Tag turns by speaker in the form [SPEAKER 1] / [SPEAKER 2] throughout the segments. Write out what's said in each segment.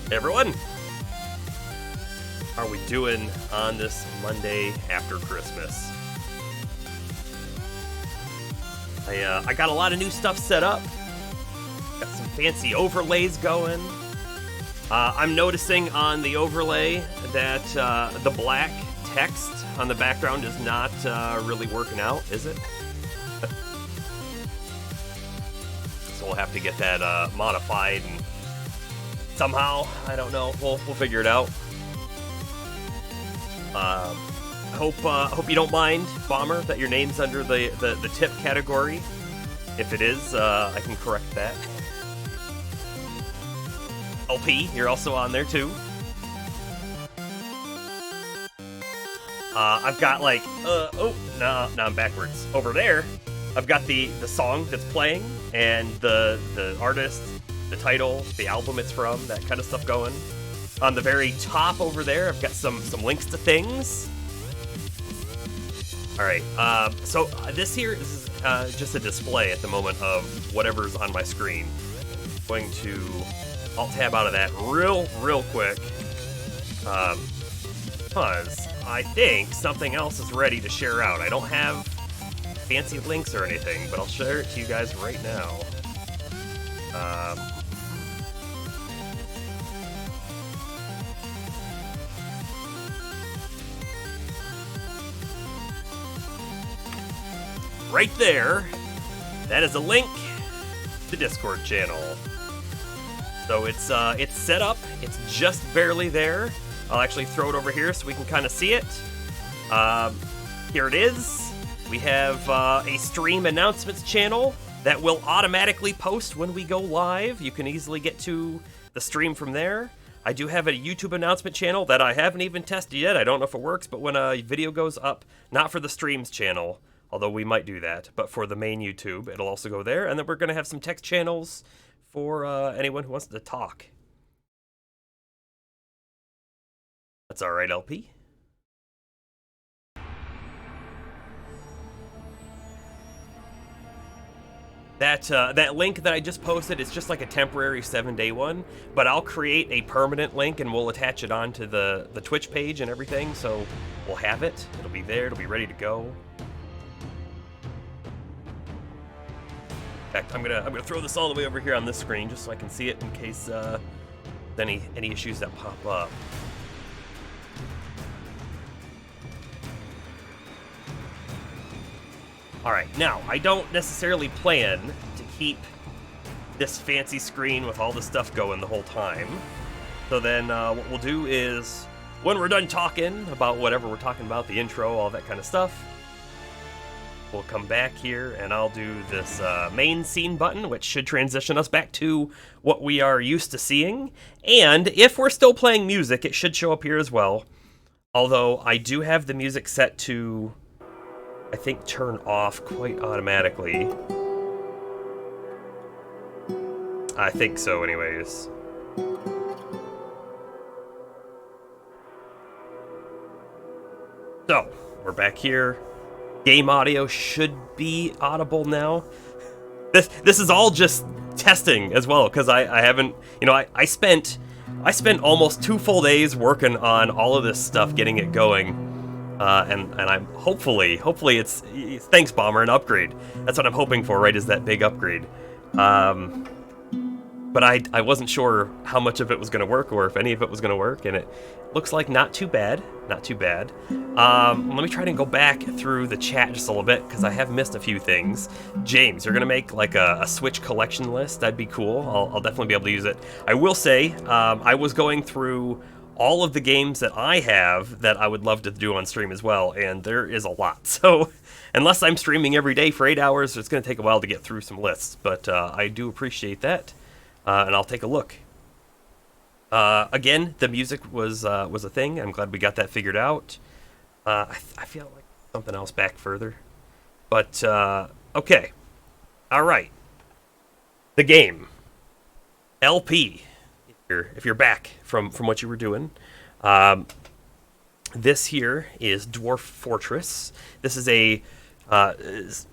[SPEAKER 1] Hey everyone! How are we doing on this Monday after Christmas? I got a lot of new stuff set up. Got some fancy overlays going. I'm noticing on the overlay that the black text on the background is not really working out, is it? So we'll have to get that modified and somehow, I don't know, we'll figure it out. Hope you don't mind, Bomber, that your name's under the tip category. If it is, I can correct that. LP, you're also on there too. I've got like, no, I'm backwards. Over there, I've got the song that's playing and the artist, the title, the album it's from, that kind of stuff going. On the very top over there, I've got some links to things. All right, so this here is just a display at the moment of whatever's on my screen. I'm going to alt-tab out of that real quick, because I think something else is ready to share out. I don't have fancy links or anything, but I'll share it to you guys right now. Right there, that is a link to the Discord channel. So it's set up, it's just barely there. I'll actually throw it over here so we can kind of see it. Here it is. We have a stream announcements channel that will automatically post when we go live. You can easily get to the stream from there. I do have a YouTube announcement channel that I haven't even tested yet. I don't know if it works, but when a video goes up, not for the streams channel, although we might do that, but for the main YouTube, it'll also go there. And then we're going to have some text channels for anyone who wants to talk. That's all right, LP. That link that I just posted is just like a temporary 7-day one, but I'll create a permanent link and we'll attach it onto the Twitch page and everything, so we'll have it. It'll be there. It'll be ready to go. In fact, I'm gonna throw this all the way over here on this screen just so I can see it in case any issues that pop up. All right, now I don't necessarily plan to keep this fancy screen with all the stuff going the whole time. So then what we'll do is when we're done talking about whatever we're talking about, the intro, all that kind of stuff, we'll come back here and I'll do this main scene button, which should transition us back to what we are used to seeing. And if we're still playing music, it should show up here as well. Although I do have the music set to, I think, turn off quite automatically. I think so anyways. So, we're back here. Game audio should be audible now. This is all just testing as well, because I haven't, I spent almost 2 full days working on all of this stuff, getting it going, and I'm hopefully it's thanks Bomber, an upgrade. That's what I'm hoping for, right? Is that big upgrade. But I wasn't sure how much of it was going to work or if any of it was going to work, and it looks like not too bad. Not too bad. Let me try to go back through the chat just a little bit because I have missed a few things. James, you're going to make like a Switch collection list. That'd be cool. I'll definitely be able to use it. I will say, I was going through all of the games that I have that I would love to do on stream as well, and there is a lot. So unless I'm streaming every day for 8 hours, it's going to take a while to get through some lists, but I do appreciate that. And I'll take a look. Again, the music was a thing. I'm glad we got that figured out. I feel like something else back further. But, okay. All right. The game. LP. If you're back from what you were doing. This here is Dwarf Fortress. This is a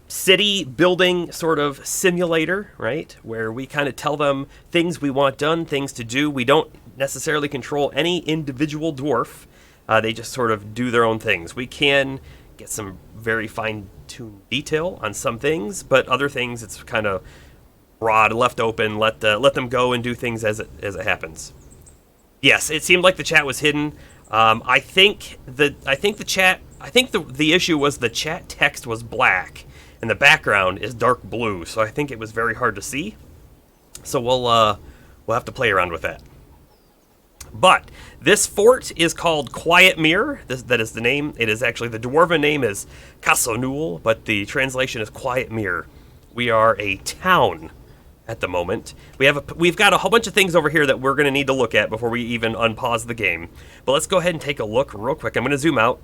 [SPEAKER 1] city building sort of simulator, right? Where we kind of tell them things we want done, things to do. We don't necessarily control any individual dwarf. They just sort of do their own things. We can get some very fine-tuned detail on some things, but other things it's kind of broad, left open. Let them go and do things as it happens. Yes, it seemed like the chat was hidden. I think the issue was the chat text was black and the background is dark blue, so I think it was very hard to see. So we'll have to play around with that. But this fort is called Quietmirror. That is the name. It is actually, the dwarven name is Casonul, but the translation is Quietmirror. We are a town at the moment. We've got a whole bunch of things over here that we're going to need to look at before we even unpause the game. But let's go ahead and take a look real quick. I'm going to zoom out.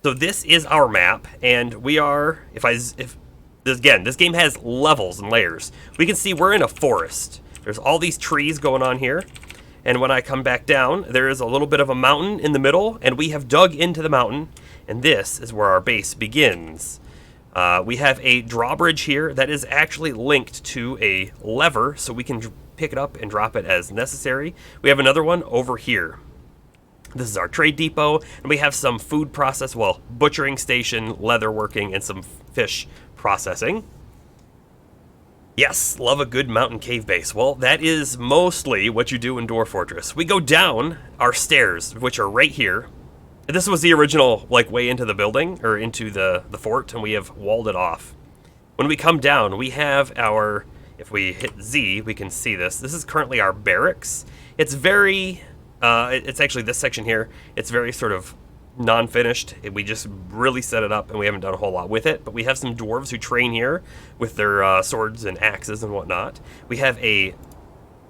[SPEAKER 1] So this is our map, and we are, this game has levels and layers. We can see we're in a forest. There's all these trees going on here. And when I come back down, there is a little bit of a mountain in the middle, and we have dug into the mountain, and this is where our base begins. We have a drawbridge here that is actually linked to a lever, so we can pick it up and drop it as necessary. We have another one over here. This is our trade depot, and we have some food butchering station, leather working, and some fish processing. Yes, love a good mountain cave base. Well, that is mostly what you do in Dwarf Fortress. We go down our stairs, which are right here. This was the original way into the building, or into the fort, and we have walled it off. When we come down, we have our, if we hit Z, we can see this. This is currently our barracks. It's very, it's actually this section here. It's very sort of non-finished. We just really set it up, and we haven't done a whole lot with it. But we have some dwarves who train here with their swords and axes and whatnot. We have a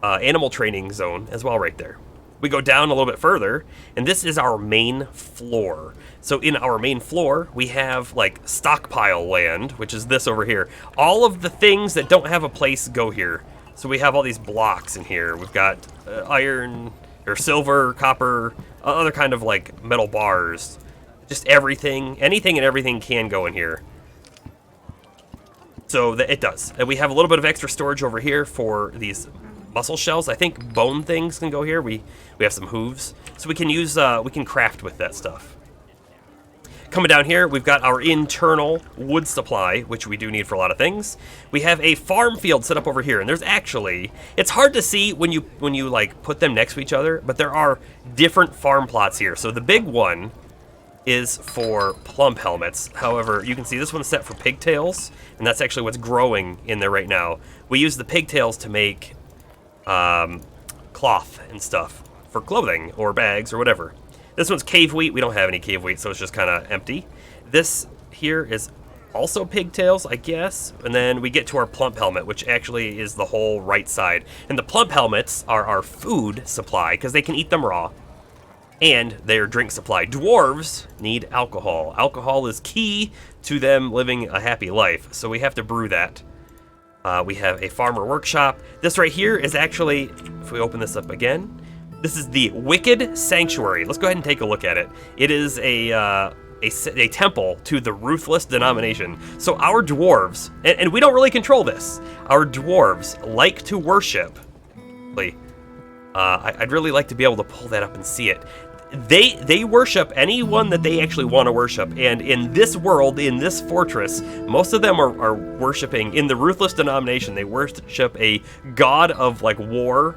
[SPEAKER 1] animal training zone as well right there. We go down a little bit further, and this is our main floor. So in our main floor, we have stockpile land, which is this over here. All of the things that don't have a place go here. So we have all these blocks in here. We've got iron or silver, copper, other kind of metal bars. Just everything, anything and everything can go in here. So it does. And we have a little bit of extra storage over here for these muscle shells. I think bone things can go here. We have some hooves, so we can use we can craft with that stuff. Coming down here, we've got our internal wood supply, which we do need for a lot of things. We have a farm field set up over here, and there's actually, it's hard to see when you put them next to each other, but there are different farm plots here. So the big one is for plump helmets. However, you can see this one's set for pigtails, and that's actually what's growing in there right now. We use the pigtails to make cloth and stuff for clothing or bags or whatever. This one's cave wheat. We don't have any cave wheat, so it's just kind of empty. This here is also pigtails, I guess. And then we get to our plump helmet, which actually is the whole right side. And the plump helmets are our food supply, because they can eat them raw. And their drink supply. Dwarves need alcohol. Alcohol is key to them living a happy life, so we have to brew that. We have a farmer workshop. This right here is actually, if we open this up again, this is the Wicked Sanctuary. Let's go ahead and take a look at it. It is a temple to the Ruthless denomination. So our dwarves, and we don't really control this, our dwarves like to worship. I'd really like to be able to pull that up and see it. They worship anyone that they actually want to worship, and in this world, in this fortress, most of them are worshiping, in the Ruthless denomination, they worship a god of war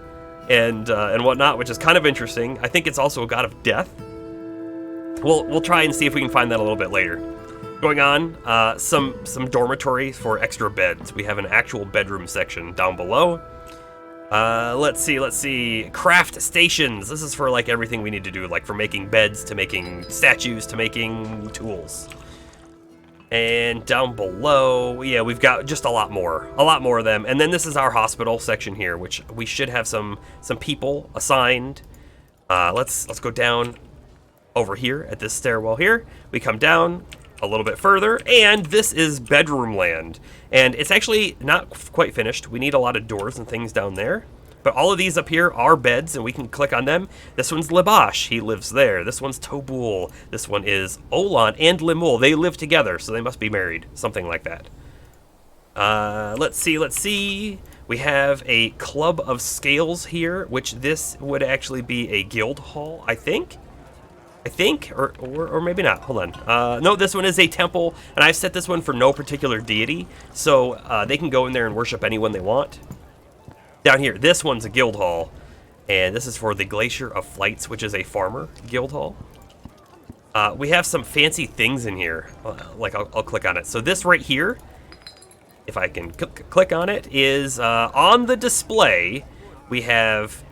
[SPEAKER 1] and whatnot, which is kind of interesting. I think it's also a god of death. We'll try and see if we can find that a little bit later. Going on, some dormitories for extra beds. We have an actual bedroom section down below. Let's see. Craft stations. This is for everything we need to do, for making beds, to making statues, to making tools. And down below, yeah, we've got just a lot more of them. And then this is our hospital section here, which we should have some people assigned. Let's go down over here at this stairwell here. We come down a little bit further, and this is bedroom land. And it's actually not quite finished. We need a lot of doors and things down there. But all of these up here are beds, and we can click on them. This one's Libash, he lives there. This one's Tobul. This one is Olan and Limul. They live together, so they must be married. Something like that. Let's see. We have a club of scales here, which this would actually be a guild hall, I think. Or maybe not. Hold on. No, this one is a temple, and I've set this one for no particular deity, so they can go in there and worship anyone they want. Down here, this one's a guild hall, and this is for the Glacier of Flights, which is a farmer guild hall. We have some fancy things in here. Like, I'll click on it. So this right here, if I can click on it, is on the display. We have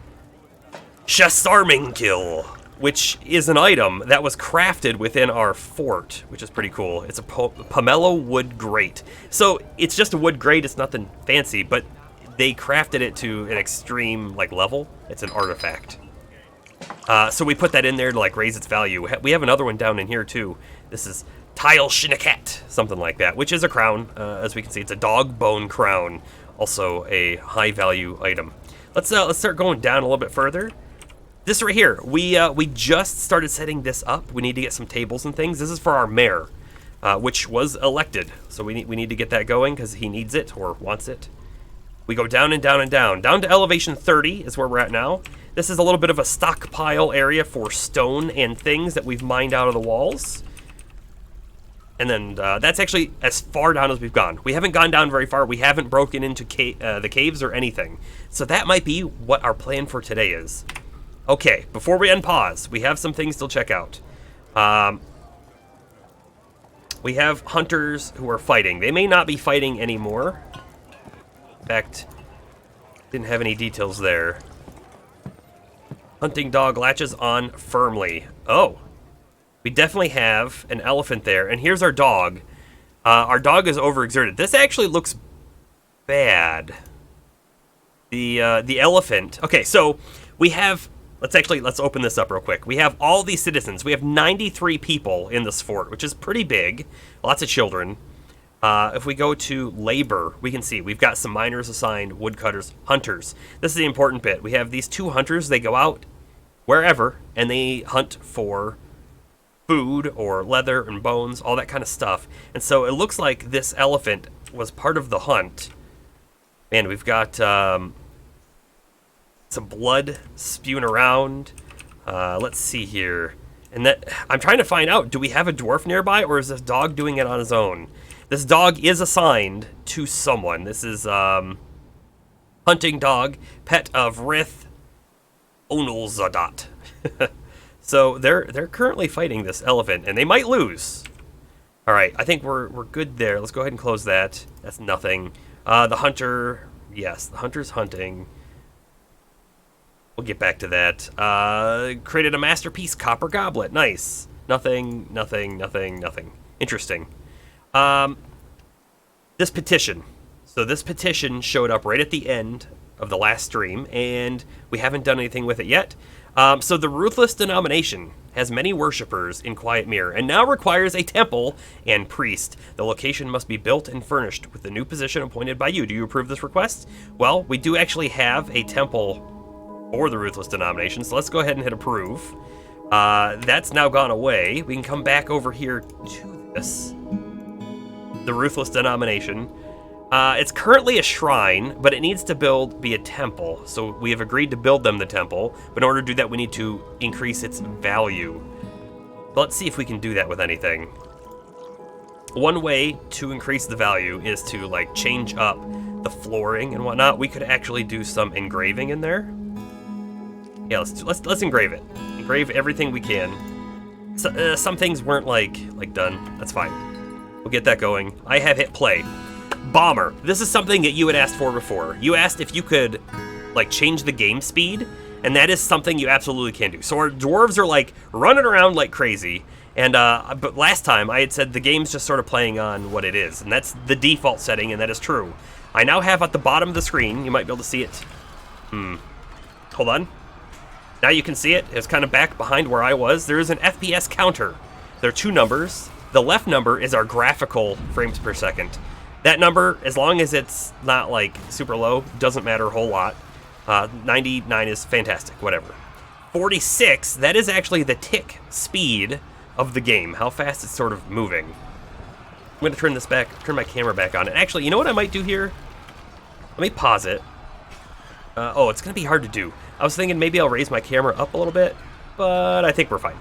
[SPEAKER 1] Shasarmingkill, which is an item that was crafted within our fort, which is pretty cool. It's a pomelo wood grate. So it's just a wood grate, it's nothing fancy, but they crafted it to an extreme level. It's an artifact. So we put that in there to raise its value. We have another one down in here too. This is Tile Shinnikat, something like that, which is a crown. As we can see, it's a dog bone crown, also a high value item. Let's start going down a little bit further. This right here, we just started setting this up. We need to get some tables and things. This is for our mayor, which was elected. So we need to get that going because he needs it or wants it. We go down and down and down. Down to elevation 30 is where we're at now. This is a little bit of a stockpile area for stone and things that we've mined out of the walls. And then that's actually as far down as we've gone. We haven't gone down very far. We haven't broken into the caves or anything. So that might be what our plan for today is. Okay, before we unpause, we have some things to check out. We have hunters who are fighting. They may not be fighting anymore. In fact, didn't have any details there. Hunting dog latches on firmly. Oh, we definitely have an elephant there. And here's our dog. Our dog is overexerted. This actually looks bad. The elephant. Okay, so we have... Let's open this up real quick. We have all these citizens. We have 93 people in this fort, which is pretty big. Lots of children. If we go to labor, we can see we've got some miners assigned, woodcutters, hunters. This is the important bit. We have these 2 hunters. They go out wherever, and they hunt for food or leather and bones, all that kind of stuff. And so it looks like this elephant was part of the hunt. Man, we've got... some blood spewing around. Let's see here. And that I'm trying to find out, do we have a dwarf nearby, or is this dog doing it on his own? This dog is assigned to someone. This is hunting dog, pet of Rith Onulzadat. So they're currently fighting this elephant, and they might lose. All right, I think we're good there. Let's go ahead and close that. That's nothing. The hunter, yes, the hunter's hunting. We'll get back to that. Created a masterpiece copper goblet. Nice. Nothing. Interesting. This petition. So this petition showed up right at the end of the last stream, and we haven't done anything with it yet. So the Ruthless Denomination has many worshippers in Quietmirror, and now requires a temple and priest. The location must be built and furnished with the new position appointed by you. Do you approve this request? Well, we do actually have a temple or the Ruthless Denomination, so let's go ahead and hit approve. That's now gone away. We can come back over here to this. The Ruthless Denomination. It's currently a shrine, but it needs to be a temple. So we have agreed to build them the temple, but in order to do that, we need to increase its value. Let's see if we can do that with anything. One way to increase the value is to change up the flooring and whatnot. We could actually do some engraving in there. Yeah, let's engrave it. Engrave everything we can. So, some things weren't done. That's fine. We'll get that going. I have hit play. Bomber. This is something that you had asked for before. You asked if you could change the game speed, and that is something you absolutely can do. So our dwarves are running around like crazy, and but last time I had said the game's just sort of playing on what it is, and that's the default setting, and that is true. I now have at the bottom of the screen, you might be able to see it. Hold on. Now you can see it. It's kind of back behind where I was. There is an FPS counter. There are 2 numbers. The left number is our graphical frames per second. That number, as long as it's not super low, doesn't matter a whole lot. 99 is fantastic, whatever. 46, that is actually the tick speed of the game, how fast it's sort of moving. I'm going to turn my camera back on. And actually, you know what I might do here? Let me pause it. Oh, it's going to be hard to do. I was thinking maybe I'll raise my camera up a little bit, but I think we're fine.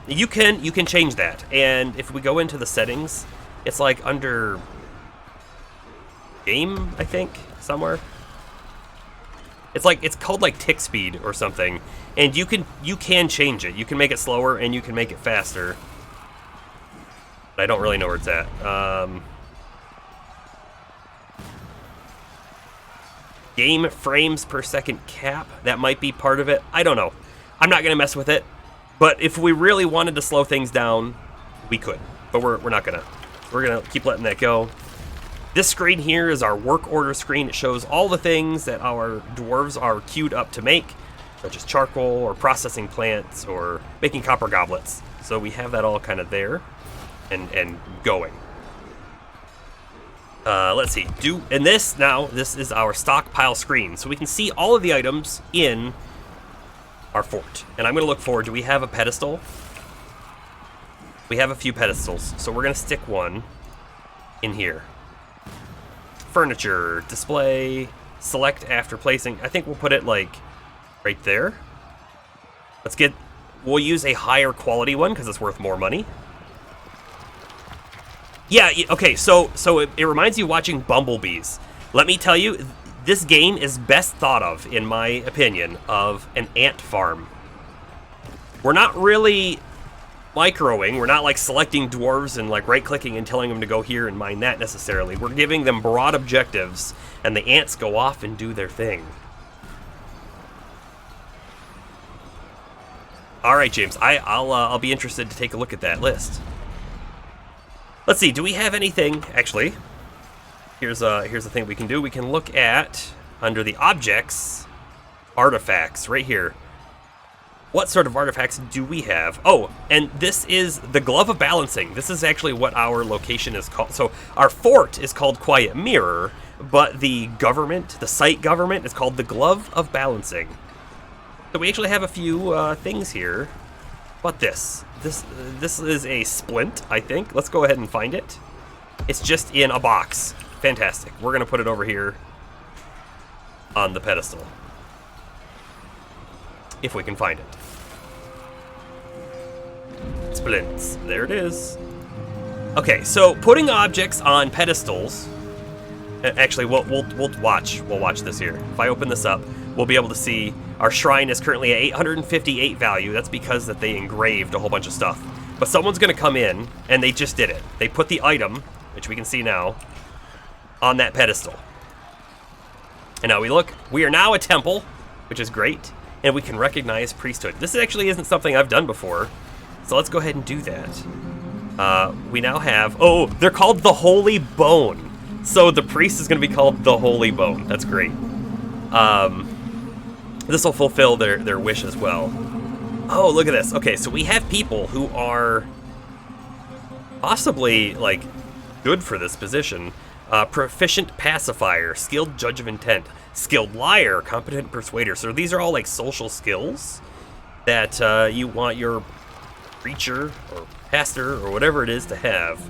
[SPEAKER 1] You can change that, and if we go into the settings, it's like under game, I think, somewhere. It's called like tick speed or something, and you can change it. You can make it slower and you can make it faster. But I don't really know where it's at. Game frames per second cap, that might be part of it. I don't know. I'm not gonna mess with it. But if we really wanted to slow things down, we could. But we're not gonna. We're gonna keep letting that go. This screen here is our work order screen. It shows all the things that our dwarves are queued up to make, such as charcoal or processing plants or making copper goblets. So we have that all kind of there and going. Let's see. This is our stockpile screen, so we can see all of the items in our fort. And I'm going to look forward. Do we have a pedestal? We have a few pedestals, so we're going to stick one in here. Furniture, display, select after placing. I think we'll put it like right there. We'll use a higher quality one because it's worth more money. Yeah, okay, so it reminds you of watching bumblebees. Let me tell you, this game is best thought of, in my opinion, of an ant farm. We're not really microing. We're not like selecting dwarves and like right-clicking and telling them to go here and mine that necessarily. We're giving them broad objectives, and the ants go off and do their thing. All right, James, I'll be interested to take a look at that list. Let's see, do we have anything? Actually, here's the thing we can do. We can look at, under the objects, artifacts, right here. What sort of artifacts do we have? Oh, and this is the Glove of Balancing. This is actually what our location is called. So our fort is called Quietmirror, but the government, the site government, is called the Glove of Balancing. So we actually have a few things here. What this is a splint, I think. Let's go ahead and find it. It's just in a box. Fantastic. We're gonna put it over here on the pedestal, if we can find it. Splints. There it is. Okay, so putting objects on pedestals. Actually, we'll watch. We'll watch this here. If I open this up, we'll be able to see our shrine is currently at 858 value. That's because that they engraved a whole bunch of stuff. But someone's going to come in, and they just did it. They put the item, which we can see now, on that pedestal. And now we look. We are now a temple, which is great, and we can recognize priesthood. This actually isn't something I've done before, so let's go ahead and do that. We now have... Oh, they're called the Holy Bone. So the priest is going to be called the Holy Bone. That's great. This will fulfill their wish as well. Oh, look at this. Okay, so we have people who are possibly, like, good for this position. Proficient pacifier, skilled judge of intent, skilled liar, competent persuader. So these are all, like, social skills that you want your preacher or pastor or whatever it is to have.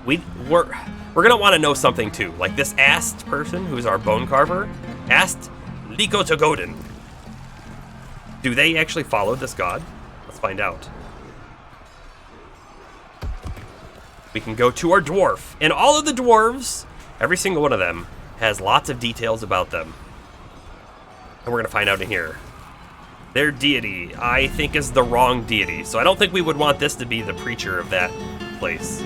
[SPEAKER 1] We're gonna want to know something too, like this Ast person, who's our bone carver, Ast Likotogodin. Do they actually follow this god? Let's find out. We can go to our dwarf, and all of the dwarves, every single one of them, has lots of details about them. And we're gonna find out in here. Their deity, I think, is the wrong deity, so I don't think we would want this to be the preacher of that place.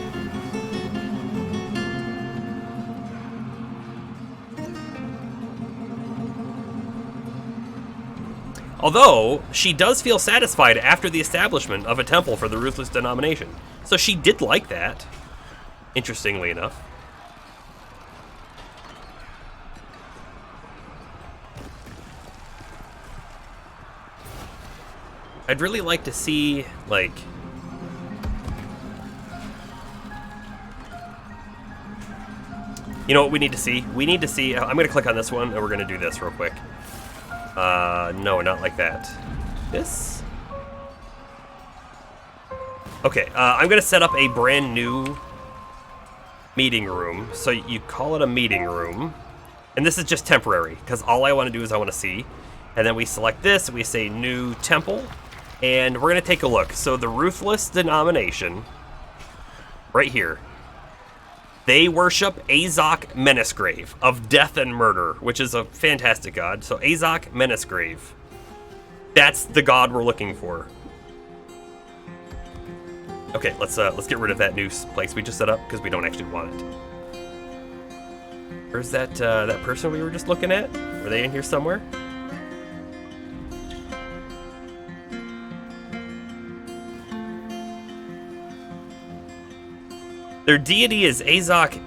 [SPEAKER 1] Although, she does feel satisfied after the establishment of a temple for the Ruthless Denomination. So she did like that, interestingly enough. I'd really like to see, like... You know what we need to see? We need to see... I'm going to click on this one, and we're going to do this real quick. No, not like that. This? Okay, I'm gonna set up a brand new meeting room. So you call it a meeting room. And this is just temporary, because all I want to do is I want to see. And then we select this, we say New Temple, and we're going to take a look. So the Ruthless denomination, right here, they worship Azok Menacgrave of death and murder, which is a fantastic god. So Azok Menacgrave. That's the god we're looking for. Okay, let's get rid of that new place we just set up because we don't actually want it. Where's that that person we were just looking at? Were they in here somewhere? Their deity is Azok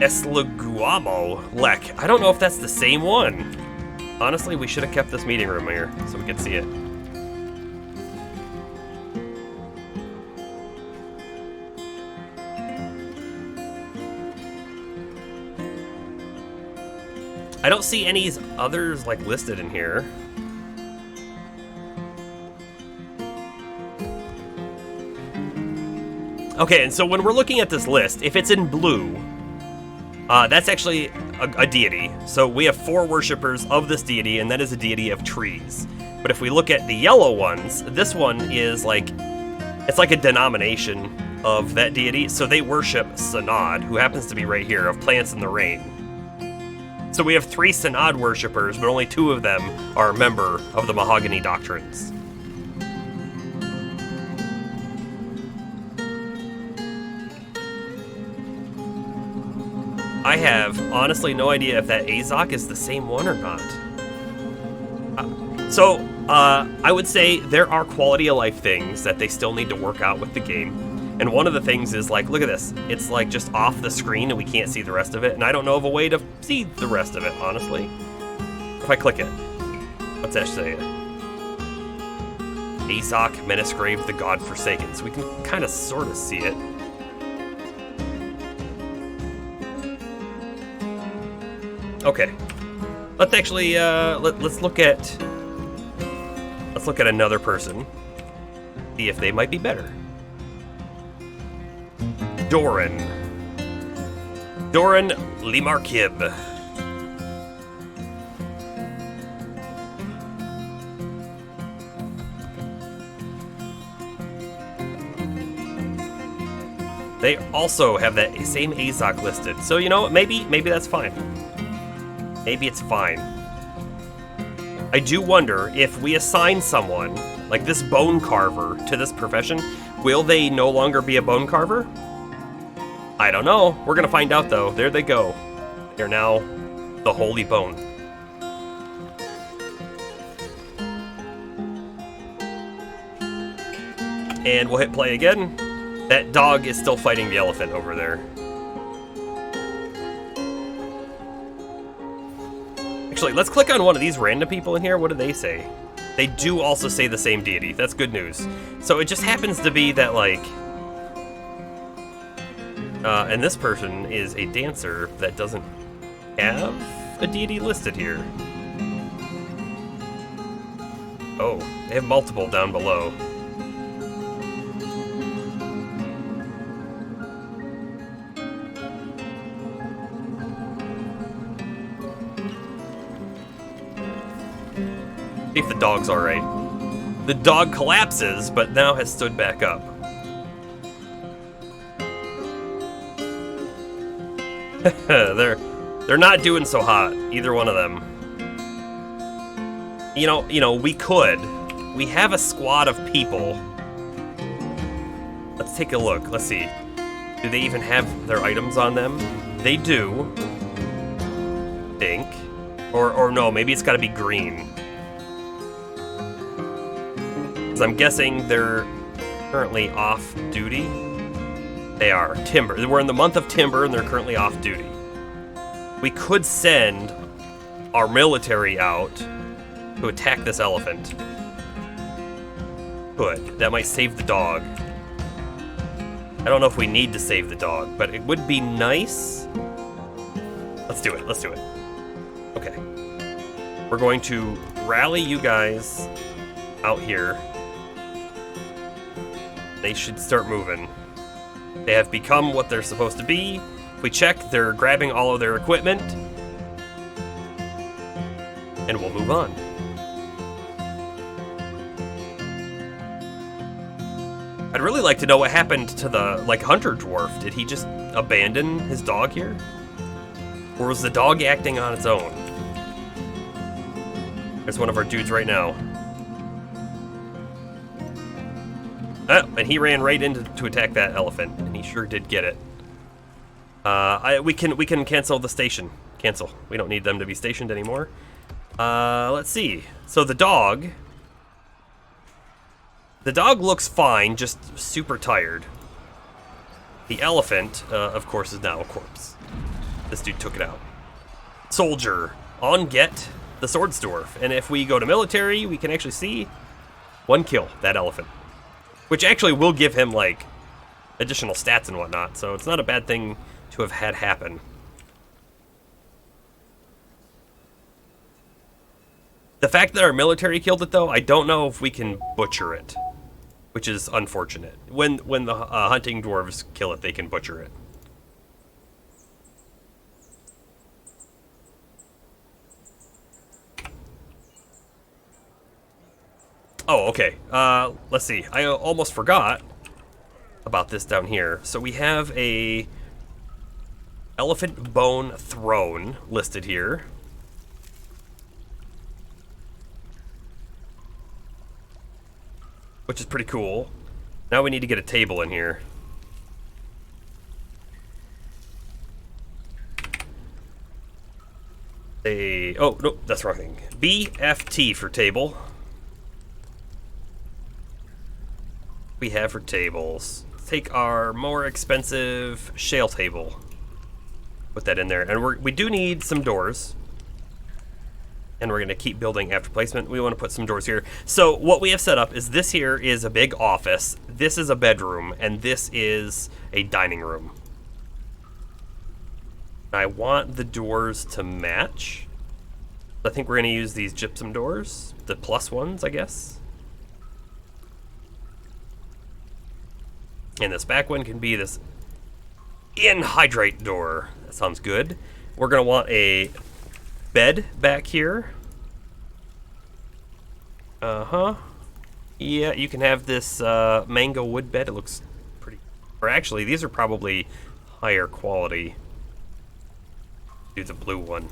[SPEAKER 1] Eslaguamo Lek. I don't know if that's the same one. Honestly, we should have kept this meeting room here so we could see it. I don't see any others like listed in here. Okay, and so when we're looking at this list, if it's in blue, that's actually a deity. So we have 4 worshippers of this deity, and that is a deity of trees. But if we look at the yellow ones, this one is like, it's like a denomination of that deity. So they worship Sanad, who happens to be right here, of plants in the rain. So we have 3 Sanad worshippers, but only 2 of them are a member of the Mahogany Doctrines. I have honestly no idea if that Azok is the same one or not. I would say there are quality of life things that they still need to work out with the game. And one of the things is like, look at this. It's like just off the screen and we can't see the rest of it. And I don't know of a way to see the rest of it, honestly. If I click it, what's that say? Azok Menacgrave, the God Forsaken. So we can kind of sort of see it. Okay, let's actually let's look at another person, see if they might be better. Doran Limarkib. They also have that same Azok listed, so you know what? Maybe that's fine. Maybe it's fine. I do wonder if we assign someone, like this bone carver, to this profession, will they no longer be a bone carver? I don't know. We're gonna find out though. There they go. They're now the Holy Bone. And we'll hit play again. That dog is still fighting the elephant over there. Actually, let's click on one of these random people in here. What do they say? They do also say the same deity. That's good news. So it just happens to be that, like... and this person is a dancer that doesn't have a deity listed here. Oh, they have multiple down below. See if the dog's alright. The dog collapses, but now has stood back up. They're not doing so hot, either one of them. You know, we could. We have a squad of people. Let's take a look. Let's see. Do they even have their items on them? They do. Think. Or no, maybe it's gotta be green. I'm guessing they're currently off duty. They are. Timber. We're in the month of Timber and they're currently off duty. We could send our military out to attack this elephant. Good. That might save the dog. I don't know if we need to save the dog, but it would be nice. Let's do it. Let's do it. Okay. We're going to rally you guys out here. They should start moving. They have become what they're supposed to be. If we check, they're grabbing all of their equipment. and we'll move on. I'd really like to know what happened to the, like, hunter dwarf. Did he just abandon his dog here? Or was the dog acting on its own? There's one of our dudes right now. Oh, and he ran right in to attack that elephant, and he sure did get it. We can cancel the station. Cancel. We don't need them to be stationed anymore. Let's see. So the dog looks fine, just super tired. The elephant, of course, is now a corpse. This dude took it out. Soldier, on get the swords dwarf. And if we go to military, we can actually see 1 kill, that elephant. Which actually will give him, like, additional stats and whatnot, so it's not a bad thing to have had happen. The fact that our military killed it, though, I don't know if we can butcher it, which is unfortunate. When the hunting dwarves kill it, they can butcher it. Oh, okay. Let's see. I almost forgot about this down here. So we have a elephant bone throne listed here. Which is pretty cool. Now we need to get a table in here. Oh, no, that's the wrong thing. BFT for table. We have for tables. Take our more expensive shale table. Put that in there. And we do need some doors. And we're going to keep building after placement. We want to put some doors here. So what we have set up is this here is a big office. This is a bedroom. And this is a dining room. I want the doors to match. I think we're going to use these gypsum doors. The plus ones, I guess. And this back one can be this anhydrate door. That sounds good. We're going to want a bed back here. Uh-huh. Yeah, you can have this mango wood bed. It looks pretty... Or actually, these are probably higher quality. Do the blue one.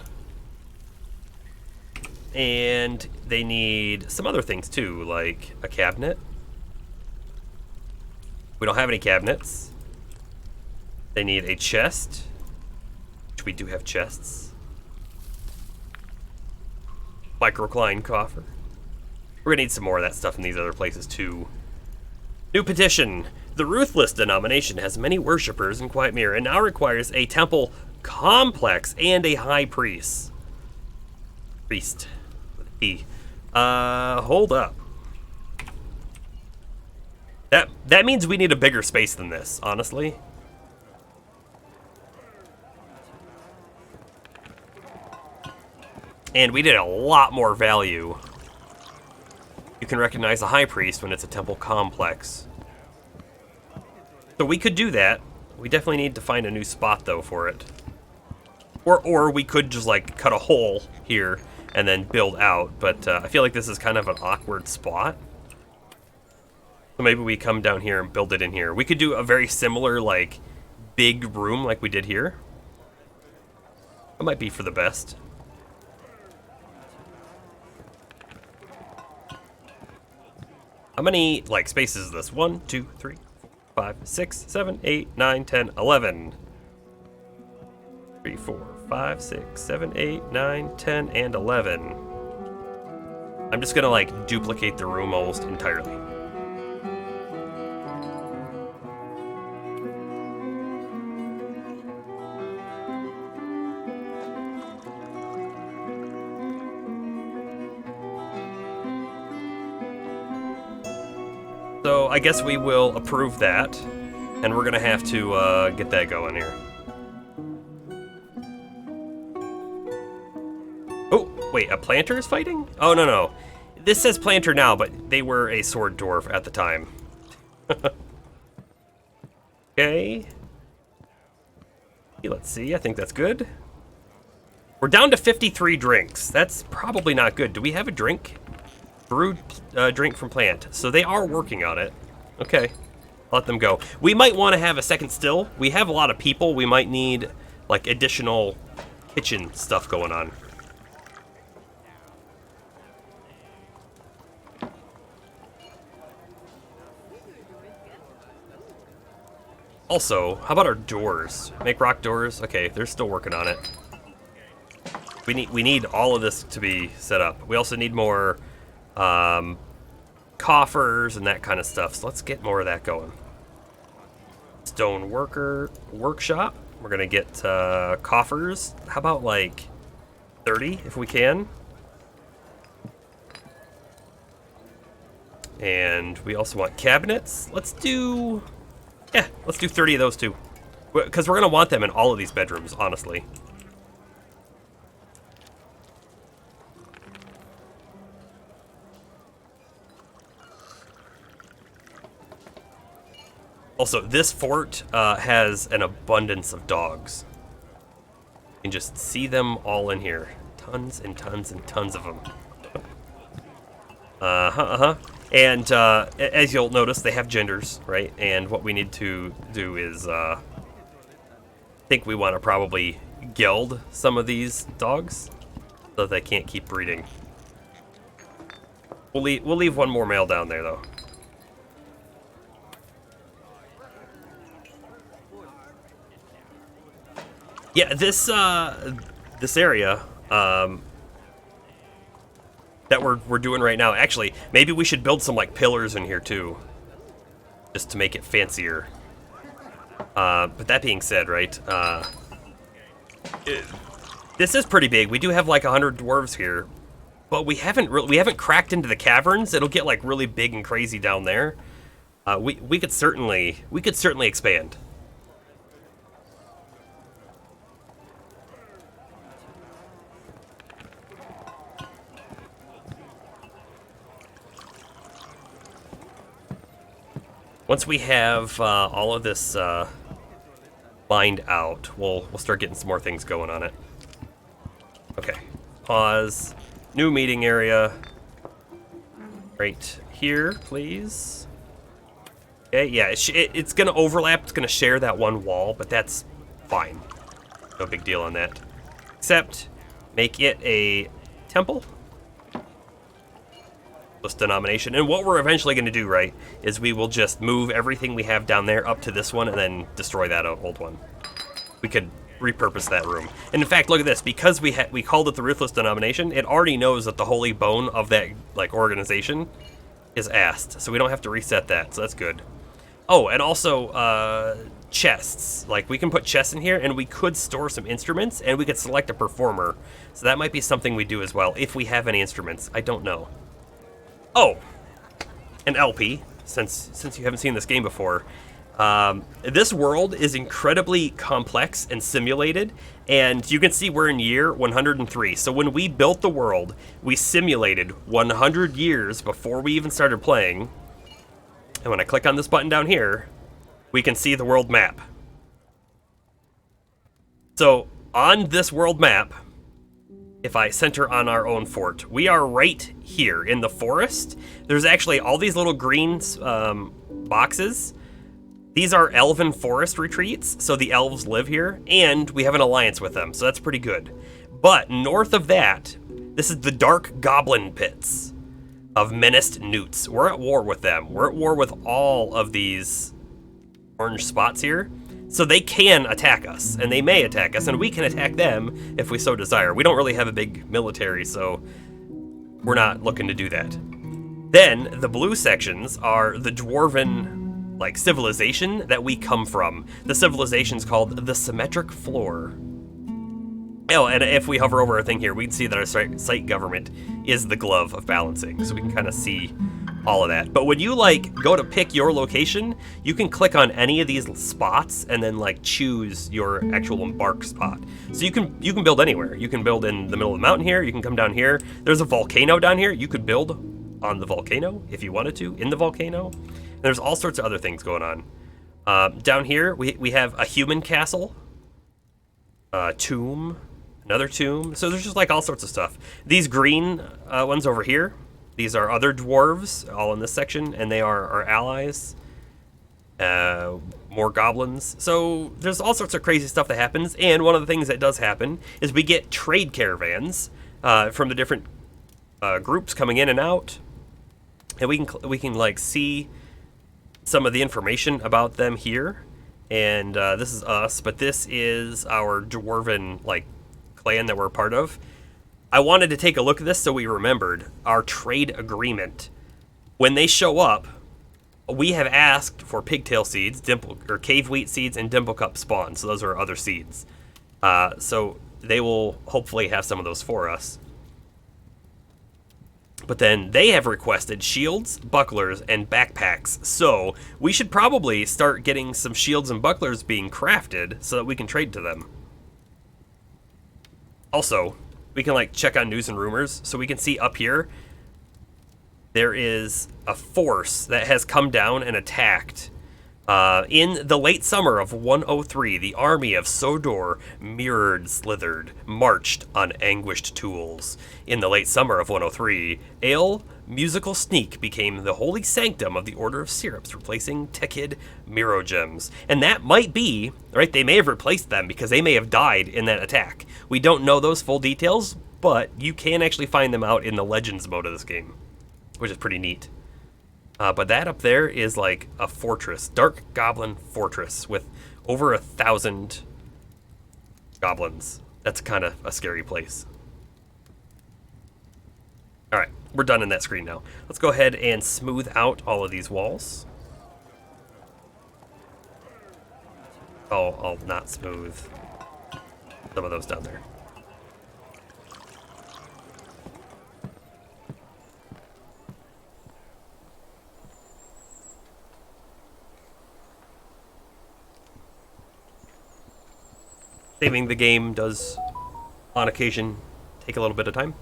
[SPEAKER 1] And they need some other things too, like a cabinet. We don't have any cabinets. They need a chest, which we do have chests. Microcline coffer. We're gonna need some more of that stuff in these other places too. New petition. The Ruthless denomination has many worshippers in Quietmirror and now requires a temple complex and a high priest. Priest. With an E. Hold up. That means we need a bigger space than this, honestly. And we did a lot more value. You can recognize a high priest when it's a temple complex. So we could do that. We definitely need to find a new spot, though, for it. Or we could just, like, cut a hole here and then build out. But I feel like this is kind of an awkward spot. So maybe we come down here and build it in here. We could do a very similar, like, big room like we did here. That might be for the best. How many, like, spaces is this? 1, 2, 3, 4, 5, 6, 7, 8, 9, 10, 11. 3, 4, 5, 6, 7, 8, 9, 10, and 11. I'm just gonna, like, duplicate the room almost entirely. So I guess we will approve that, and we're gonna have to get that going here. Oh, wait, a planter is fighting? Oh, no. This says planter now, but they were a sword dwarf at the time. Okay. Let's see, I think that's good. We're down to 53 drinks. That's probably not good. Do we have a drink? Brewed drink from plant. So they are working on it. Okay. Let them go. We might want to have a second still. We have a lot of people. We might need, like, additional kitchen stuff going on. Also, how about our doors? Make rock doors? Okay, they're still working on it. We need all of this to be set up. We also need more coffers and that kind of stuff. So let's get more of that going. Stone workshop. We're gonna get coffers. How about like 30 if we can? And we also want cabinets. Let's do 30 of those too. Because we're gonna want them in all of these bedrooms, honestly. Also, this fort has an abundance of dogs. You can just see them all in here. Tons and tons and tons of them. And as you'll notice, they have genders, right? And what we need to do is, I think we want to probably gild some of these dogs so that they can't keep breeding. We'll leave one more male down there, though. Yeah, this area that we're doing right now. Actually, maybe we should build some like pillars in here too, just to make it fancier. But that being said, right, this is pretty big. We do have like 100 dwarves here, but we haven't cracked into the caverns. It'll get like really big and crazy down there. We could certainly expand. Once we have all of this lined out, we'll start getting some more things going on it. Okay, pause. New meeting area. Right here, please. Okay, yeah, it's gonna overlap. It's gonna share that one wall, but that's fine. No big deal on that. Except, make it a temple. Denomination. And what we're eventually going to do, right, is we will just move everything we have down there up to this one and then destroy that old one. We could repurpose that room. And in fact, look at this. Because we called it the Ruthless Denomination, it already knows that the holy bone of that like organization is asked. So we don't have to reset that. So that's good. Oh, and also chests. Like we can put chests in here and we could store some instruments and we could select a performer. So that might be something we do as well if we have any instruments. I don't know. Oh, an LP, since you haven't seen this game before. This world is incredibly complex and simulated, and you can see we're in year 103. So when we built the world, we simulated 100 years before we even started playing. And when I click on this button down here, we can see the world map. So on this world map, if I center on our own fort, we are right here in the forest. There's actually all these little green boxes. These are elven forest retreats, so the elves live here, and we have an alliance with them, so that's pretty good. But north of that, this is the dark goblin pits of menaced newts. We're at war with them. We're at war with all of these orange spots here. So they can attack us, and they may attack us, and we can attack them if we so desire. We don't really have a big military, so we're not looking to do that. Then, the blue sections are the dwarven, like, civilization that we come from. The civilization's called the Symmetric Floor. Oh, and if we hover over our thing here, we can see that our site government is the glove of balancing, so we can kind of see all of that. But when you like go to pick your location, you can click on any of these spots and then like choose your actual embark spot. So you can build anywhere. You can build in the middle of the mountain here. You can come down here. There's a volcano down here. You could build on the volcano if you wanted to, in the volcano. And there's all sorts of other things going on. Down here we have a human castle, tomb, Another tomb. So there's just like all sorts of stuff. These green ones over here, these are other dwarves, all in this section, and they are our allies. More goblins. So there's all sorts of crazy stuff that happens, and one of the things that does happen is we get trade caravans from the different groups coming in and out, and we can like see some of the information about them here. And this is us, but this is our dwarven like clan that we're a part of. I wanted to take a look at this so we remembered our trade agreement. When they show up, we have asked for pigtail seeds, cave wheat seeds, and dimple cup spawn. So those are other seeds. So they will hopefully have some of those for us. But then they have requested shields, bucklers, and backpacks. So we should probably start getting some shields and bucklers being crafted so that we can trade to them. Also, we can like check on news and rumors. So we can see up here, there is a force that has come down and attacked. In the late summer of 103, the army of Sodor mirrored, slithered, marched on anguished tools. In the late summer of 103, Ale Musical Sneak became the holy sanctum of the Order of Syrups, replacing Tekid Mirogems. And that might be, right, they may have replaced them because they may have died in that attack. We don't know those full details, but you can actually find them out in the Legends mode of this game, which is pretty neat. But that up there is like a fortress, Dark Goblin Fortress, with over 1,000 goblins. That's kind of a scary place. All right, we're done in that screen now. Let's go ahead and smooth out all of these walls. Oh, I'll not smooth some of those down there. Saving the game does, on occasion, take a little bit of time.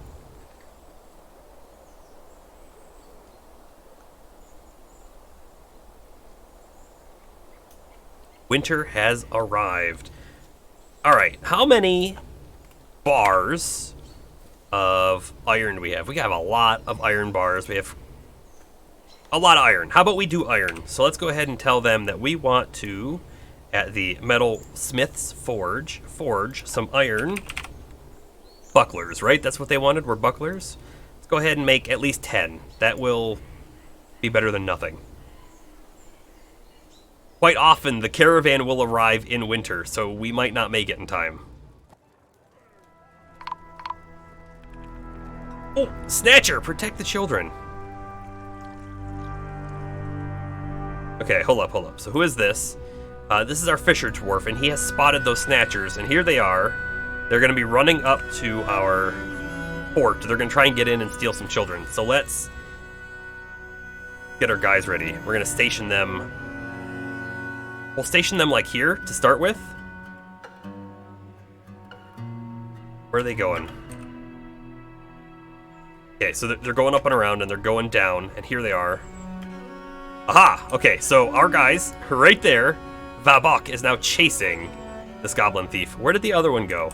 [SPEAKER 1] Winter has arrived. All right, how many bars of iron do we have? We have a lot of iron bars. We have a lot of iron. How about we do iron? So let's go ahead and tell them that we want to, at the Metal Smith's forge some iron bucklers, right? That's what they wanted, were bucklers. Let's go ahead and make at least 10. That will be better than nothing. Quite often, the caravan will arrive in winter, so we might not make it in time. Oh, Snatcher, protect the children. Okay, hold up. So who is this? This is our Fisher Dwarf, and he has spotted those Snatchers, and here they are. They're going to be running up to our fort. They're going to try and get in and steal some children. So let's get our guys ready. We're going to station them. We'll station them like here to start with. Where are they going? Okay, so they're going up and around, and they're going down, and here they are. Aha! Okay, so our guys, right there, Vabok is now chasing this goblin thief. Where did the other one go?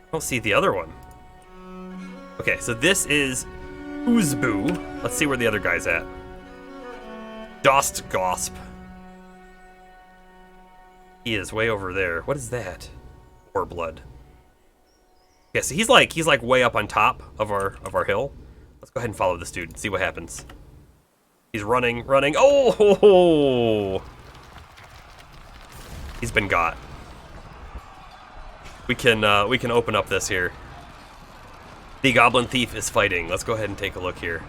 [SPEAKER 1] I don't see the other one. Okay, so this is Uzbu. Let's see where the other guy's at. Dost Gosp. He is way over there. What is that? Warblood. Yeah, so he's like way up on top of our hill. Let's go ahead and follow this dude and see what happens. He's running. Oh! He's been got. We can open up this here. The goblin thief is fighting. Let's go ahead and take a look here.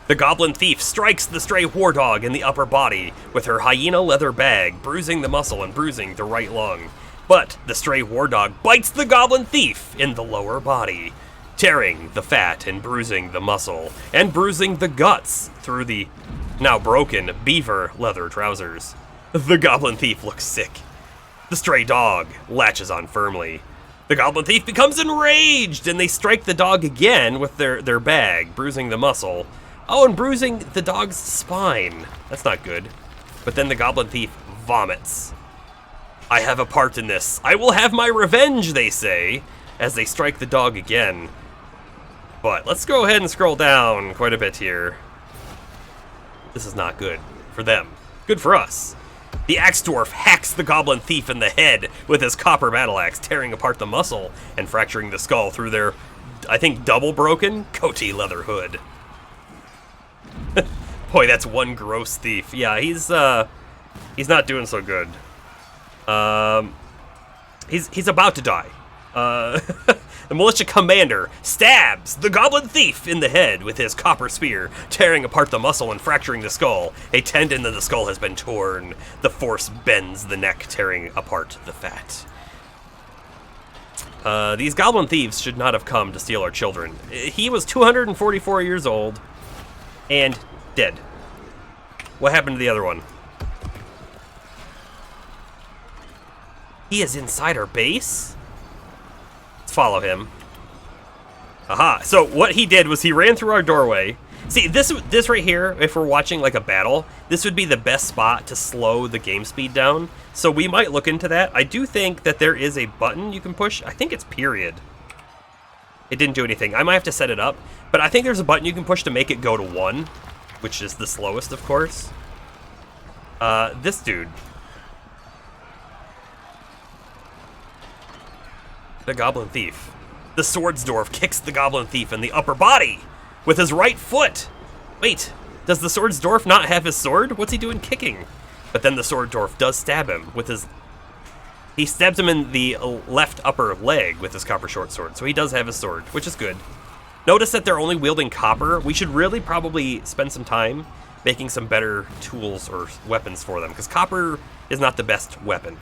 [SPEAKER 1] The goblin thief strikes the stray war dog in the upper body with her hyena leather bag, bruising the muscle and bruising the right lung. But the stray war dog bites the goblin thief in the lower body, tearing the fat and bruising the muscle, and bruising the guts through the now broken beaver leather trousers. The goblin thief looks sick. The stray dog latches on firmly. The goblin thief becomes enraged, and they strike the dog again with their bag, bruising the muscle. Oh, and bruising the dog's spine. That's not good. But then the goblin thief vomits. I have a part in this. I will have my revenge, they say, as they strike the dog again. But let's go ahead and scroll down quite a bit here. This is not good for them. Good for us. The Axe Dwarf hacks the Goblin Thief in the head with his copper battle axe, tearing apart the muscle and fracturing the skull through their, I think, double broken coaty leather hood. Boy, that's one gross thief. Yeah, he's not doing so good. He's about to die. The militia commander stabs the Goblin Thief in the head with his copper spear, tearing apart the muscle and fracturing the skull. A tendon of the skull has been torn. The force bends the neck, tearing apart the fat. These Goblin Thieves should not have come to steal our children. He was 244 years old and dead. What happened to the other one? He is inside our base? Let's follow him. Aha, so what he did was he ran through our doorway. See, this right here, if we're watching like a battle, this would be the best spot to slow the game speed down. So we might look into that. I do think that there is a button you can push. I think it's period. It didn't do anything. I might have to set it up, but I think there's a button you can push to make it go to 1, which is the slowest, of course. This dude. The Goblin Thief. The Swords Dwarf kicks the Goblin Thief in the upper body with his right foot. Wait, does the Swords Dwarf not have his sword? What's he doing kicking? But then the Sword Dwarf does stab him with his... He stabs him in the left upper leg with his copper short sword, so he does have his sword, which is good. Notice that they're only wielding copper. We should really probably spend some time making some better tools or weapons for them, because copper is not the best weapon.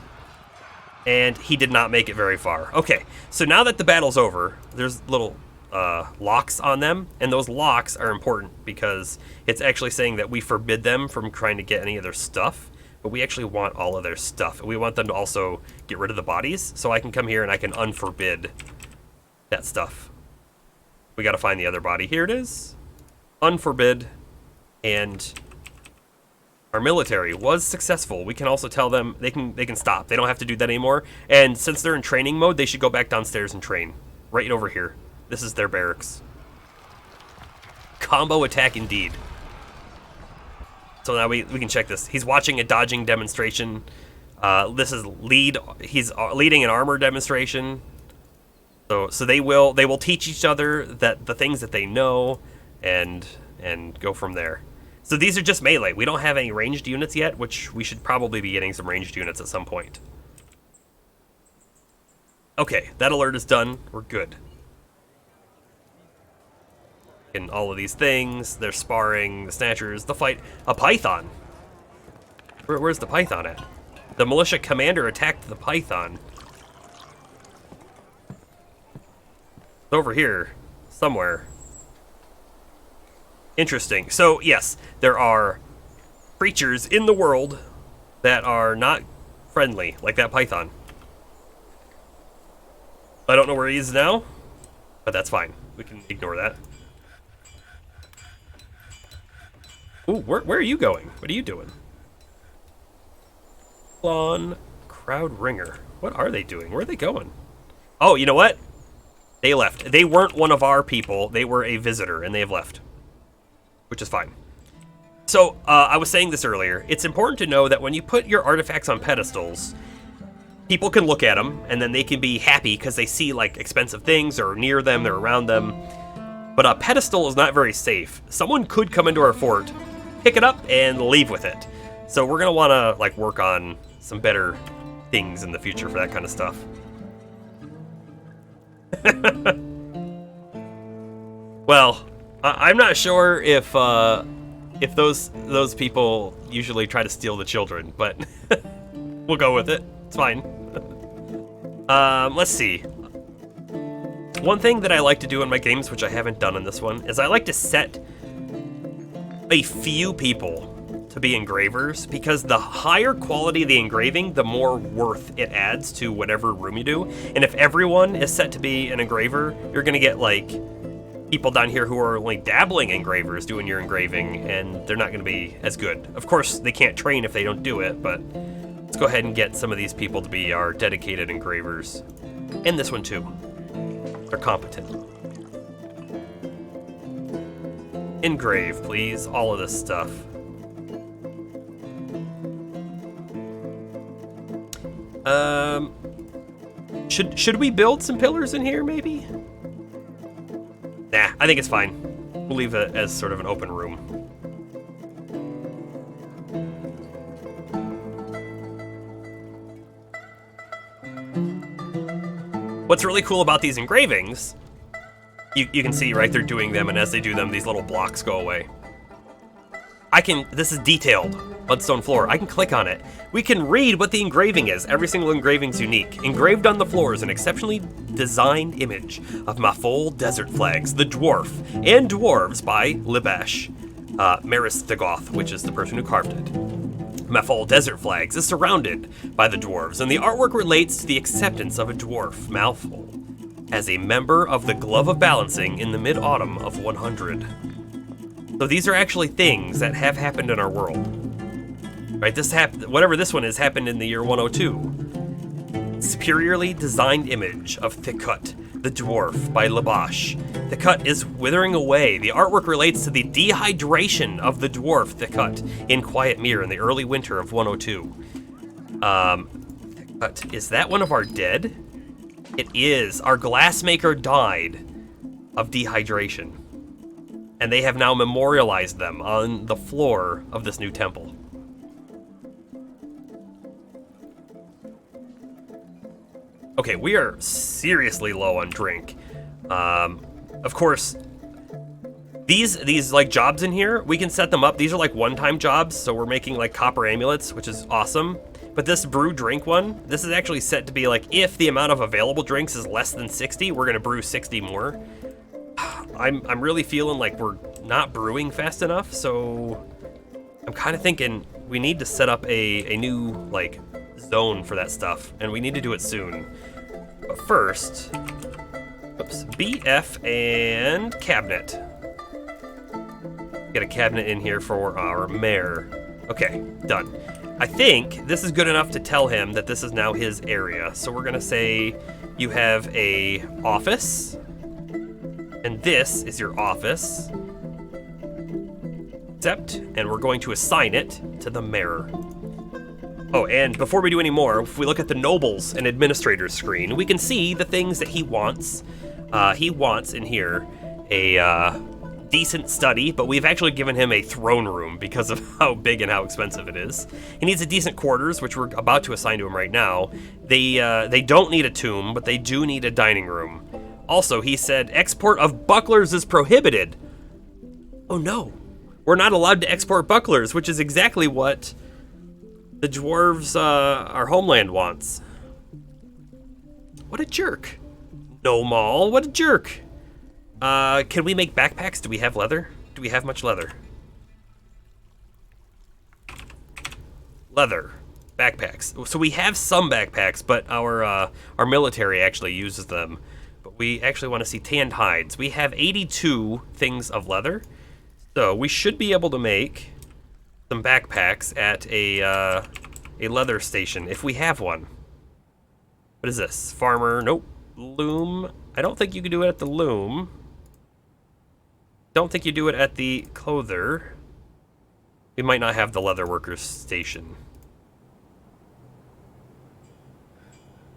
[SPEAKER 1] And he did not make it very far. Okay, so now that the battle's over, there's little locks on them, and those locks are important because it's actually saying that we forbid them from trying to get any of their stuff, but we actually want all of their stuff. We want them to also get rid of the bodies, so I can come here and I can unforbid that stuff. We gotta find the other body. Here it is. Unforbid, and our military was successful. We can also tell them they can stop. They don't have to do that anymore. And since they're in training mode, they should go back downstairs and train. Right over here. This is their barracks. Combo attack indeed. So now we can check this. He's watching a dodging demonstration. This is he's leading an armor demonstration. So they will teach each other that the things that they know and go from there. So these are just melee. We don't have any ranged units yet, which we should probably be getting some ranged units at some point. Okay, that alert is done. We're good. In all of these things, they're sparring, the snatchers, the fight. A python. Where's the python at? The militia commander attacked the python. It's over here, somewhere. Interesting. So, yes, there are creatures in the world that are not friendly, like that python. I don't know where he is now, but that's fine. We can ignore that. Ooh, where are you going? What are you doing? Lawn Crowd Ringer. What are they doing? Where are they going? Oh, you know what? They left. They weren't one of our people. They were a visitor, and they have left. Which is fine. So, I was saying this earlier. It's important to know that when you put your artifacts on pedestals, people can look at them, and then they can be happy because they see, like, expensive things, or near them, or around them. But a pedestal is not very safe. Someone could come into our fort, pick it up, and leave with it. So we're going to want to, like, work on some better things in the future for that kind of stuff. Well, I'm not sure if those people usually try to steal the children, but we'll go with it. It's fine. Let's see. One thing that I like to do in my games, which I haven't done in this one, is I like to set a few people to be engravers, because the higher quality of the engraving, the more worth it adds to whatever room you do. And if everyone is set to be an engraver, you're gonna get like people down here who are only dabbling engravers doing your engraving, and they're not gonna be as good. Of course, they can't train if they don't do it, but let's go ahead and get some of these people to be our dedicated engravers. And this one too. They're competent. Engrave, please. All of this stuff. Should we build some pillars in here, maybe? Nah, I think it's fine. We'll leave it as sort of an open room. What's really cool about these engravings, you can see, right, they're doing them, and as they do them, these little blocks go away. This is detailed, mudstone floor. I can click on it. We can read what the engraving is. Every single engraving's unique. Engraved on the floor is an exceptionally designed image of Mafol desert flags, the Dwarf, and Dwarves by Libash Maristagoth, which is the person who carved it. Mafol desert flags is surrounded by the Dwarves, and the artwork relates to the acceptance of a Dwarf, Malfol, as a member of the Glove of Balancing in the mid-autumn of 100. So these are actually things that have happened in our world. Right, whatever this one is happened in the year 102. Superiorly designed image of Thicut, the Dwarf by Libash. Thicut is withering away. The artwork relates to the dehydration of the Dwarf Thicut in Quietmirror in the early winter of 102. Thicut, is that one of our dead? It is. Our glassmaker died of dehydration. And they have now memorialized them on the floor of this new temple. Okay, we are seriously low on drink. Of course, these like jobs in here, we can set them up. These are like one-time jobs, so we're making like copper amulets, which is awesome. But this brew drink one, this is actually set to be like, if the amount of available drinks is less than 60, we're gonna brew 60 more. I'm really feeling like we're not brewing fast enough, so I'm kind of thinking we need to set up a new like zone for that stuff, and we need to do it soon. But first, oops, BF and cabinet. Get a cabinet in here for our mayor. Okay, done. I think this is good enough to tell him that this is now his area. So we're gonna say you have a office, and this is your office. Accept, and we're going to assign it to the mayor. Oh, and before we do any more, if we look at the nobles and administrators screen, we can see the things that he wants. He wants in here a decent study, but we've actually given him a throne room because of how big and how expensive it is. He needs a decent quarters, which we're about to assign to him right now. They don't need a tomb, but they do need a dining room. Also, he said export of bucklers is prohibited. Oh no, we're not allowed to export bucklers, which is exactly what the dwarves, our homeland, wants. What a jerk. No Maul, what a jerk. Can we make backpacks? Do we have leather? Do we have much leather? Leather. Backpacks. So we have some backpacks, but our military actually uses them. But we actually want to see tanned hides. We have 82 things of leather. So we should be able to make some backpacks at a leather station if we have one. What is this? Farmer? Nope. Loom? I don't think you can do it at the loom. Don't think you do it at the clother. We might not have the leather workers station.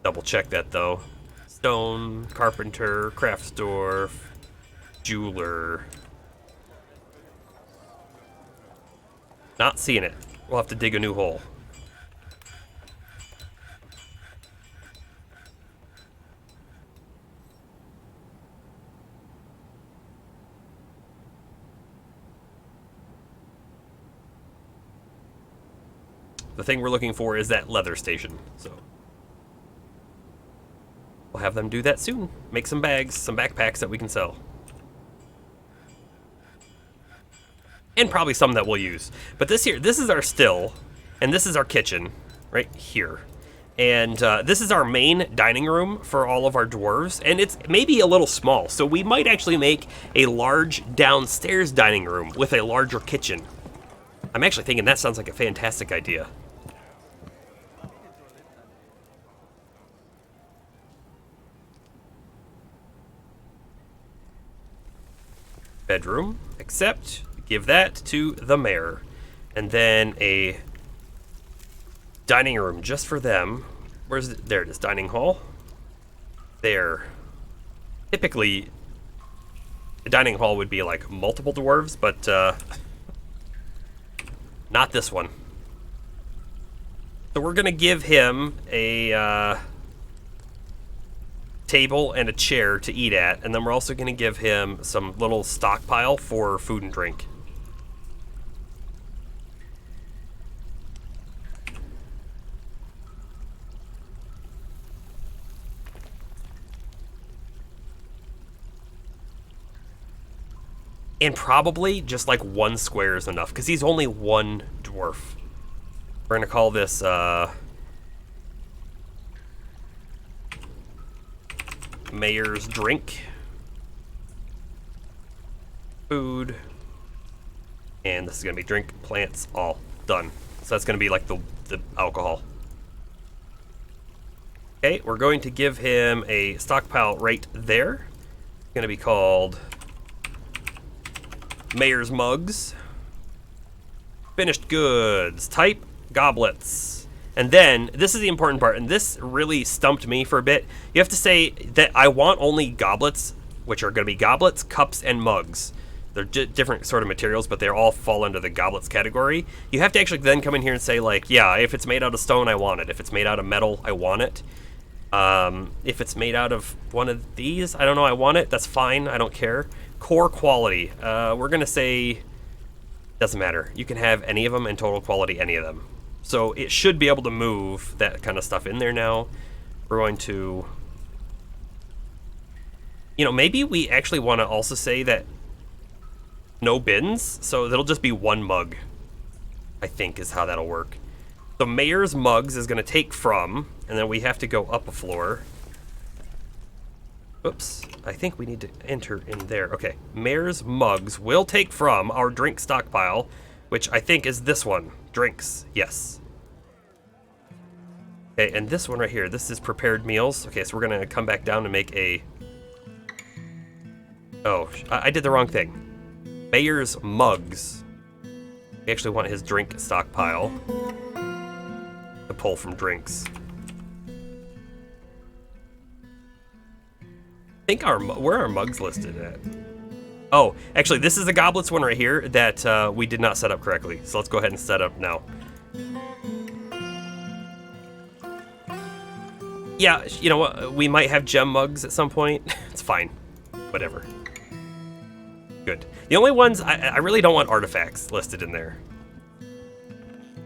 [SPEAKER 1] Double check that though. Stone, carpenter, craft store, jeweler. Not seeing it. We'll have to dig a new hole. The thing we're looking for is that leather station, so we'll have them do that soon. Make some bags, some backpacks that we can sell. And probably some that we'll use. But this is our still, and this is our kitchen, right here. And this is our main dining room for all of our dwarves, and it's maybe a little small, so we might actually make a large downstairs dining room with a larger kitchen. I'm actually thinking that sounds like a fantastic idea. bedroom, except give that to the mayor. And then a dining room just for them. Where's it? There it is, dining hall. There. Typically, a dining hall would be like multiple dwarves, but not this one. So we're gonna give him a table and a chair to eat at, and then we're also gonna give him some little stockpile for food and drink. And probably just like 1 square is enough, because he's only 1 dwarf. We're gonna call this mayor's drink, food, and this is gonna be drink, plants, all done. So that's gonna be like the alcohol. Okay, we're going to give him a stockpile right there. It's gonna be called mayor's mugs. Finished goods, type goblets. And then, this is the important part, and this really stumped me for a bit. You have to say that I want only goblets, which are going to be goblets, cups, and mugs. They're different sort of materials, but they all fall under the goblets category. You have to actually then come in here and say, like, yeah, if it's made out of stone, I want it. If it's made out of metal, I want it. If it's made out of one of these, I don't know, I want it. That's fine, I don't care. Core quality. We're going to say, doesn't matter. You can have any of them, and total quality, any of them. So it should be able to move that kind of stuff in there now. We're going to, maybe we actually want to also say that no bins, so it'll just be 1 mug, I think is how that'll work. The mayor's mugs is going to take from, and then we have to go up a floor. Oops, I think we need to enter in there. Okay, mayor's mugs will take from our drink stockpile, which I think is this one. Drinks, yes. Okay, and this one right here, this is prepared meals. Okay, so we're gonna come back down and make a... Oh, I did the wrong thing. Mayor's mugs. We actually want his drink stockpile to pull from drinks. I think where are our mugs listed at? Oh, actually, this is the goblets one right here that we did not set up correctly. So let's go ahead and set up now. Yeah, you know what? We might have gem mugs at some point. It's fine. Whatever. Good. The only ones, I really don't want artifacts listed in there.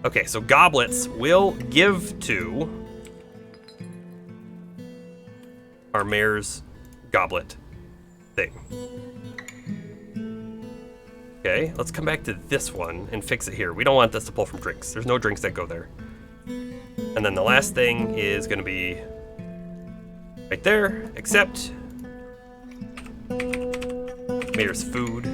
[SPEAKER 1] Okay, so goblets will give to our mayor's goblet thing. Okay, let's come back to this one and fix it here. We don't want this to pull from drinks. There's no drinks that go there. And then the last thing is going to be right there, except mayor's food.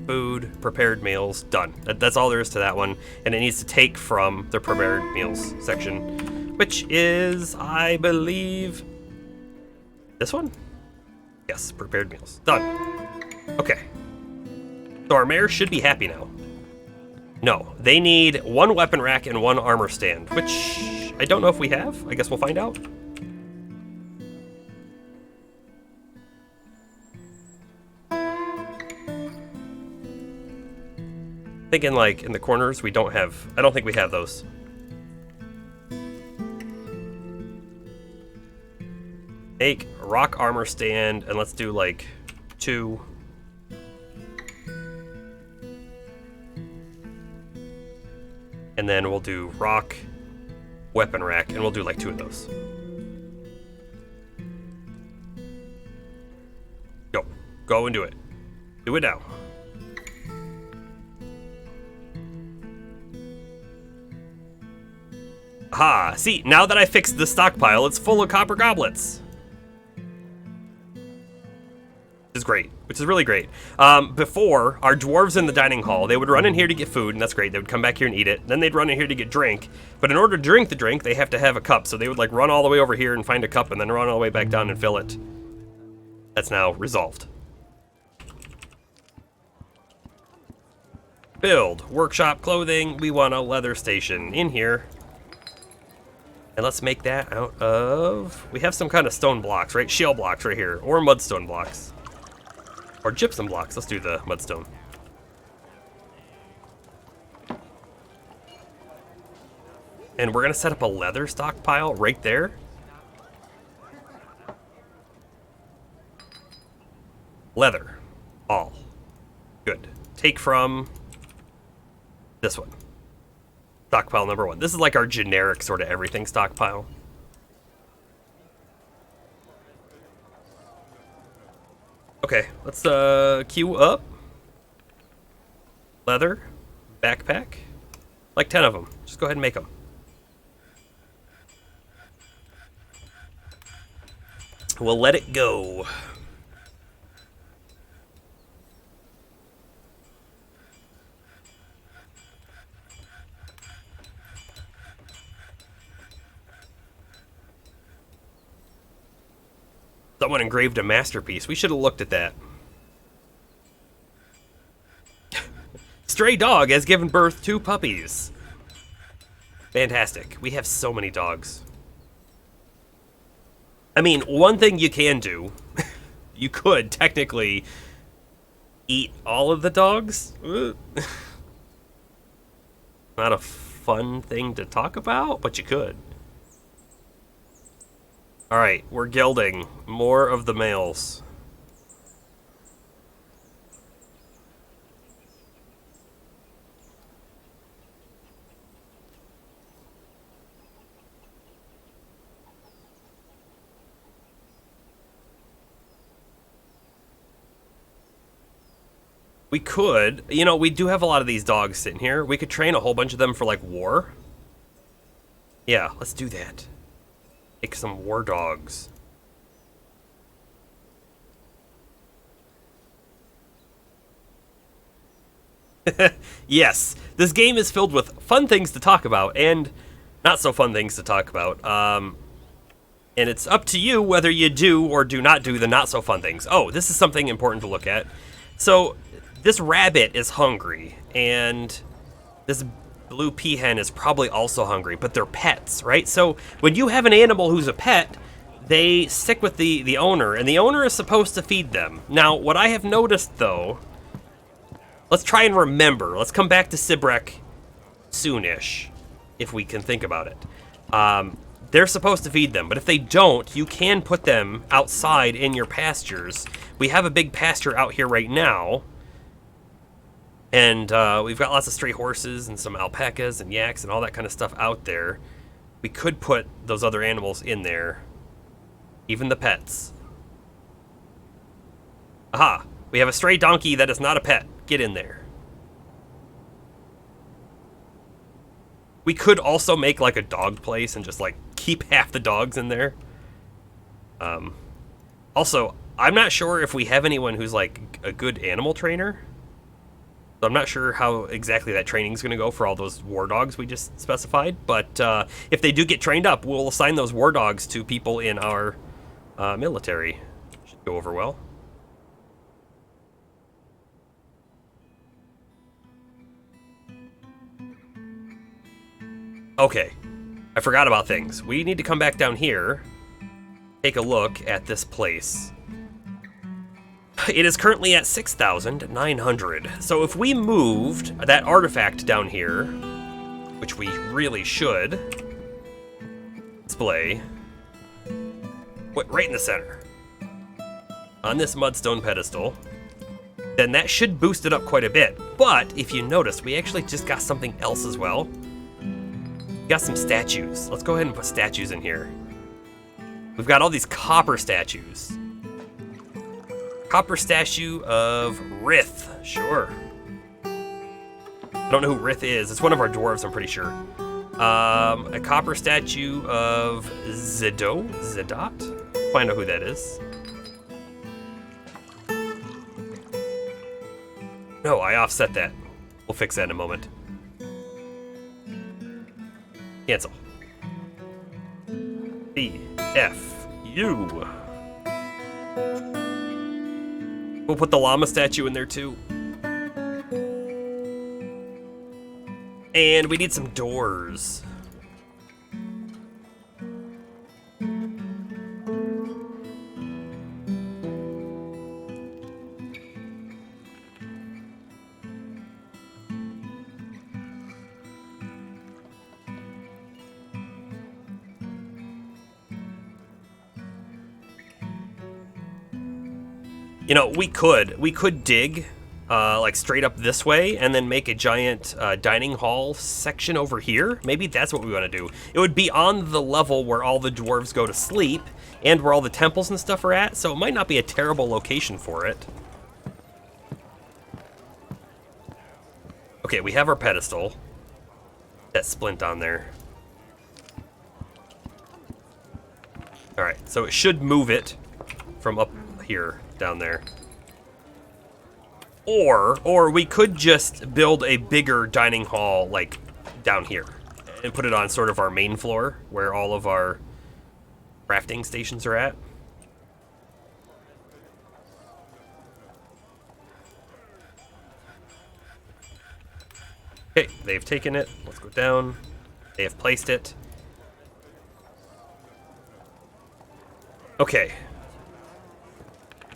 [SPEAKER 1] Food, prepared meals, done. That's all there is to that one. And it needs to take from the prepared meals section, which is, I believe, this one? Yes, prepared meals. Done. Okay. So our mayor should be happy now. No, they need 1 weapon rack and 1 armor stand, which I don't know if we have. I guess we'll find out. Thinking like in the corners we don't have, I don't think we have those. Make a rock armor stand, and let's do like 2. And then we'll do rock weapon rack, and we'll do like 2 of those. Go and do it. Do it now. Aha! See, now that I fixed the stockpile, it's full of copper goblets. Which is great. Which is really great. Before, our dwarves in the dining hall, they would run in here to get food, and that's great. They would come back here and eat it. Then they'd run in here to get drink. But in order to drink the drink, they have to have a cup. So they would like run all the way over here and find a cup, and then run all the way back down and fill it. That's now resolved. Build, workshop, clothing. We want a leather station in here. And let's make that out of... We have some kind of stone blocks, right? Shale blocks right here. Or mudstone blocks. Or gypsum blocks. Let's do the mudstone. And we're going to set up a leather stockpile right there. Leather. All. Good. Take from this one. Stockpile number 1. This is like our generic sort of everything stockpile. Okay, let's queue up. Leather. Backpack. Like 10 of them. Just go ahead and make them. We'll let it go. Someone engraved a masterpiece. We should have looked at that. Stray dog has given birth to puppies. Fantastic. We have so many dogs. I mean, one thing you can do, you could technically eat all of the dogs. Not a fun thing to talk about, but you could. Alright, we're gilding more of the males. We could, you know, we do have a lot of these dogs sitting here. We could train a whole bunch of them for, like, war. Yeah, let's do that. Make some war dogs. Yes, this game is filled with fun things to talk about and not so fun things to talk about. And it's up to you whether you do or do not do the not so fun things. Oh, this is something important to look at. So this rabbit is hungry, and this blue peahen is probably also hungry, but they're pets, right? So when you have an animal who's a pet, they stick with the owner, and the owner is supposed to feed them. Now, what I have noticed, though, let's try and remember. Let's come back to Sibrek soonish, if we can think about it. They're supposed to feed them, but if they don't, you can put them outside in your pastures. We have a big pasture out here right now, and we've got lots of stray horses and some alpacas and yaks and all that kind of stuff out there. We could put those other animals in there, even the pets. Aha! We have a stray donkey that is not a pet. Get in there. We could also make like a dog place and just like keep half the dogs in there. Also, I'm not sure if we have anyone who's like a good animal trainer. So I'm not sure how exactly that training is going to go for all those war dogs we just specified. But if they do get trained up, we'll assign those war dogs to people in our military. Should go over well. Okay, I forgot about things. We need to come back down here, take a look at this place. It is currently at 6,900. So if we moved that artifact down here, which we really should display, right in the center, on this mudstone pedestal, then that should boost it up quite a bit. But if you notice, we actually just got something else as well. We got some statues. Let's go ahead and put statues in here. We've got all these copper statues. Copper statue of Rith. Sure. I don't know who Rith is. It's one of our dwarves, I'm pretty sure. A copper statue of Zedot? Find out who that is. No, I offset that. We'll fix that in a moment. Cancel. B, F, U. We'll put the llama statue in there too. And we need some doors. You know, we could dig like straight up this way and then make a giant dining hall section over here. Maybe that's what we want to do. It would be on the level where all the dwarves go to sleep and where all the temples and stuff are at, so it might not be a terrible location for it. Okay, we have our pedestal. That splint on there. Alright, so it should move it from up here down there. Or we could just build a bigger dining hall like down here and put it on sort of our main floor where all of our crafting stations are at. Okay, they've taken it. Let's go down. They have placed it. Okay.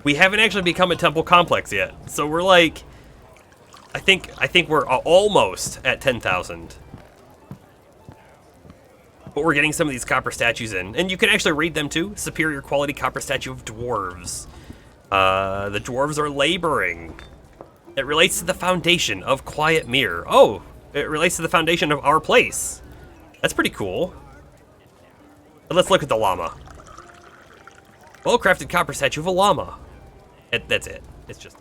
[SPEAKER 1] We haven't actually become a temple complex yet, so we're like, I think we're almost at 10,000. But we're getting some of these copper statues in, and you can actually read them too. Superior quality copper statue of dwarves. The dwarves are laboring. It relates to the foundation of Quietmirror. Oh, it relates to the foundation of our place. That's pretty cool. But let's look at the llama. Well-crafted copper statue of a llama. That's it. It's just...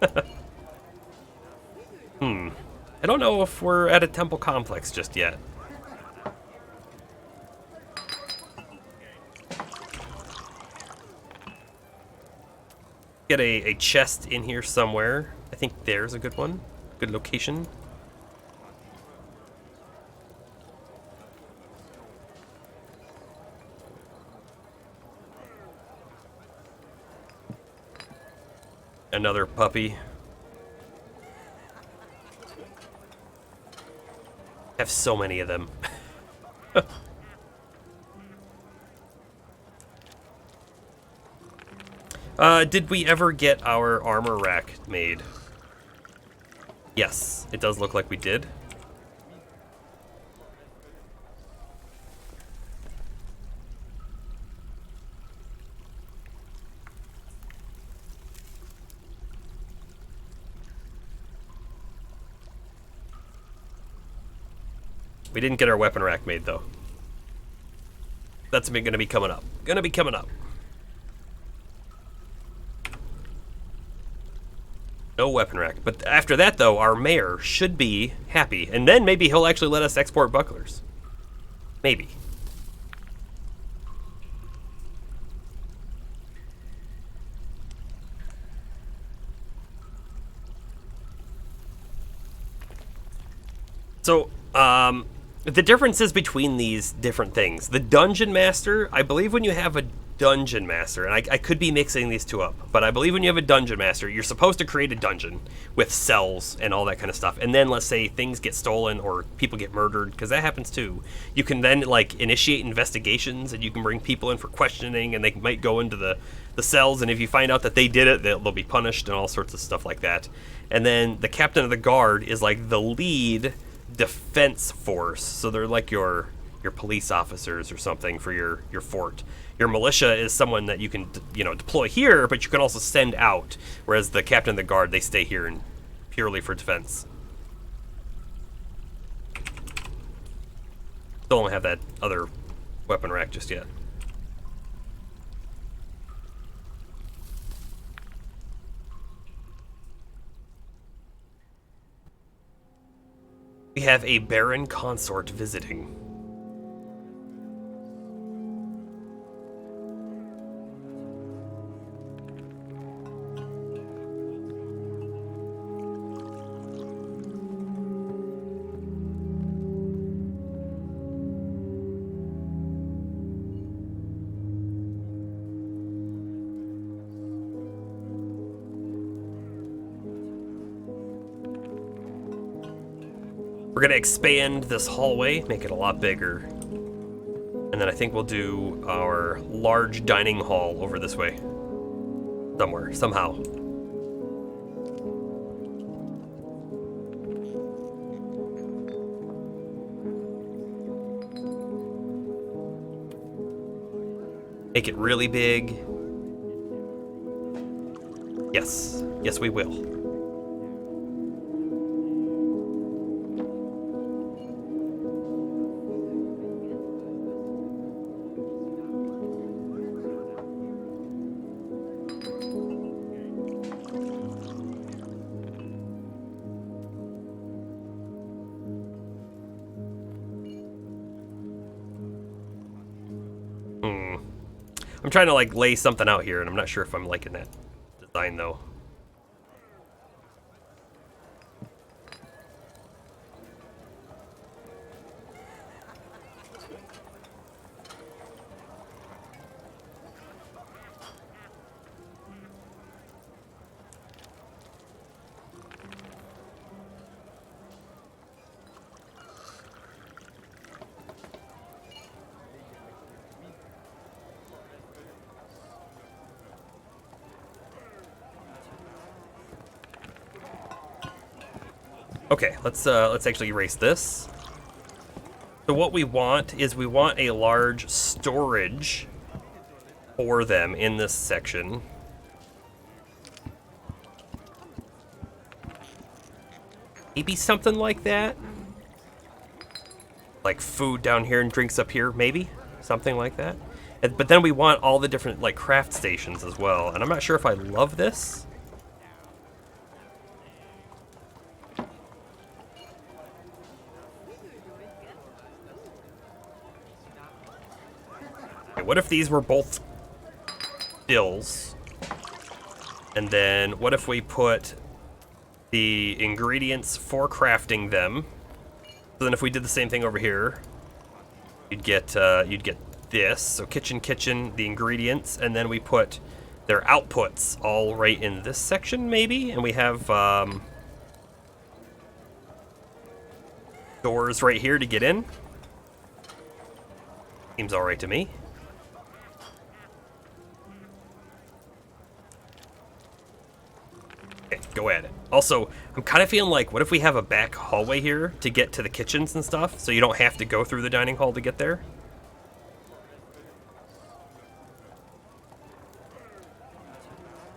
[SPEAKER 1] I don't know if we're at a temple complex just yet. Get a chest in here somewhere. I think there's a good one. Good location. Another puppy. Have so many of them. Did we ever get our armor rack made? Yes, it does look like we did. We didn't get our weapon rack made, though. That's going to be coming up. Gonna be coming up. No weapon rack. But after that, though, our mayor should be happy. And then maybe he'll actually let us export bucklers. Maybe. So, the differences between these different things. The Dungeon Master, I believe when you have a Dungeon Master, and I could be mixing these two up, but I believe when you have a Dungeon Master, you're supposed to create a dungeon with cells and all that kind of stuff. And then let's say things get stolen or people get murdered, because that happens too. You can then like initiate investigations and you can bring people in for questioning and they might go into the cells, and if you find out that they did it, they'll be punished and all sorts of stuff like that. And then the Captain of the Guard is like the lead defense force, so they're like your police officers or something for your fort. Your militia is someone that you can deploy here, but you can also send out, whereas the Captain of the Guard, they stay here and purely for defense. Still don't have that other weapon rack just yet. We have a Baron Consort visiting. We're gonna expand this hallway, make it a lot bigger. And then I think we'll do our large dining hall over this way. Somewhere, somehow. Make it really big. Yes. Yes, we will. I'm trying to like lay something out here, and I'm not sure if I'm liking that design though. Okay, let's actually erase this. So what we want is we want a large storage for them in this section. Maybe something like that. Like food down here and drinks up here, maybe? Something like that. But then we want all the different like craft stations as well. And I'm not sure if I love this. What if these were both stills? And then what if we put the ingredients for crafting them? So then if we did the same thing over here, you'd get this. So kitchen, the ingredients, and then we put their outputs all right in this section maybe, and we have doors right here to get in. Seems all right to me. Okay, go at it. Also, I'm kind of feeling like, what if we have a back hallway here to get to the kitchens and stuff, so you don't have to go through the dining hall to get there?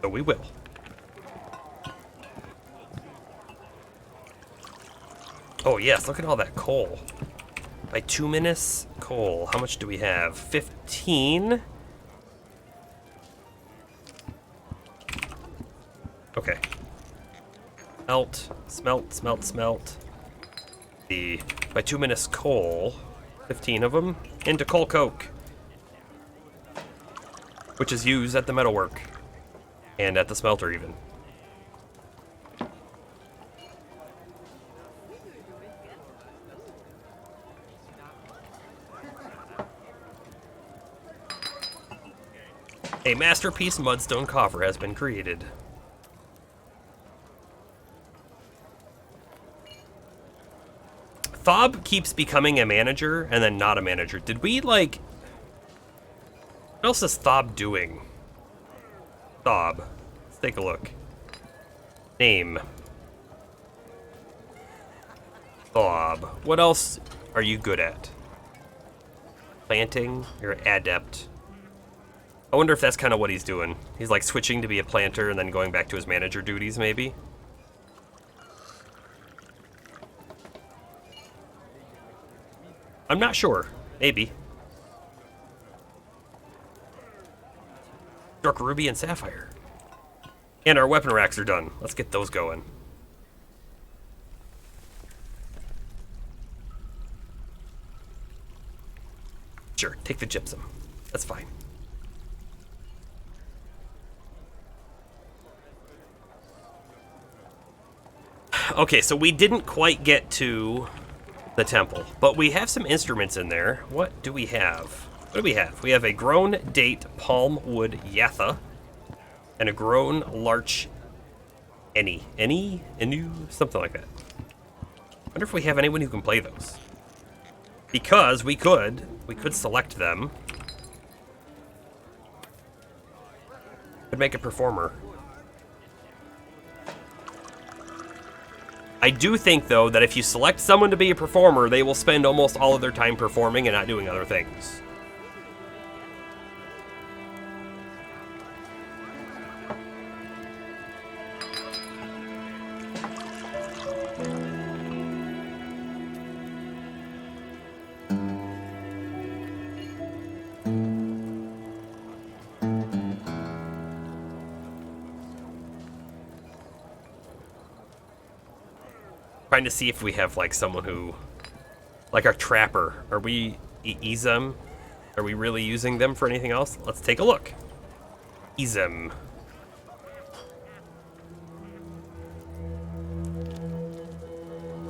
[SPEAKER 1] So we will. Oh yes, look at all that coal. Bituminous coal. How much do we have? 15. Okay. Smelt. The bituminous coal, 15 of them, into coal coke, which is used at the metalwork and at the smelter even. A masterpiece mudstone coffer has been created. Thob keeps becoming a manager and then not a manager. Did we, like... What else is Thob doing? Thob. Let's take a look. Name. Thob. What else are you good at? Planting? You're an adept. I wonder if that's kind of what he's doing. He's like switching to be a planter and then going back to his manager duties, maybe? I'm not sure. Maybe. Struck ruby and sapphire. And our weapon racks are done. Let's get those going. Sure, take the gypsum. That's fine. Okay, so we didn't quite get to the temple, but we have some instruments in there. What do we have? What do we have? We have a grown date palm wood yatha and a grown larch enu, something like that. wonder if we have anyone who can play those. Because we could select them. Could make a performer. I do think, though, that if you select someone to be a performer, they will spend almost all of their time performing and not doing other things. Trying to see if we have, like, someone who... Like our trapper. Are we... Izem? Are we really using them for anything else? Let's take a look. Izem.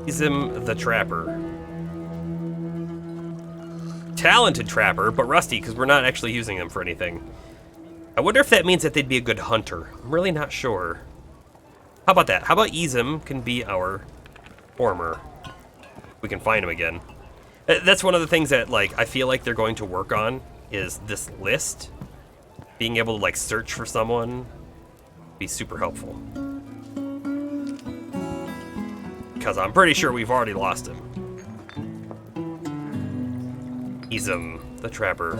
[SPEAKER 1] Izem the Trapper. Talented Trapper, but rusty because we're not actually using them for anything. I wonder if that means that they'd be a good hunter. I'm really not sure. How about that? How about Izem can be our... performer. We can find him again. That's one of the things that, like, I feel like they're going to work on is this list. Being able to, like, search for someone be super helpful. Because I'm pretty sure we've already lost him. Izem, the Trapper.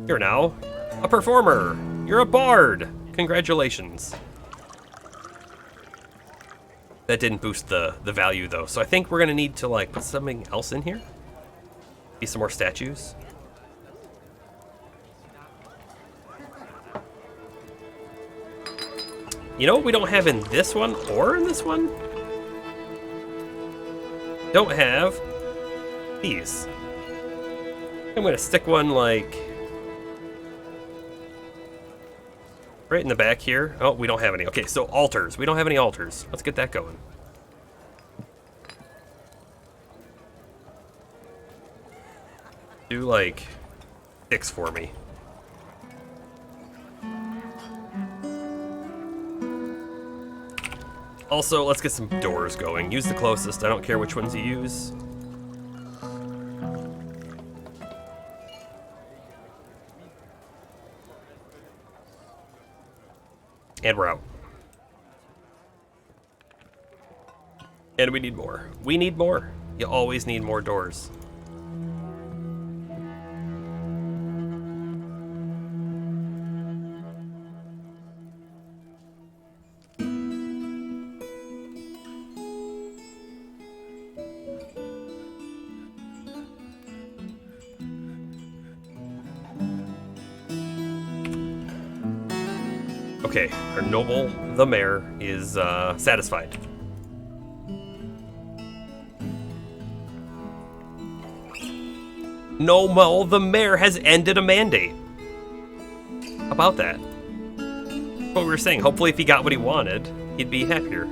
[SPEAKER 1] You're now a performer. You're a bard. Congratulations. That didn't boost the value, though. So I think we're going to need to, like, put something else in here. Be some more statues. You know what we don't have in this one or in this one? Don't have these. I'm going to stick one, like... right in the back here. Oh, we don't have any. Okay, so altars. We don't have any altars. Let's get that going. Do, like, 6 for me. Also, let's get some doors going. Use the closest. I don't care which ones you use. And we're out. And we need more. We need more. You always need more doors. Okay, our noble, the mayor, is satisfied. Noble, the mayor, has ended a mandate. How about that? What we were saying, hopefully if he got what he wanted, he'd be happier.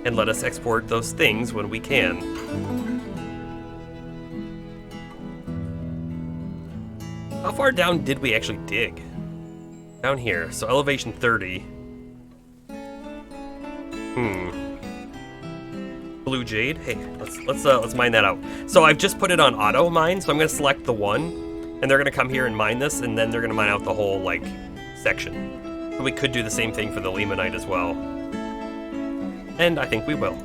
[SPEAKER 1] And let us export those things when we can. How far down did we actually dig? Down here, so elevation 30. Blue jade. Hey, let's mine that out. So I've just put it on auto mine, so I'm gonna select the one, and they're gonna come here and mine this, and then they're gonna mine out the whole, like, section. So we could do the same thing for the limonite as well. And I think we will.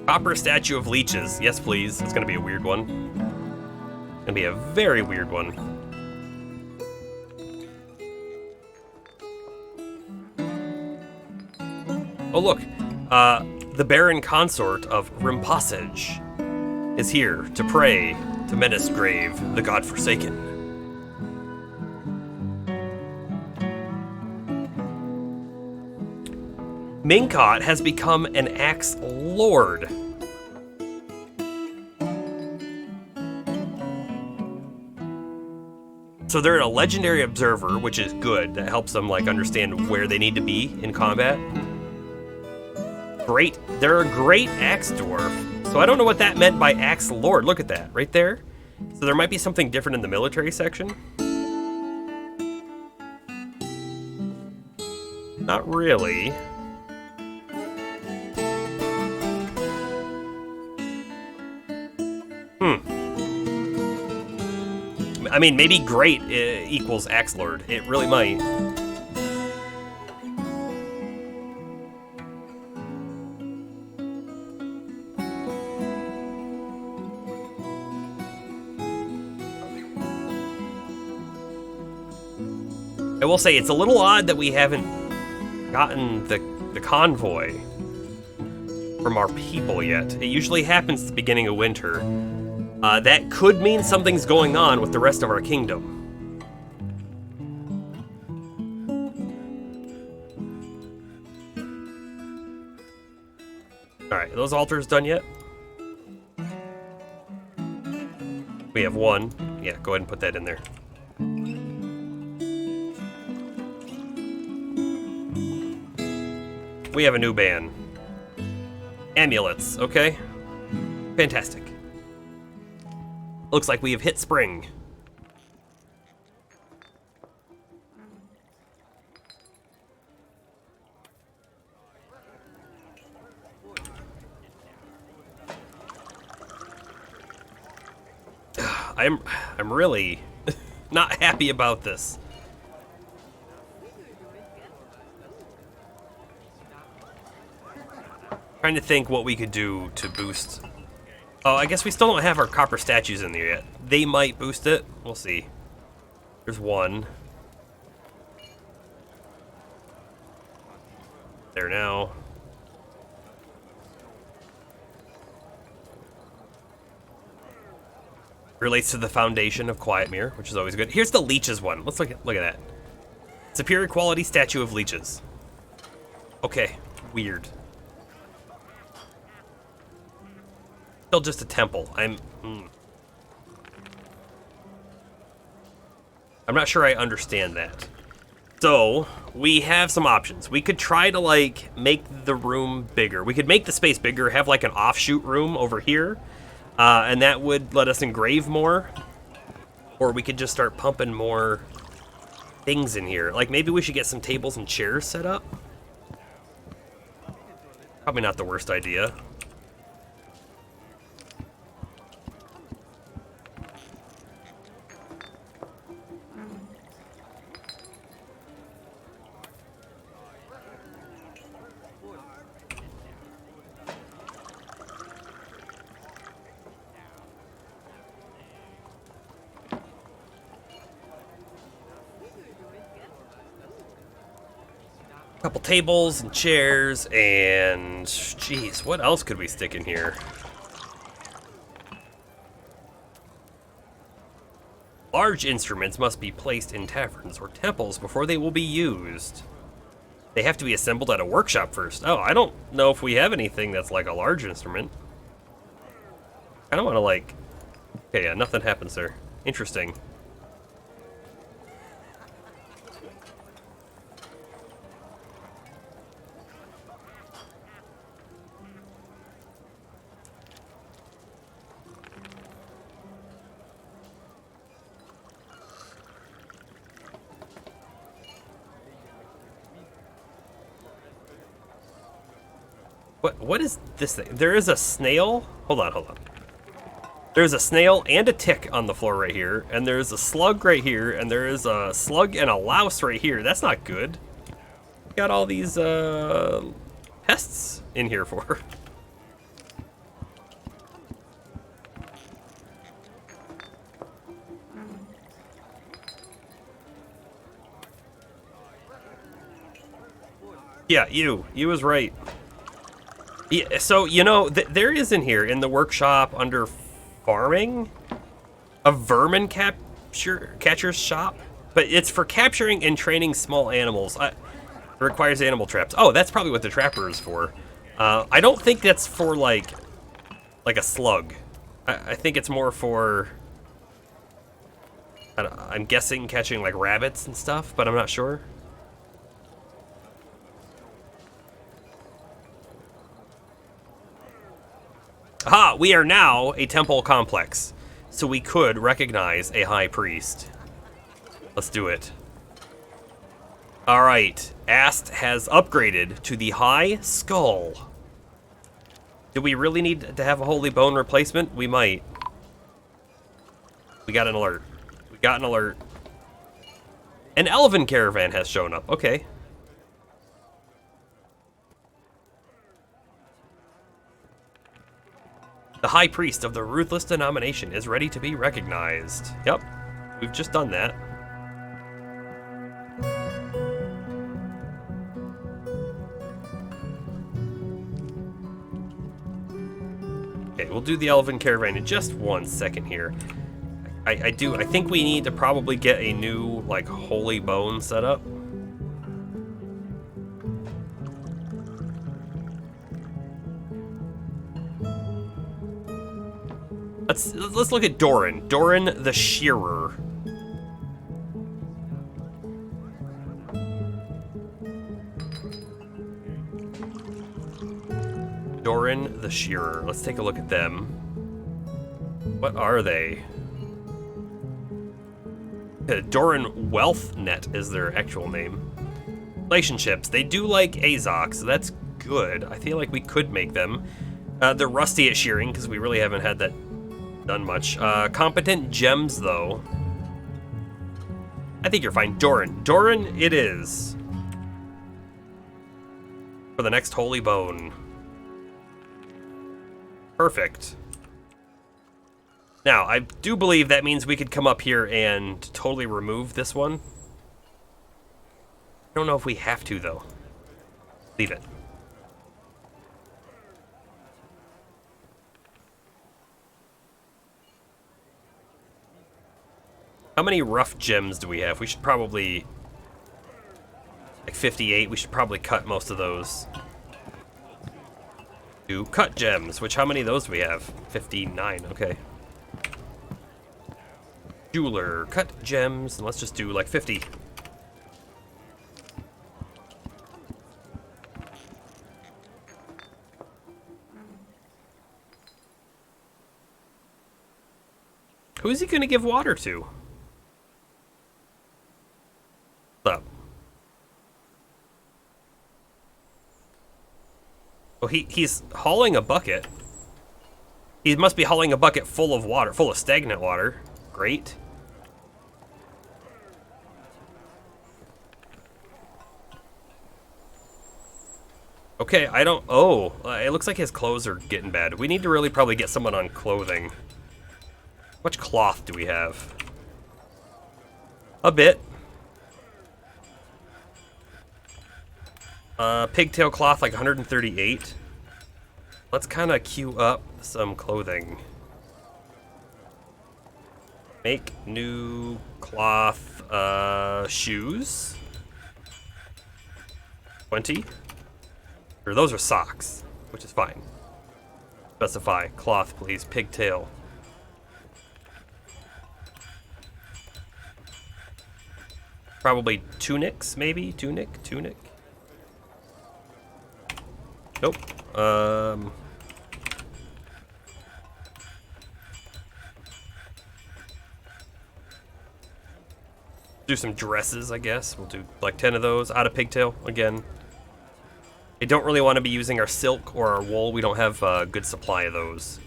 [SPEAKER 1] Copper statue of leeches. Yes, please. It's gonna be a weird one. Gonna be a very weird one. Oh, look. The Baron Consort of Rimpassage is here to pray to Menace Grave, the Godforsaken. Minkot has become an Axe Lord. So they're a legendary observer, which is good. That helps them like understand where they need to be in combat. Great. They're a great axe dwarf. So I don't know what that meant by axe lord. Look at that right there. So there might be something different in the military section. Not really. I mean, maybe great equals axe lord. It really might. I will say it's a little odd that we haven't gotten the convoy from our people yet. It usually happens at the beginning of winter. That could mean something's going on with the rest of our kingdom. Alright, are those altars done yet? We have one. Yeah, go ahead and put that in there. We have a new ban. Amulets, okay. Fantastic. Looks like we have hit spring. I'm really not happy about this. Trying to think what we could do to boost. Oh, I guess we still don't have our copper statues in there yet. They might boost it. We'll see. There's one. There now. Relates to the foundation of Quietmirror, which is always good. Here's the leeches one. Let's look at that. Superior quality statue of leeches. Okay, weird. Still just a temple. I'm not sure I understand that. So we have some options. We could try to like make the room bigger. We could make the space bigger, have like an offshoot room over here, and that would let us engrave more. Or we could just start pumping more things in here. Like maybe we should get some tables and chairs set up. Probably not the worst idea. Couple tables and chairs and geez, what else could we stick in here? Large instruments must be placed in taverns or temples before they will be used. They have to be assembled at a workshop first. Oh, I don't know if we have anything that's like a large instrument. I don't want to like... Okay, yeah, nothing happens there. Interesting. What is this thing? There is a snail. Hold on. There's a snail and a tick on the floor right here, and there's a slug right here, and there is a slug and a louse right here. That's not good. Got all these pests in here for. Yeah, you was right. Yeah, so, you know, there is in here, in the workshop under farming, a vermin catcher's shop, but it's for capturing and training small animals. It requires animal traps. Oh, that's probably what the trapper is for. I don't think that's for, like a slug. I think it's more for... I'm guessing catching like rabbits and stuff, but I'm not sure. Aha! We are now a temple complex, so we could recognize a high priest. Let's do it. Alright, Ast has upgraded to the High Skull. Do we really need to have a Holy Bone replacement? We might. We got an alert. We got an alert. An Elven caravan has shown up. Okay. The High Priest of the Ruthless Denomination is ready to be recognized. Yep, we've just done that. Okay, we'll do the Elven Caravan in just 1 second here. I think we need to probably get a new, like, Holy Bone set up. Let's look at Doran. Doran the Shearer. Doran the Shearer. Let's take a look at them. What are they? Doran Wealthnet is their actual name. Relationships. They do like Azok, so that's good. I feel like we could make them. They're rusty at shearing, because we really haven't had that done much. Competent gems, though. I think you're fine. Doran. Doran it is. For the next Holy Bone. Perfect. Now, I do believe that means we could come up here and totally remove this one. I don't know if we have to, though. Leave it. How many rough gems do we have? We should probably... like 58. We should probably cut most of those. Do cut gems, which how many of those do we have? 59, okay. Jeweler, cut gems, and let's just do like 50. Who is he going to give water to? What's up? Oh, he's hauling a bucket. He must be hauling a bucket full of water, full of stagnant water. Great. Okay, I don't... oh, it looks like his clothes are getting bad. We need to really probably get someone on clothing. How much cloth do we have? A bit. Pigtail cloth, like 138. Let's kind of queue up some clothing. Make new cloth, shoes. 20. Or those are socks, which is fine. Specify cloth, please. Pigtail. Probably tunics, maybe? Tunic? Nope. Do some dresses, I guess. We'll do like 10 of those out of pigtail again. I don't really want to be using our silk or our wool. We don't have a good supply of those.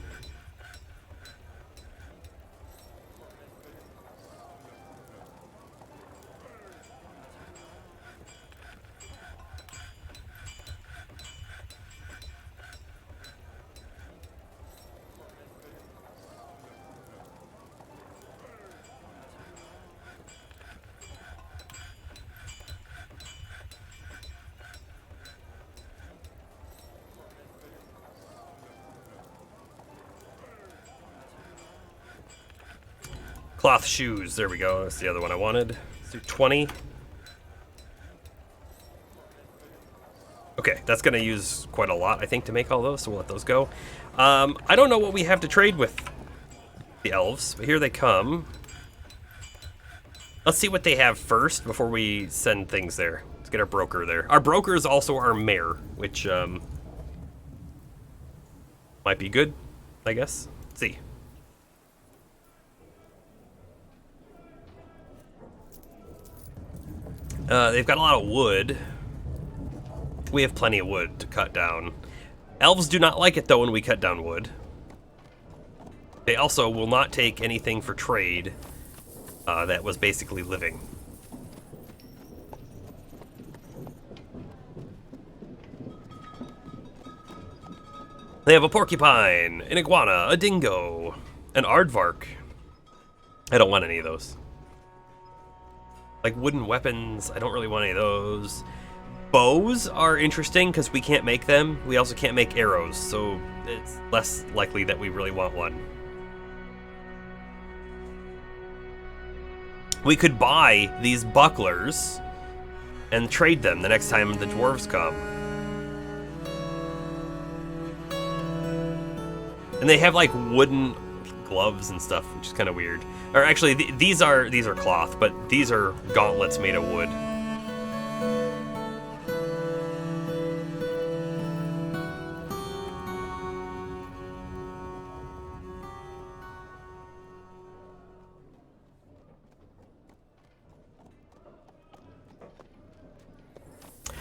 [SPEAKER 1] Cloth shoes, there we go. That's the other one I wanted. Let's do 20. Okay, that's gonna use quite a lot, I think, to make all those, so we'll let those go. I don't know what we have to trade with the elves, but here they come. Let's see what they have first before we send things there. Let's get our broker there. Our broker is also our mayor, which might be good, I guess. Let's see. They've got a lot of wood. We have plenty of wood to cut down. Elves do not like it, though, when we cut down wood. They also will not take anything for trade that was basically living. They have a porcupine, an iguana, a dingo, an aardvark. I don't want any of those. Like wooden weapons, I don't really want any of those. Bows are interesting because we can't make them. We also can't make arrows, so it's less likely that we really want one. We could buy these bucklers and trade them the next time the dwarves come. And they have like wooden gloves and stuff, which is kind of weird. Or actually, these are cloth, but these are gauntlets made of wood.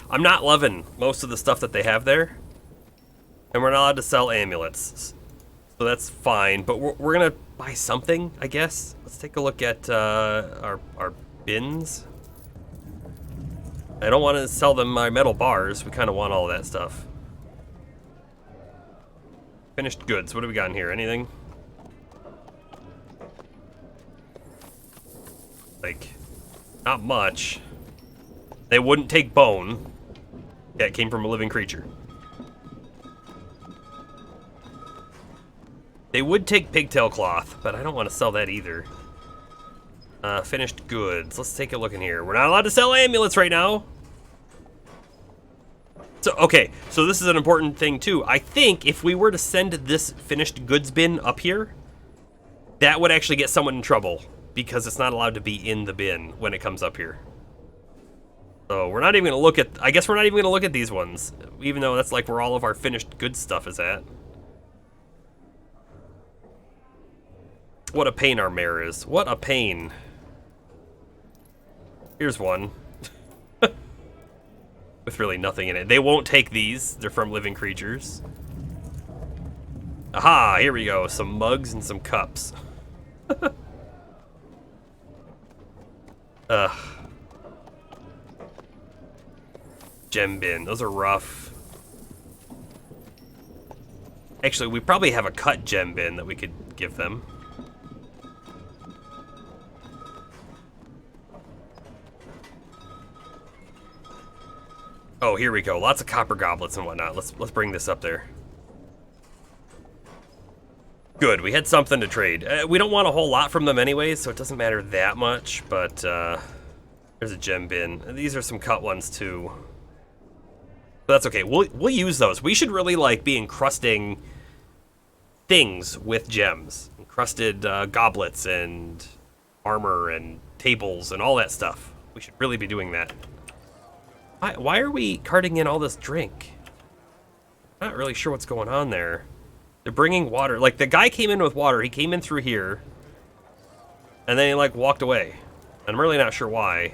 [SPEAKER 1] I'm not loving most of the stuff that they have there, and we're not allowed to sell amulets. So that's fine, but we're gonna buy something, I guess. Let's take a look at our bins. I don't want to sell them my metal bars. We kind of want all of that stuff. Finished goods. What do we got in here? Anything? Like, not much. They wouldn't take bone. Yeah, it came from a living creature. They would take pigtail cloth, but I don't want to sell that either. Finished goods. Let's take a look in here. We're not allowed to sell amulets right now. So, okay, so this is an important thing too. I think if we were to send this finished goods bin up here, that would actually get someone in trouble because it's not allowed to be in the bin when it comes up here. So we're not even gonna look at, I guess we're not even gonna look at these ones, even though that's like where all of our finished goods stuff is at. What a pain our mayor is. What a pain. Here's one. With really nothing in it. They won't take these. They're from living creatures. Aha, here we go. Some mugs and some cups. Ugh. Gem bin. Those are rough. Actually, we probably have a cut gem bin that we could give them. Oh, here we go. Lots of copper goblets and whatnot. Let's bring this up there. Good, we had something to trade. We don't want a whole lot from them anyways, so it doesn't matter that much, but there's a gem bin. These are some cut ones too. But that's okay. We'll use those. We should really like be encrusting things with gems. Encrusted goblets and armor and tables and all that stuff. We should really be doing that. Why are we carting in all this drink? I'm not really sure what's going on there. They're bringing water. Like, the guy came in with water. He came in through here. And then he, like, walked away. I'm really not sure why.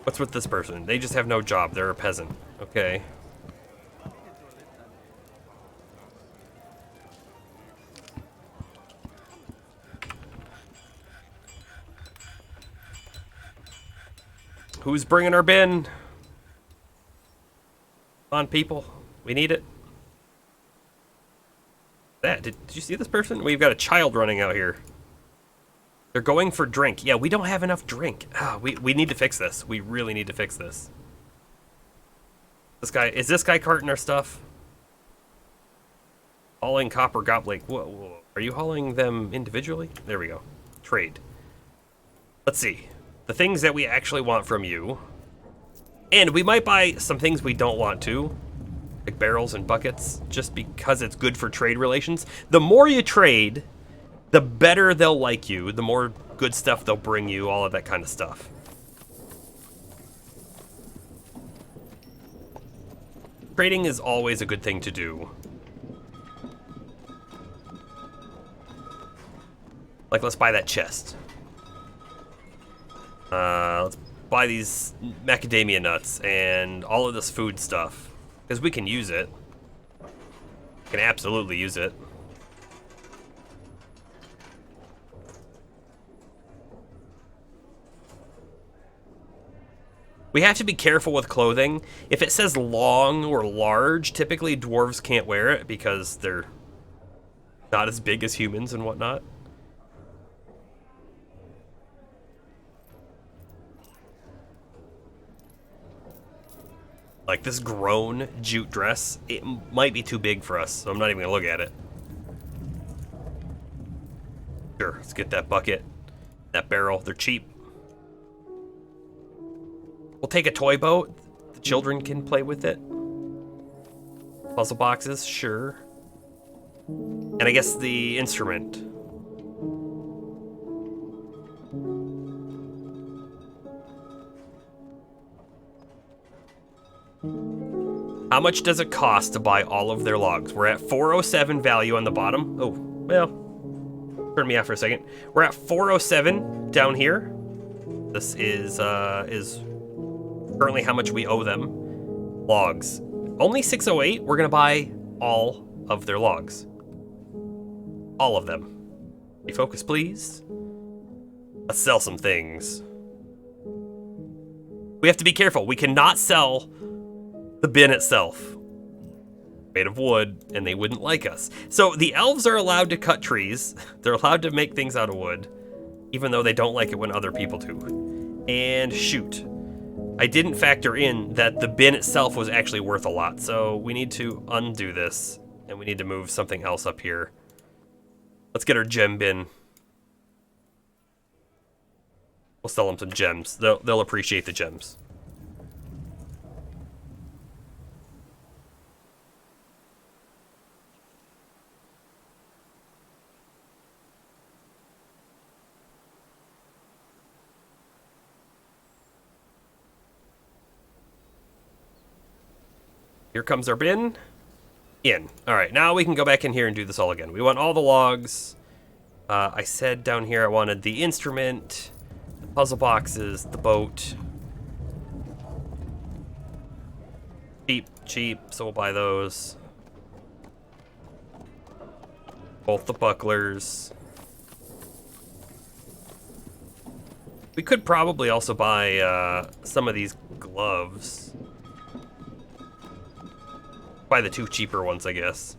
[SPEAKER 1] What's with this person? They just have no job. They're a peasant. Okay. Who's bringing our bin? Come on, people. We need it. Did you see this person? We've got a child running out here. They're going for drink. Yeah, we don't have enough drink. We need to fix this. We really need to fix this. Is this guy carting our stuff? Hauling copper goblet. Whoa. Are you hauling them individually? There we go. Trade. Let's see. The things that we actually want from you. And we might buy some things we don't want to. like barrels and buckets, just because it's good for trade relations. The more you trade, the better they'll like you, the more good stuff they'll bring you, all of that kind of stuff. Trading is always a good thing to do. Like, let's buy that chest. Let's buy these macadamia nuts and all of this food stuff. Because we can use it. We can absolutely use it. We have to be careful with clothing. If it says long or large, typically dwarves can't wear it because they're not as big as humans and whatnot. Like this grown jute dress, it might be too big for us, so I'm not even gonna look at it. Sure, let's get that bucket, that barrel, they're cheap. We'll take a toy boat, the children can play with it. Puzzle boxes, sure. And I guess the instrument. How much does it cost to buy all of their logs? We're at 407 value on the bottom. Oh, well, turn me off for a second. We're at 407 down here. This is currently how much we owe them. Logs. Only 608. We're gonna buy all of their logs. All of them. Refocus, please. Let's sell some things. We have to be careful. We cannot sell the bin itself. Made of wood, and they wouldn't like us. So the elves are allowed to cut trees. They're allowed to make things out of wood, even though they don't like it when other people do. And shoot. I didn't factor in that the bin itself was actually worth a lot, so we need to undo this, and we need to move something else up here. Let's get our gem bin. We'll sell them some gems. They'll appreciate the gems. Here comes our bin. In. All right, now we can go back in here and do this all again. We want all the logs. I said down here I wanted the instrument, the puzzle boxes, the boat. Cheap, so we'll buy those. Both the bucklers. We could probably also buy some of these gloves. Buy the two cheaper ones, I guess.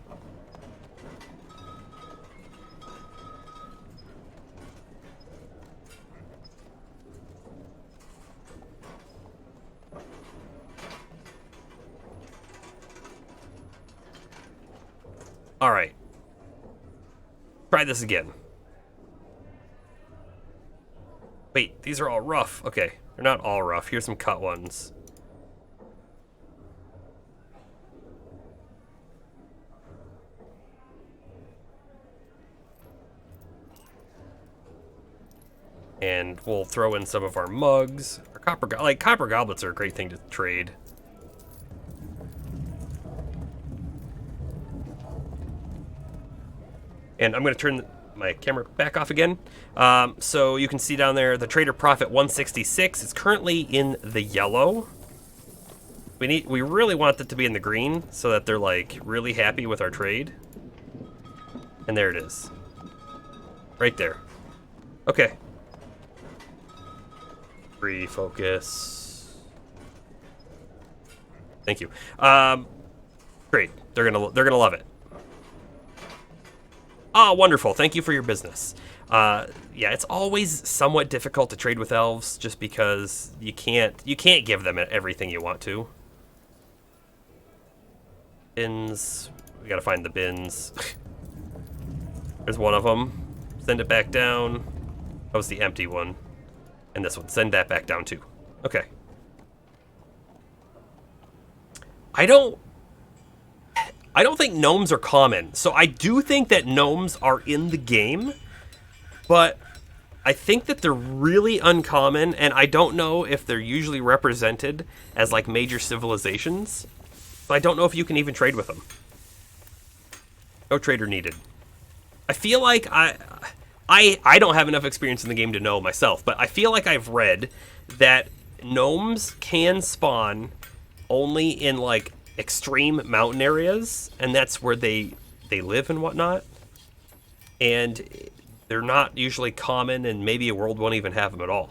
[SPEAKER 1] All right. Try this again. Wait, these are all rough. Okay, they're not all rough. Here's some cut ones. And we'll throw in some of our mugs. Our copper goblets are a great thing to trade. And I'm going to turn my camera back off again. So you can see down there the trader profit 166. It's currently in the yellow. We really want it to be in the green so that they're like really happy with our trade. And there it is. Right there. Okay. Refocus. Thank you. Great. They're gonna love it. Ah, wonderful. Thank you for your business. Yeah, it's always somewhat difficult to trade with elves just because you can't give them everything you want to. Bins. We gotta find the bins. There's one of them. Send it back down. That was the empty one. And this one. Send that back down too. Okay. I don't I don't think gnomes are common. So I do think that gnomes are in the game, but I think that they're really uncommon, and I don't know if they're usually represented as like major civilizations. So I don't know if you can even trade with them. No trader needed. I feel like I don't have enough experience in the game to know myself, but I feel like I've read that gnomes can spawn only in like extreme mountain areas, and that's where they live and whatnot. And they're not usually common, and maybe a world won't even have them at all.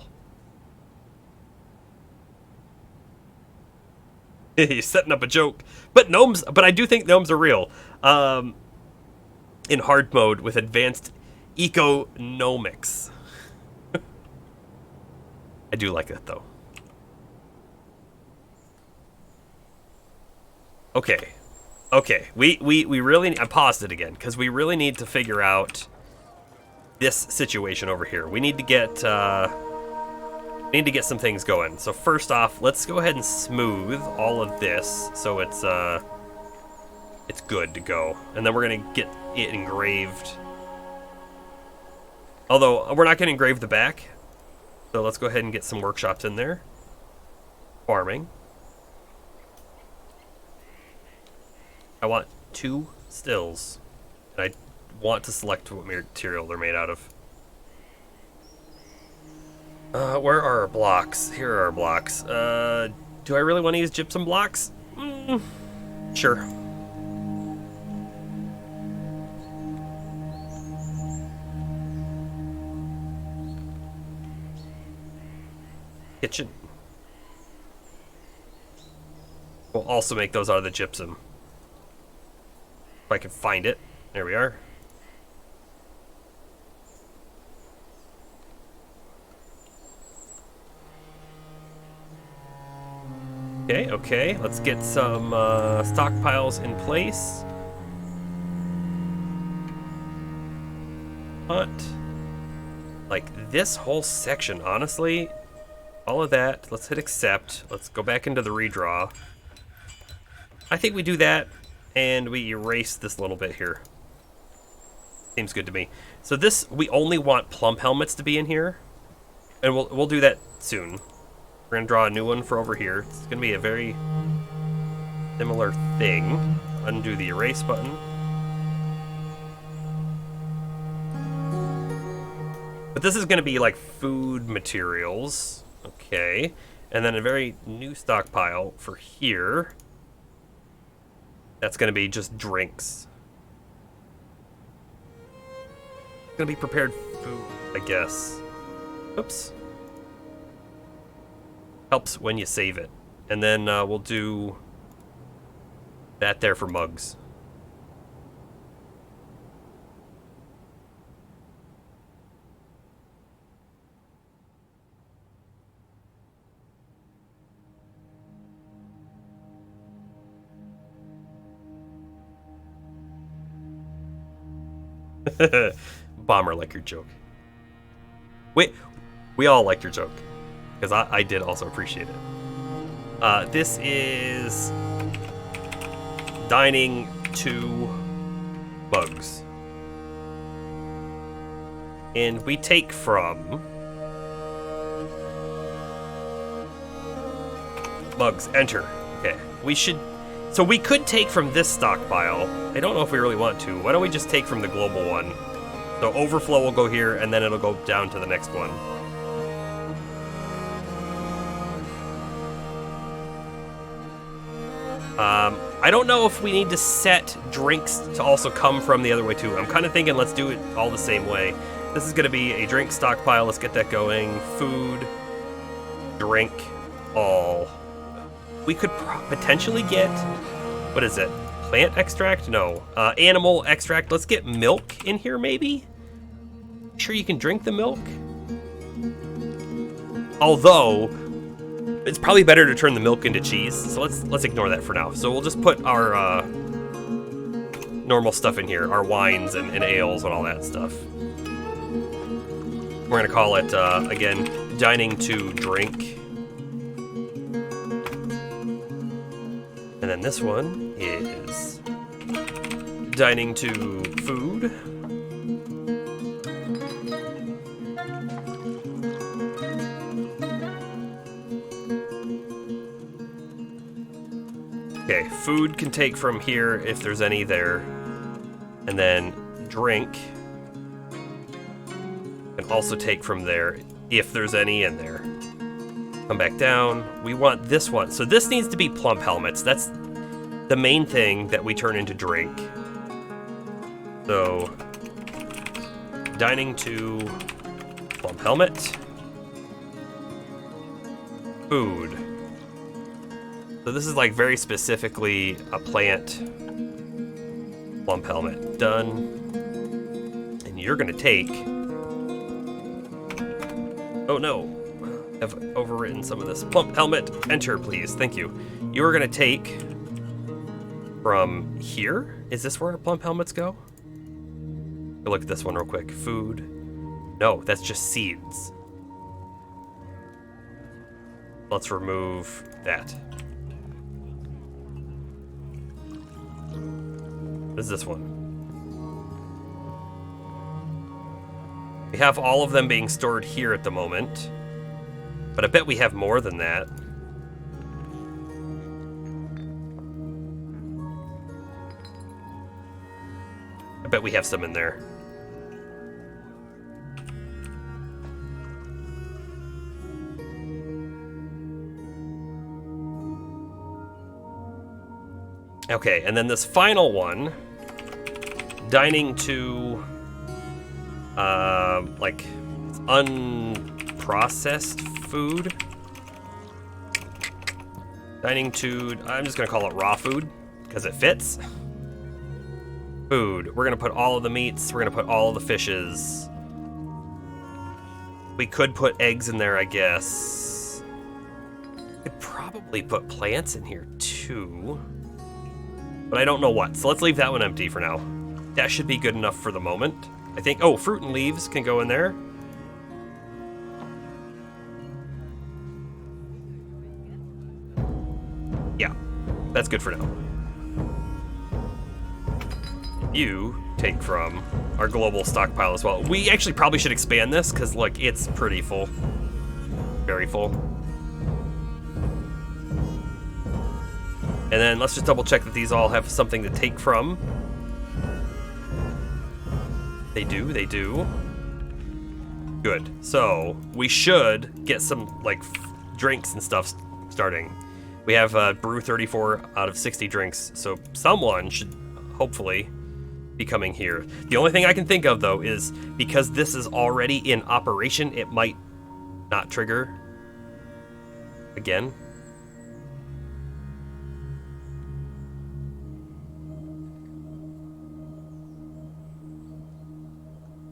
[SPEAKER 1] He's setting up a joke, but I do think gnomes are real. In hard mode with advanced economics. I do like that though. Okay. We really, I paused it again because we really need to figure out this situation over here. We need to get some things going. So first off, let's go ahead and smooth all of this so it's good to go. And then we're gonna get it engraved. Although we're not gonna engrave the back. So let's go ahead and get some workshops in there. Farming. I want 2 stills. And I want to select what material they're made out of. Where are our blocks? Here are our blocks. Do I really want to use gypsum blocks? Sure. Kitchen. We'll also make those out of the gypsum. If I can find it. There we are. Okay. Let's get some stockpiles in place. But like this whole section, honestly, all of that, let's hit accept. Let's go back into the redraw. I think we do that and we erase this little bit here. Seems good to me. So this, we only want plump helmets to be in here, and we'll do that soon. We're gonna draw a new one for over here. It's gonna be a very similar thing. Undo the erase button. But this is gonna be like food materials. Okay. And then a very new stockpile for here. That's gonna be just drinks. It's gonna be prepared food, I guess. Oops. Helps when you save it. And then we'll do that there for mugs. Bomber like your joke. Wait, we all liked your joke. Because I did also appreciate it. This is dining to bugs. And we take from bugs, enter. Okay, we should, so we could take from this stockpile. I don't know if we really want to. Why don't we just take from the global one? So overflow will go here and then it'll go down to the next one. I don't know if we need to set drinks to also come from the other way too. I'm kind of thinking let's do it all the same way. This is going to be a drink stockpile. Let's get that going. Food, drink, all. We could potentially get, what is it? Plant extract? No. Animal extract. Let's get milk in here maybe? Sure you can drink the milk? Although, it's probably better to turn the milk into cheese, so let's ignore that for now. So we'll just put our normal stuff in here, our wines and ales and all that stuff. We're gonna call it, again, dining to drink. And then this one is Dining to food. Okay, food can take from here if there's any there. And then drink can also take from there if there's any in there. Come back down. We want this one. So this needs to be plump helmets. That's the main thing that we turn into drink. So, dining to plump helmet. Food. So this is like very specifically a plant plump helmet. Done. And you're gonna take... Oh no. I've overwritten some of this. Plump helmet, enter please, thank you. You are gonna take from here. Is this where our plump helmets go? Look at this one real quick. Food. No, that's just seeds. Let's remove that. What is this one? We have all of them being stored here at the moment, but I bet we have more than that. I bet we have some in there. Okay, and then this final one, dining to, like, unprocessed food. Dining to, I'm just gonna call it raw food, because it fits. Food, we're gonna put all of the meats, we're gonna put all of the fishes. We could put eggs in there, I guess. Could probably put plants in here too. But I don't know what, so let's leave that one empty for now. That should be good enough for the moment, I think. Oh, fruit and leaves can go in there. Yeah, that's good for now. You take from our global stockpile as well. We actually probably should expand this, because look, it's pretty full. Very full. And then let's just double check that these all have something to take from. They do, they do. Good. So we should get some like drinks and stuff starting. We have brew 34 out of 60 drinks, so someone should hopefully be coming here. The only thing I can think of though is because this is already in operation, it might not trigger again.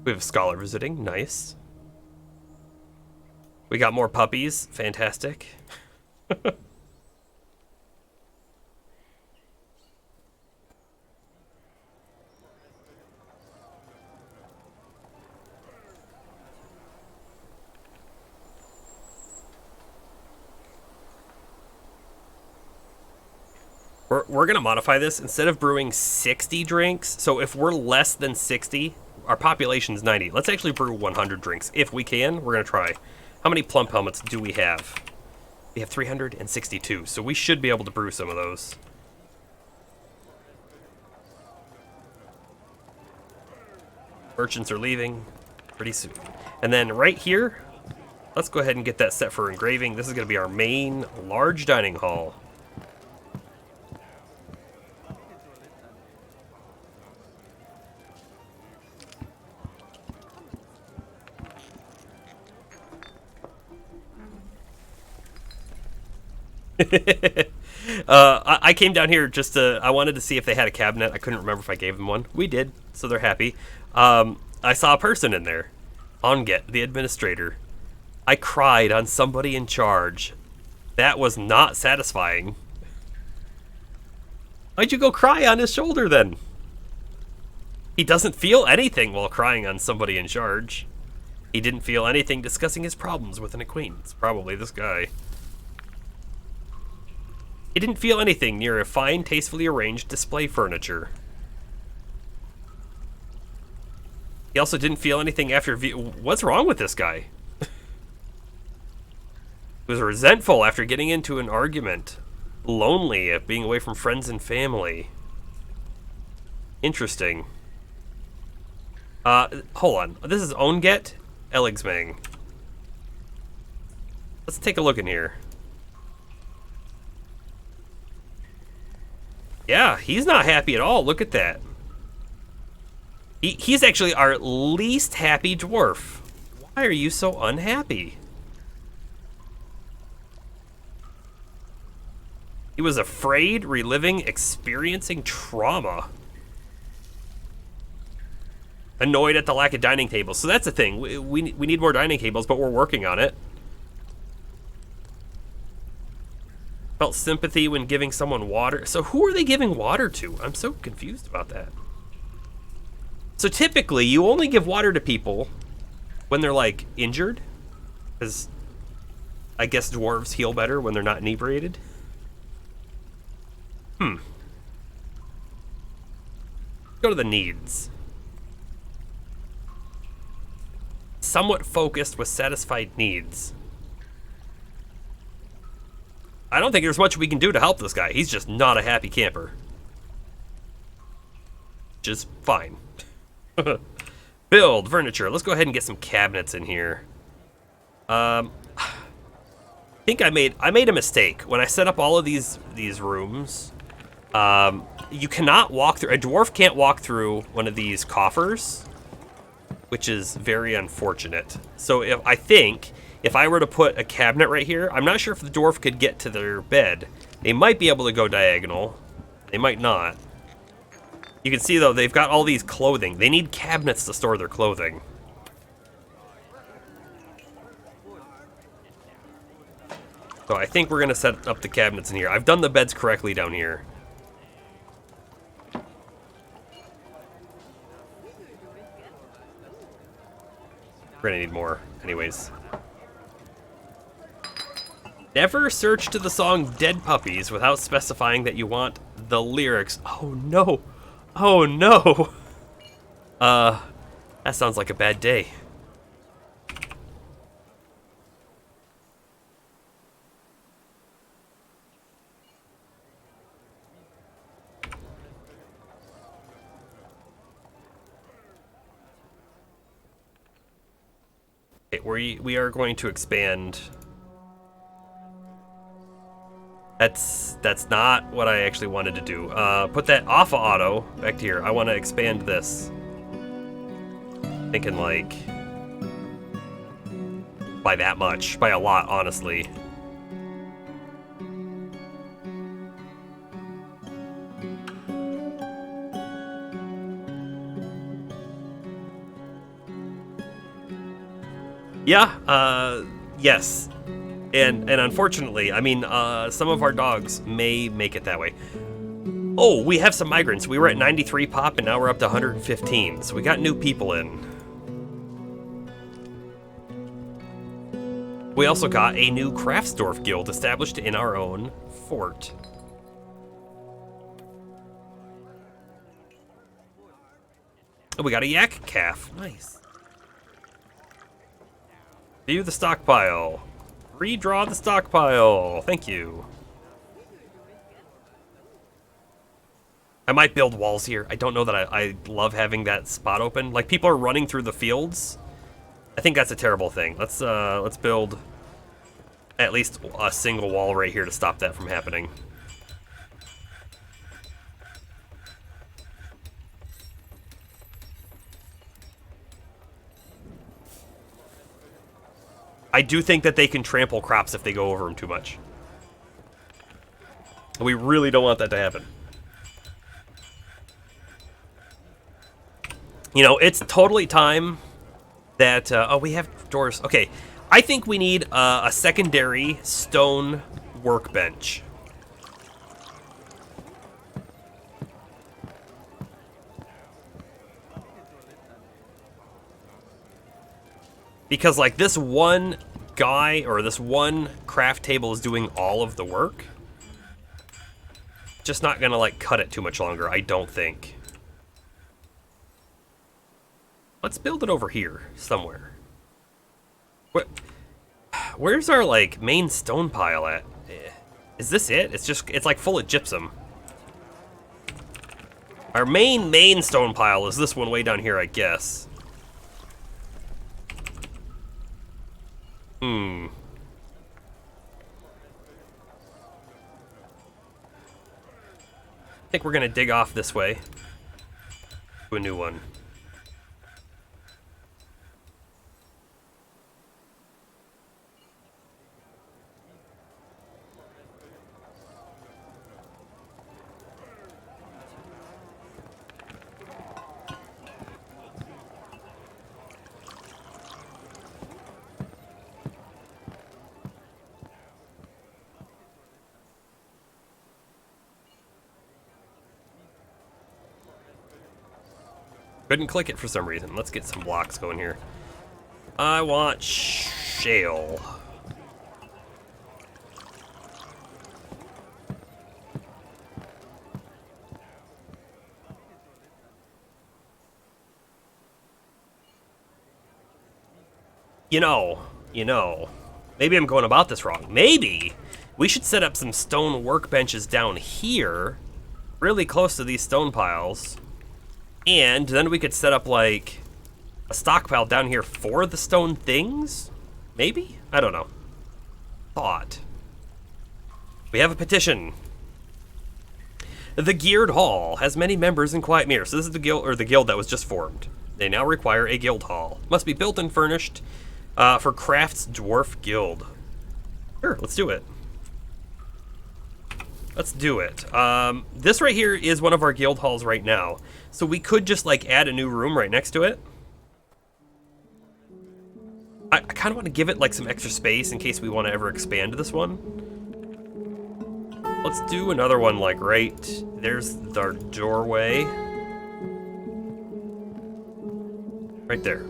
[SPEAKER 1] We have a scholar visiting, nice. We got more puppies, fantastic. We're gonna modify this. Instead of brewing 60 drinks, so if we're less than 60, our population's 90. Let's actually brew 100 drinks. If we can, we're gonna try. How many plump helmets do we have? We have 362, so we should be able to brew some of those. Merchants are leaving pretty soon. And then right here, let's go ahead and get that set for engraving. This is gonna be our main large dining hall. I came down here just to, I wanted to see if they had a cabinet. I couldn't remember if I gave them one. We did, so they're happy. I saw a person in there. Onget, the administrator. I cried on somebody in charge. That was not satisfying. Why'd you go cry on his shoulder then? He doesn't feel anything while crying on somebody in charge. He didn't feel anything discussing his problems with an acquaintance. Probably this guy. He didn't feel anything near a fine, tastefully arranged display furniture. He also didn't feel anything after what's wrong with this guy? He was resentful after getting into an argument. Lonely at being away from friends and family. Interesting. Hold on. This is Onget Eligsmang. Let's take a look in here. Yeah, he's not happy at all. Look at that. He's actually our least happy dwarf. Why are you so unhappy? He was afraid, reliving, experiencing trauma. Annoyed at the lack of dining tables. So that's the thing. We need more dining tables, but we're working on it. Felt sympathy when giving someone water. So who are they giving water to? I'm so confused about that. So typically, you only give water to people when they're, like, injured. Because I guess dwarves heal better when they're not inebriated. Go to the needs. Somewhat focused with satisfied needs. I don't think there's much we can do to help this guy. He's just not a happy camper. Which is fine. Build furniture. Let's go ahead and get some cabinets in here. I think I made a mistake when I set up all of these rooms. You cannot walk through. A dwarf can't walk through one of these coffers, which is very unfortunate. So I think if I were to put a cabinet right here, I'm not sure if the dwarf could get to their bed. They might be able to go diagonal. They might not. You can see, though, they've got all these clothing. They need cabinets to store their clothing. So I think we're going to set up the cabinets in here. I've done the beds correctly down here. We're going to need more, anyways. Never search to the song Dead Puppies without specifying that you want the lyrics. Oh, no. Oh, no. That sounds like a bad day. Okay, we are going to expand. That's not what I actually wanted to do. Put that off of auto back to here. I want to expand this. Thinking like by that much, by a lot, honestly. Yeah, yes. And unfortunately, I mean, some of our dogs may make it that way. Oh, we have some migrants. We were at 93 pop, and now we're up to 115. So we got new people in. We also got a new Craftsdorf guild established in our own fort. Oh, we got a yak calf. Nice. View the stockpile. Redraw the stockpile. Thank you. I might build walls here. I don't know that I love having that spot open. Like, people are running through the fields. I think that's a terrible thing. Let's build at least a single wall right here to stop that from happening. I do think that they can trample crops if they go over them too much. We really don't want that to happen. You know, it's totally time that... oh, we have doors. Okay, I think we need a secondary stone workbench. Because, like, this one guy or this one craft table is doing all of the work. Just not gonna, like, cut it too much longer, I don't think. Let's build it over here somewhere. Where's our like main stone pile at? Is this it? It's like full of gypsum. Our main stone pile is this one way down here, I guess. I think we're gonna dig off this way to a new one. Couldn't click it for some reason. Let's get some blocks going here. I want shale. You know, maybe I'm going about this wrong. Maybe we should set up some stone workbenches down here, really close to these stone piles. And then we could set up like a stockpile down here for the stone things? Maybe? I don't know. Thought. We have a petition. The Geared Hall has many members in Quietmirror. So this is the guild that was just formed. They now require a guild hall. Must be built and furnished for Craft's Dwarf Guild. Sure, let's do it. Let's do it. This right here is one of our guild halls right now. So we could just like add a new room right next to it. I kind of want to give it like some extra space in case we want to ever expand this one. Let's do another one like right, there's our doorway. Right there.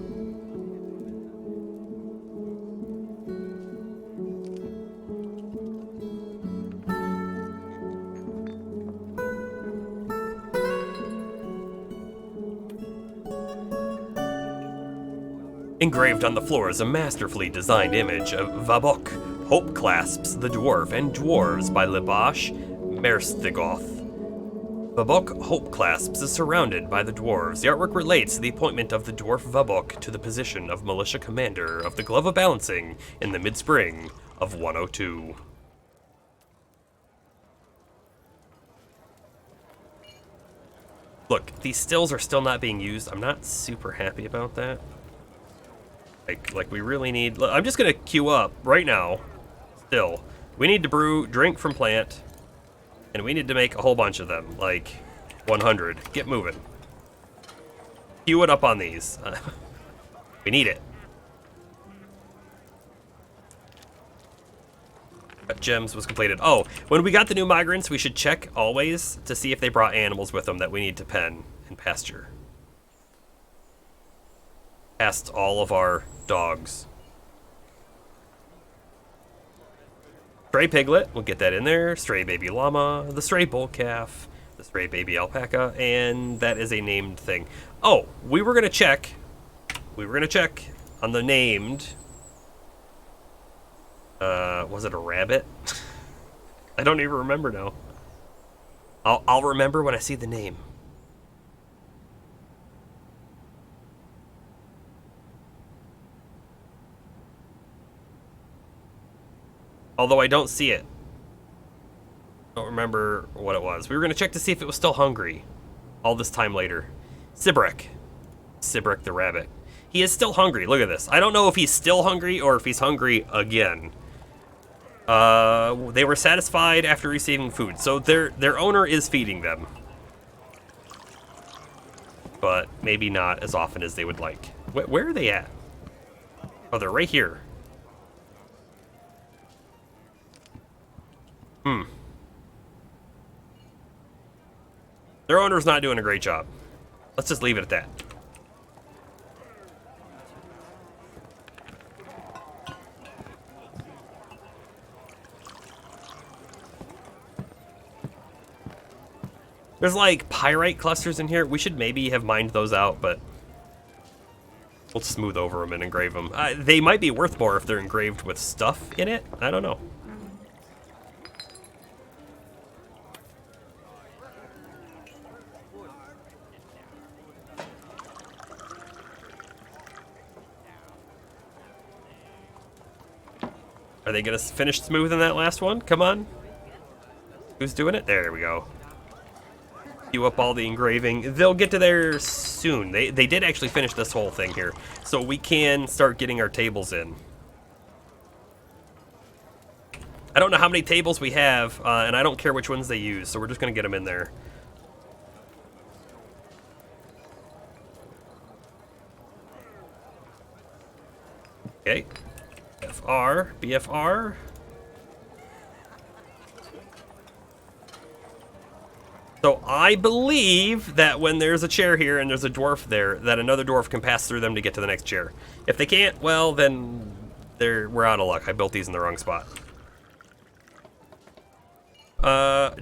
[SPEAKER 1] Engraved on the floor is a masterfully designed image of Vabok, Hope Clasps the Dwarf, and Dwarves by Libash Merstigoth. Vabok Hope Clasps is surrounded by the dwarves. The artwork relates to the appointment of the dwarf Vabok to the position of militia commander of the Glove of Balancing in the mid-spring of 102. Look, these stills are still not being used. I'm not super happy about that. Like we really need... I'm just going to queue up right now. Still. We need to drink from plant. And we need to make a whole bunch of them. Like 100. Get moving. Queue it up on these. We need it. Gems was completed. Oh, when we got the new migrants, we should check always to see if they brought animals with them that we need to pen and pasture. Past all of our dogs. Stray piglet, we'll get that in there. Stray baby llama, the stray bull calf, the stray baby alpaca, and that is a named thing. Oh, we were gonna check on the named. Was it a rabbit? I don't even remember now. I'll remember when I see the name. Although I don't see it. I don't remember what it was. We were going to check to see if it was still hungry. All this time later. Sibrek the rabbit. He is still hungry. Look at this. I don't know if he's still hungry or if he's hungry again. They were satisfied after receiving food. So their owner is feeding them. But maybe not as often as they would like. Where are they at? Oh, they're right here. Their owner's not doing a great job. Let's just leave it at that. There's like pyrite clusters in here. We should maybe have mined those out, but We'll smooth over them and engrave them. They might be worth more if they're engraved with stuff in it. I don't know. Are they gonna finish smoothing that last one? Come on. Who's doing it? There we go. Queue up all the engraving. They'll get to there soon. They did actually finish this whole thing here. So we can start getting our tables in. I don't know how many tables we have, and I don't care which ones they use, so we're just gonna get them in there. Okay. FR, BFR. So I believe that when there's a chair here and there's a dwarf there, that another dwarf can pass through them to get to the next chair. If they can't, well, then we're out of luck. I built these in the wrong spot.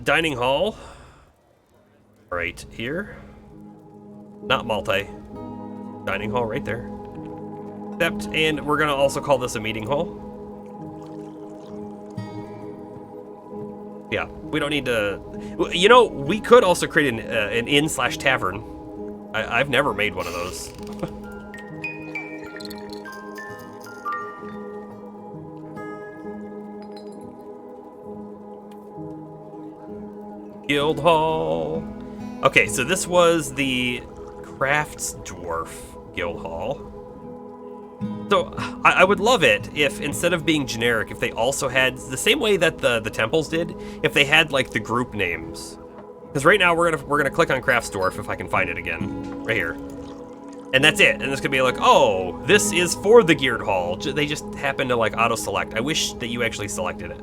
[SPEAKER 1] Dining hall. Right here. Not multi. Dining hall right there. Except, and we're gonna also call this a meeting hall. Yeah, we don't need to... You know, we could also create an inn/tavern. I've never made one of those. Guild hall. Okay, so this was the Crafts Dwarf Guild Hall. So I would love it if, instead of being generic, if they also had, the same way that the temples did, if they had like the group names. Because right now we're gonna click on Crafts Dwarf, if I can find it again, right here, and that's it. And it's gonna be like, oh, this is for the geared hall. They just happen to like auto select. I wish that you actually selected it.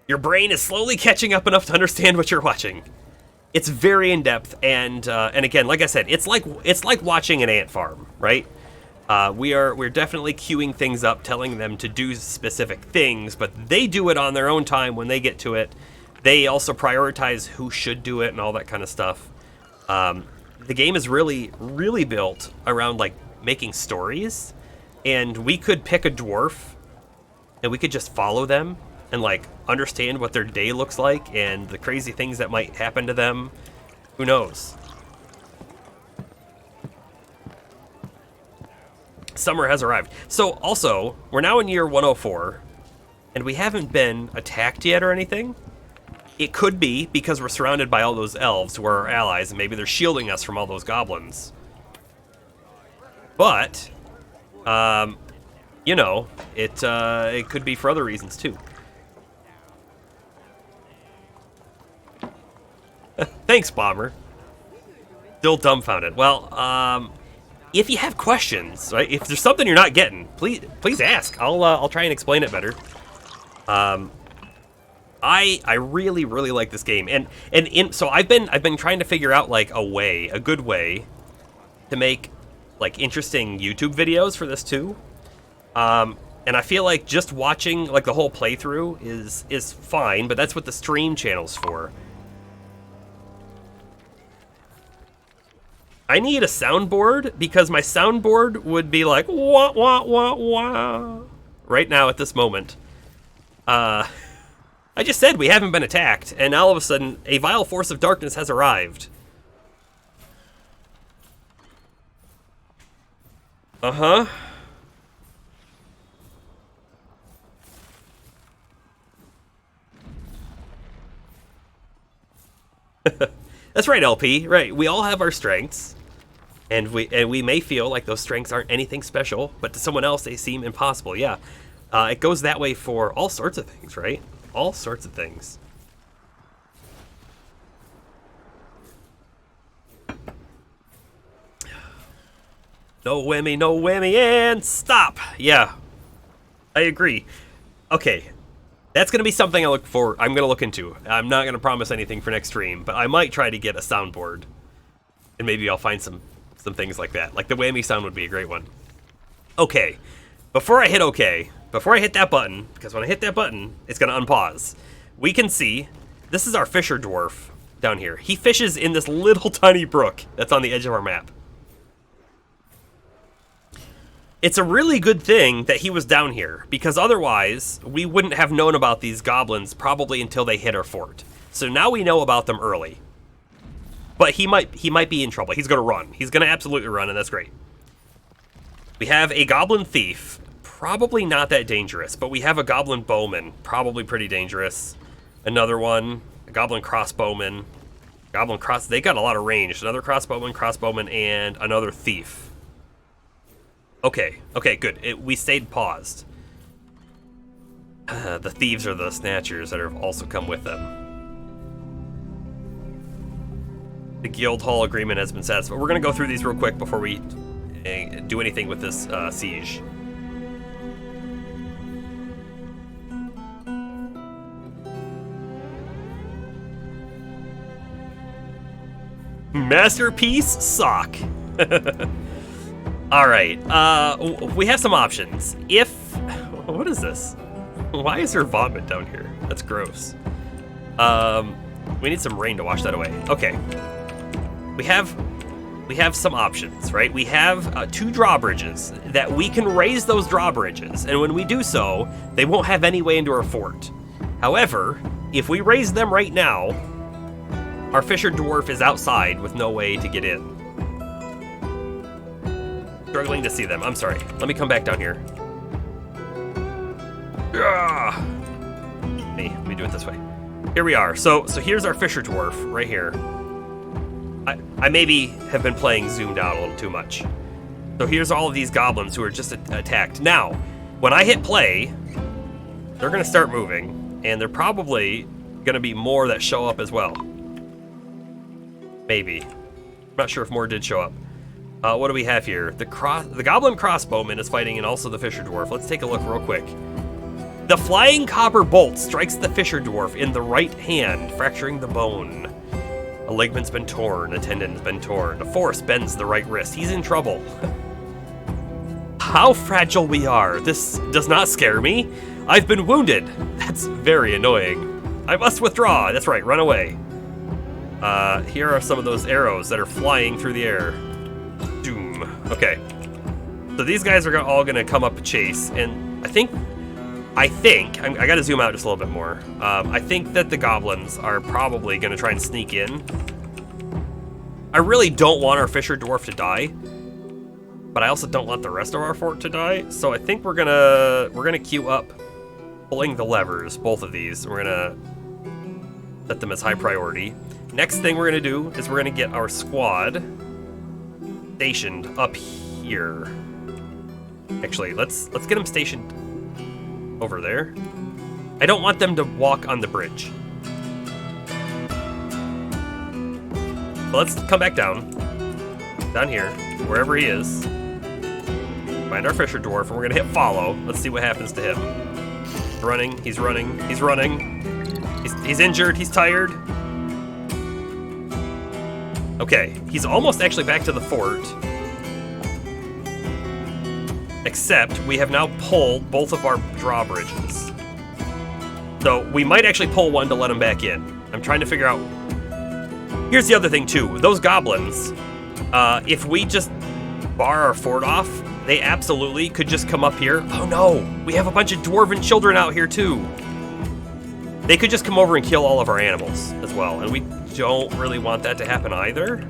[SPEAKER 1] Your brain is slowly catching up enough to understand what you're watching. It's very in depth, and again, like I said, it's like watching an ant farm, right? We're definitely queuing things up, telling them to do specific things, but they do it on their own time when they get to it. They also prioritize who should do it and all that kind of stuff. The game is really, really built around like making stories, and we could pick a dwarf, and we could just follow them and like understand what their day looks like and the crazy things that might happen to them. Who knows? Summer has arrived. So also, we're now in year 104, and we haven't been attacked yet or anything. It could be because we're surrounded by all those elves who are our allies, and maybe they're shielding us from all those goblins. But, you know, it could be for other reasons too. Thanks, Bomber. Still dumbfounded. Well, if you have questions, right? If there's something you're not getting, please ask. I'll try and explain it better. I really like this game, so I've been trying to figure out like a good way to make like interesting YouTube videos for this too. And I feel like just watching like the whole playthrough is fine, but that's what the stream channel's for. I need a soundboard because my soundboard would be like wah wah wah wah right now at this moment. I just said we haven't been attacked, and all of a sudden a vile force of darkness has arrived. Uh-huh. That's right, LP. Right, we all have our strengths. And we may feel like those strengths aren't anything special, but to someone else they seem impossible. Yeah, it goes that way for all sorts of things, right? All sorts of things. No whammy, and stop! Yeah, I agree. Okay, that's gonna be something I'm gonna look into. I'm not gonna promise anything for next stream, but I might try to get a soundboard. And maybe I'll find some things like that. Like the whammy sound would be a great one. Okay, before I hit that button, because when I hit that button, it's gonna unpause. We can see This is our fisher dwarf down here. He fishes in this little tiny brook that's on the edge of our map. It's a really good thing that he was down here, because otherwise we wouldn't have known about these goblins probably until they hit our fort. So now we know about them early. But he might be in trouble. He's going to run. He's going to absolutely run, and that's great. We have a goblin thief. Probably not that dangerous, but we have a goblin bowman. Probably pretty dangerous. Another one, a goblin crossbowman. They got a lot of range. Another crossbowman, and another thief. Okay, good. We stayed paused. The thieves are the snatchers that have also come with them. The guild hall agreement has been satisfied. We're going to go through these real quick before we do anything with this siege. Masterpiece sock. All right, we have some options. What is this? Why is there vomit down here? That's gross. We need some rain to wash that away. Okay, we have some options, right? We have 2 drawbridges that we can raise those drawbridges, and when we do so, they won't have any way into our fort. However, if we raise them right now, our fisher dwarf is outside with no way to get in. Struggling to see them. I'm sorry. Let me come back down here. Hey, let me do it this way. Here we are. So here's our fisher dwarf right here. I maybe have been playing zoomed out a little too much. So here's all of these goblins who are just attacked. Now, when I hit play, they're going to start moving, and they're probably going to be more that show up as well. Maybe. I'm not sure if more did show up. What do we have here? The goblin crossbowman is fighting, and also the fisher dwarf. Let's take a look real quick. The flying copper bolt strikes the fisher dwarf in the right hand, fracturing the bone. A ligament's been torn, a tendon's been torn. A force bends the right wrist. He's in trouble. How fragile we are. This does not scare me. I've been wounded. That's very annoying. I must withdraw. That's right, run away. Here are some of those arrows that are flying through the air. Doom. Okay. So these guys are all gonna come up to chase, and I think, I gotta zoom out just a little bit more. I think that the goblins are probably gonna try and sneak in. I really don't want our fisher dwarf to die, but I also don't want the rest of our fort to die. So I think we're gonna queue up pulling the levers, both of these. We're gonna set them as high priority. Next thing we're gonna do is we're gonna get our squad stationed up here. Actually, let's get them stationed over there. I don't want them to walk on the bridge. So let's come back down here, wherever he is. Find our fisher dwarf, and we're gonna hit follow. Let's see what happens to him. He's running. He's injured, he's tired. Okay, he's almost actually back to the fort. Except we have now pulled both of our drawbridges. So we might actually pull one to let him back in. I'm trying to figure out. Here's the other thing too. Those goblins, if we just bar our fort off, they absolutely could just come up here. Oh no, we have a bunch of dwarven children out here too. They could just come over and kill all of our animals as well, and we don't really want that to happen either.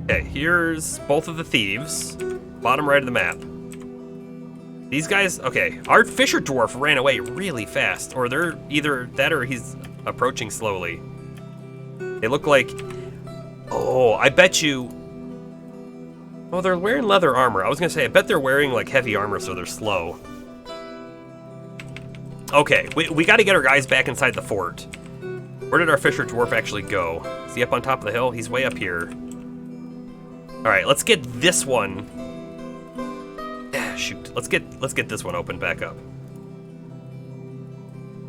[SPEAKER 1] Okay, here's both of the thieves, bottom right of the map. These guys, okay, our fisher dwarf ran away really fast, or they're either that or he's approaching slowly. They look like, oh, I bet you, oh, they're wearing leather armor. I was gonna say, I bet they're wearing like heavy armor so they're slow. Okay, we got to get our guys back inside the fort. Where did our fisher dwarf actually go? Is he up on top of the hill? He's way up here. All right, let's get this one. Shoot, let's get this one open back up.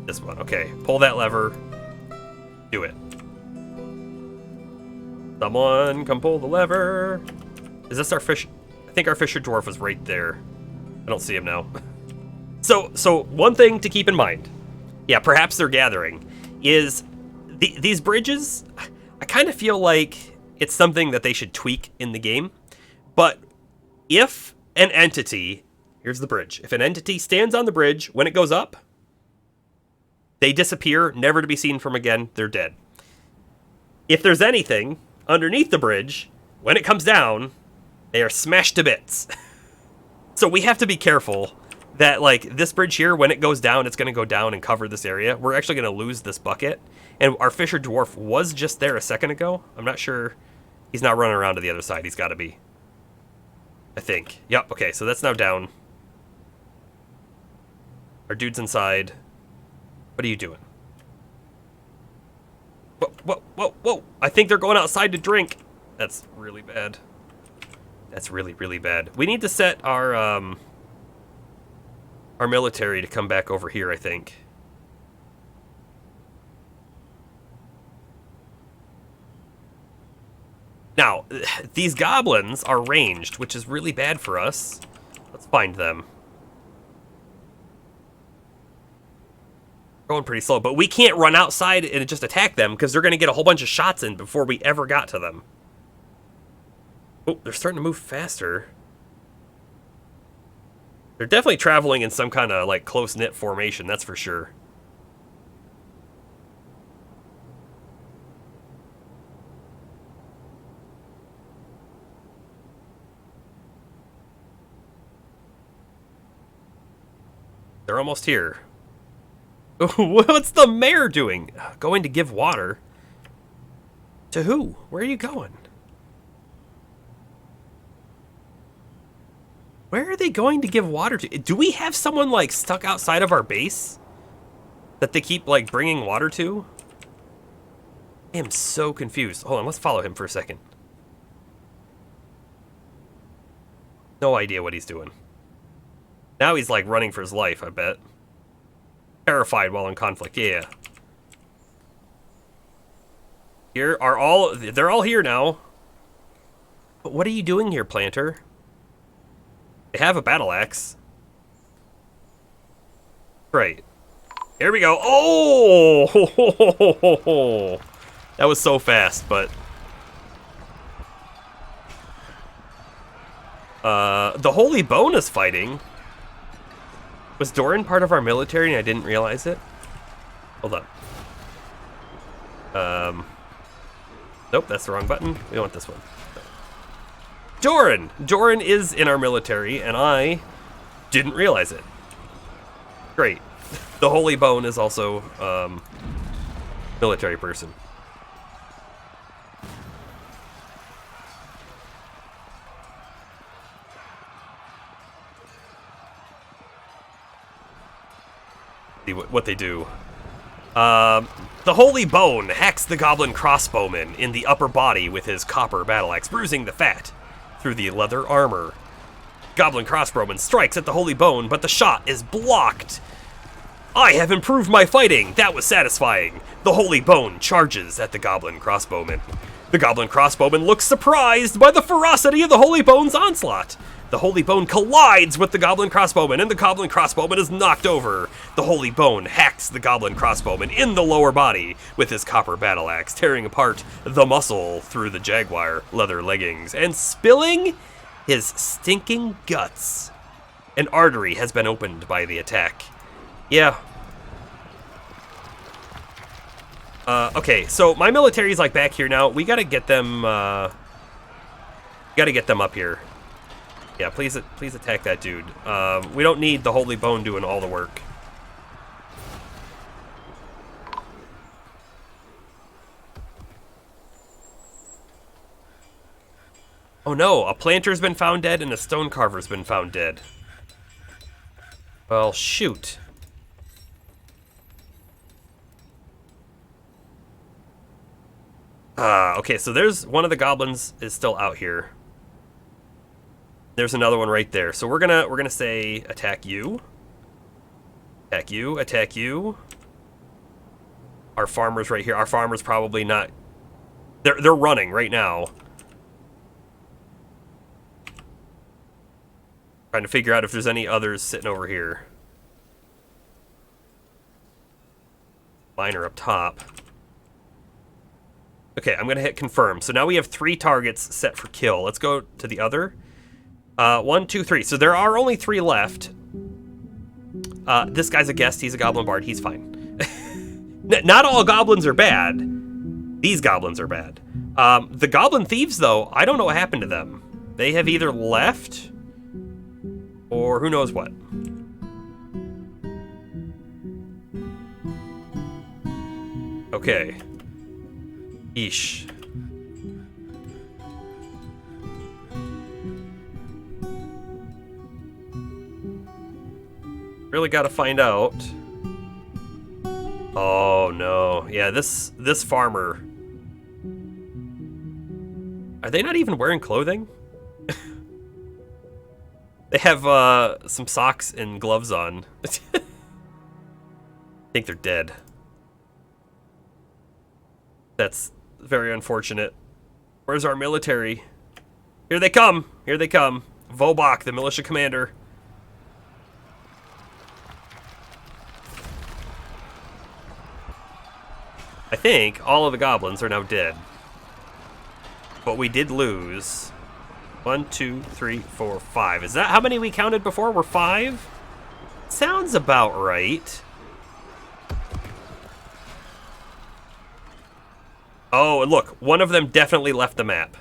[SPEAKER 1] This one, okay. Pull that lever. Do it. Someone come pull the lever. Is this our fish? I think our fisher dwarf was right there. I don't see him now. So one thing to keep in mind, yeah, perhaps they're gathering, is these bridges, I kind of feel like it's something that they should tweak in the game. But if an entity, here's the bridge, if an entity stands on the bridge, when it goes up, they disappear, never to be seen from again, they're dead. If there's anything underneath the bridge, when it comes down, they are smashed to bits. So we have to be careful that, like, this bridge here, when it goes down, it's going to go down and cover this area. We're actually going to lose this bucket. And our Fisher Dwarf was just there a second ago. I'm not sure. He's not running around to the other side. He's got to be. I think. Yep, okay, so that's now down. Our dude's inside. What are you doing? Whoa, whoa, whoa, whoa. I think they're going outside to drink. That's really bad. That's really, really bad. We need to set our military to come back over here, I think. Now, these goblins are ranged, which is really bad for us. Let's find them. Going pretty slow, but we can't run outside and just attack them because they're going to get a whole bunch of shots in before we ever got to them. Oh, they're starting to move faster. They're definitely traveling in some kind of, like, close-knit formation, that's for sure. They're almost here. What's the mayor doing? Going to give water? To who? Where are you going? Where are they going to give water to? Do we have someone, like, stuck outside of our base that they keep, like, bringing water to? I am so confused. Hold on, let's follow him for a second. No idea what he's doing. Now he's, like, running for his life, I bet. Terrified while in conflict, yeah. Here are all... They're all here now. But what are you doing here, Planter? They have a battle axe. Great. Here we go. Oh! That was so fast, but... the Holy Bone is fighting. Was Doran part of our military and I didn't realize it? Hold on. Nope, that's the wrong button. We don't want this one. Doran! Doran is in our military, and I didn't realize it. Great. The Holy Bone is also, military person. See what they do. The Holy Bone hacks the Goblin Crossbowman in the upper body with his copper battle axe, bruising the fat through the leather armor. Goblin Crossbowman strikes at the Holy Bone, but the shot is blocked. I have improved my fighting. That was satisfying. The Holy Bone charges at the Goblin Crossbowman. The Goblin Crossbowman looks surprised by the ferocity of the Holy Bone's onslaught. The Holy Bone collides with the Goblin Crossbowman, and the Goblin Crossbowman is knocked over. The Holy Bone hacks the Goblin Crossbowman in the lower body with his copper battle axe, tearing apart the muscle through the jaguar leather leggings and spilling his stinking guts. An artery has been opened by the attack. Yeah. Okay, so my military's like back here now. We gotta get them, gotta get them up here. Yeah, please attack that dude. We don't need the Holy Bone doing all the work. Oh no, a planter's been found dead and a stone carver's been found dead. Well, shoot. Okay, so there's one of the goblins is still out here. There's another one right there. So we're gonna say attack you. Attack you, attack you. Our farmer's right here. Our farmer's probably not. They're running right now. Trying to figure out if there's any others sitting over here. Mine are up top. Okay, I'm going to hit confirm. So now we have 3 targets set for kill. Let's go to the other. 1, 2, 3. So there are only 3 left. This guy's a guest. He's a goblin bard. He's fine. Not all goblins are bad. These goblins are bad. The goblin thieves, though, I don't know what happened to them. They have either left or who knows what. Okay. Eesh. Really got to find out. Oh no. Yeah, this farmer. Are they not even wearing clothing? They have some socks and gloves on. I think they're dead. That's very unfortunate. Where's our military? Here they come. Here they come. Vobok, the militia commander. I think all of the goblins are now dead. But we did lose 1, 2, 3, 4, 5. Is that how many we counted before? We're 5? Sounds about right. Oh, and look, one of them definitely left the map.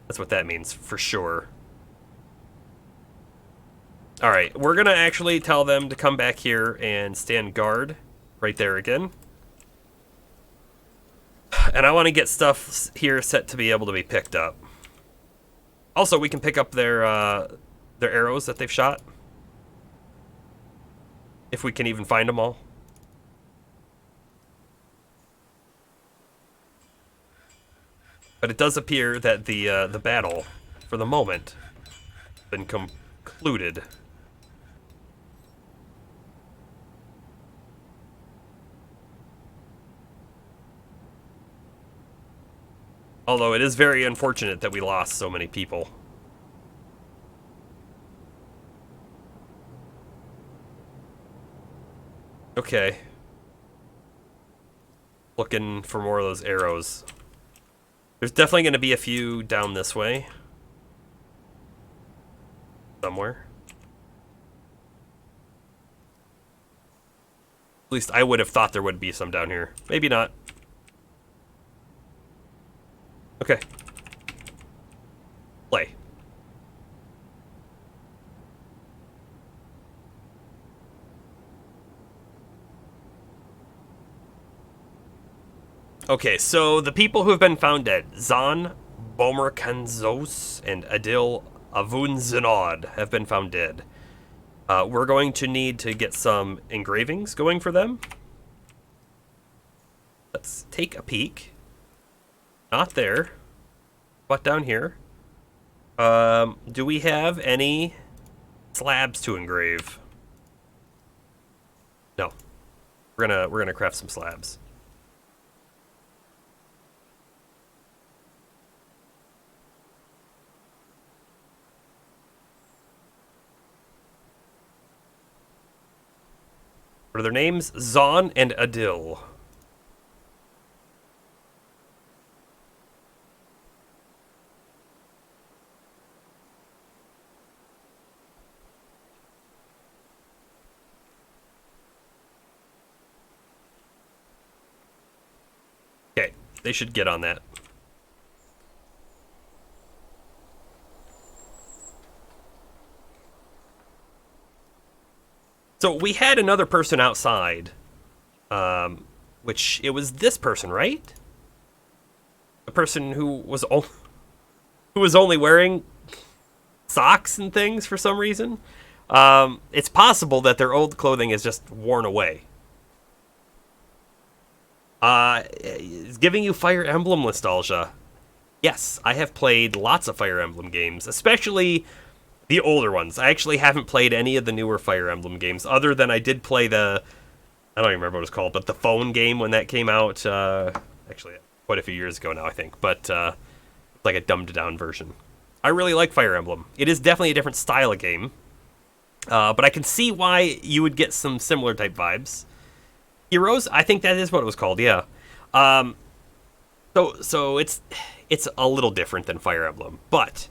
[SPEAKER 1] That's what that means, for sure. Alright, we're gonna actually tell them to come back here and stand guard right there again. And I want to get stuff here set to be able to be picked up. Also, we can pick up their arrows that they've shot. If we can even find them all. But it does appear that the battle, for the moment, has been concluded. Although it is very unfortunate that we lost so many people. Okay. Looking for more of those arrows. There's definitely going to be a few down this way. Somewhere. At least I would have thought there would be some down here. Maybe not. Okay. Play. Okay, so the people who have been found dead, Zan, Bomerkanzos, and Adil Avunzinod have been found dead. We're going to need to get some engravings going for them. Let's take a peek. Not there, but down here. Do we have any slabs to engrave? No. We're gonna craft some slabs. What are their names? Zan and Adil. Okay, they should get on that. So we had another person outside, which it was this person, right? The person who was only wearing socks and things for some reason. It's possible that their old clothing is just worn away. It's giving you Fire Emblem nostalgia. Yes, I have played lots of Fire Emblem games, especially the older ones. I actually haven't played any of the newer Fire Emblem games, other than I did play the, I don't even remember what it's called, but the phone game when that came out, actually quite a few years ago now, I think, but like a dumbed-down version. I really like Fire Emblem. It is definitely a different style of game, but I can see why you would get some similar type vibes. Heroes? I think that is what it was called, yeah. Um, so it's a little different than Fire Emblem, but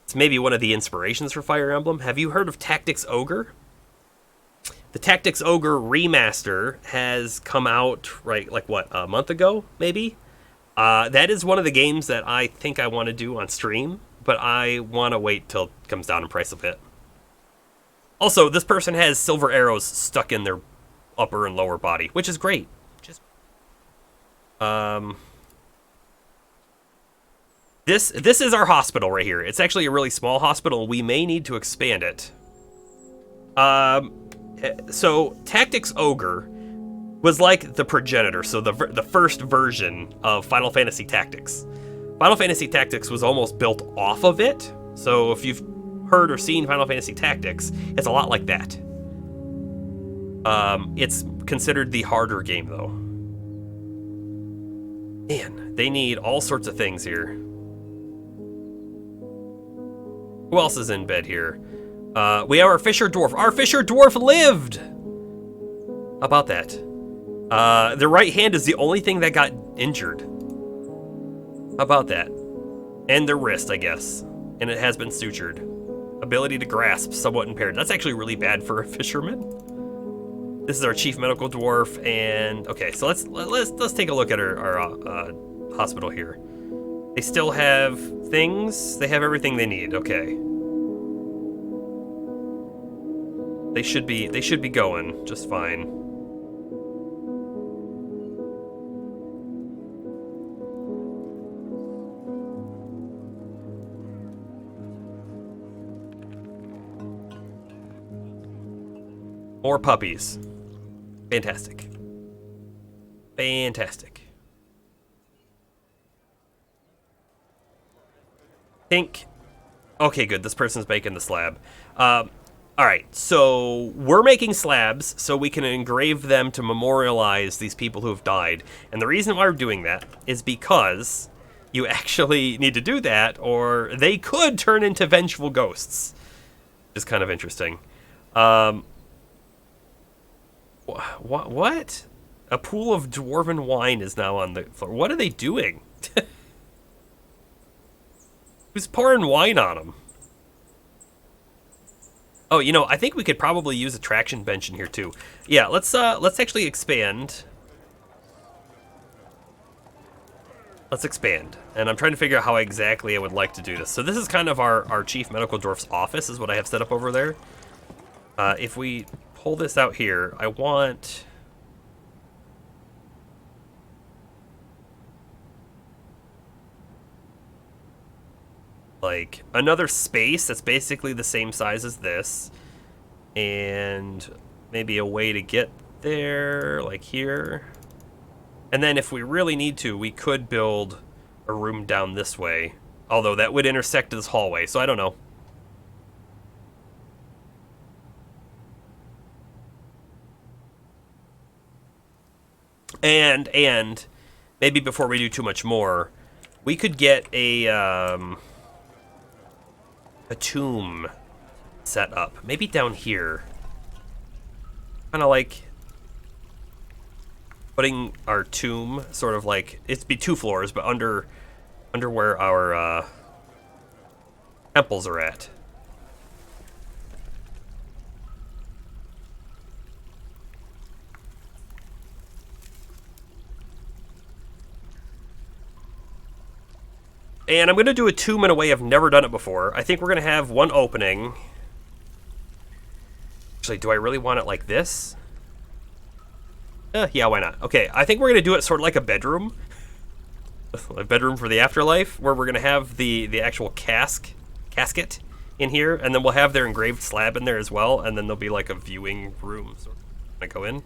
[SPEAKER 1] it's maybe one of the inspirations for Fire Emblem. Have you heard of Tactics Ogre? The Tactics Ogre remaster has come out, right, like what, a month ago, maybe? That is one of the games that I think I want to do on stream, but I want to wait till it comes down in price a bit. Also, this person has silver arrows stuck in their upper and lower body, which is great. This is our hospital right here. It's actually a really small hospital. We may need to expand it. So Tactics Ogre was like the progenitor, so the first version of Final Fantasy Tactics. Final Fantasy Tactics was almost built off of it. So if you've heard or seen Final Fantasy Tactics, it's a lot like that. It's considered the harder game, though. Man, they need all sorts of things here. Who else is in bed here? We have our Fisher Dwarf. Our Fisher Dwarf lived! How about that? The right hand is the only thing that got injured. How about that? And their wrist, I guess. And it has been sutured. Ability to grasp, somewhat impaired. That's actually really bad for a fisherman. This is our chief medical dwarf, and okay, so let's take a look at our hospital here. They still have things. They have everything they need. Okay. They should be going just fine. More puppies. Fantastic. Fantastic. Think. Okay, good. This person's making the slab. Alright, so we're making slabs so we can engrave them to memorialize these people who have died. And the reason why we're doing that is because you actually need to do that, or they could turn into vengeful ghosts. Which is kind of interesting. What? A pool of dwarven wine is now on the floor. What are they doing? Who's pouring wine on them? Oh, you know, I think we could probably use a traction bench in here too. Yeah, let's actually expand. Let's expand. And I'm trying to figure out how exactly I would like to do this. So this is kind of our chief medical dwarf's office is what I have set up over there. If we pull this out here, I want... like another space that's basically the same size as this, and maybe a way to get there, like here. And then if we really need to, we could build a room down this way, although that would intersect this hallway, so I don't know. And maybe before we do too much more, we could get a tomb set up. Maybe down here. Kind of like putting our tomb sort of like, it'd be 2 floors, but under where our temples are at. And I'm going to do a tomb in a way I've never done it before. I think we're going to have one opening. Actually, do I really want it like this? Yeah, why not? Okay, I think we're going to do it sort of like a bedroom. A bedroom for the afterlife, where we're going to have the actual casket in here, and then we'll have their engraved slab in there as well, and then there'll be like a viewing room. So I go in.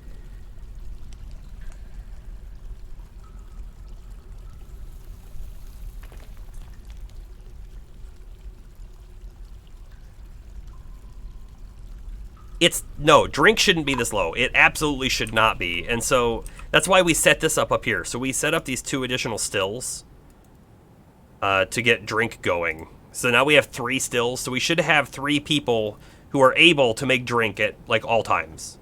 [SPEAKER 1] No, drink shouldn't be this low. It absolutely should not be. And so that's why we set this up here. So we set up these 2 additional stills to get drink going. So now we have 3 stills. So we should have 3 people who are able to make drink at like all times.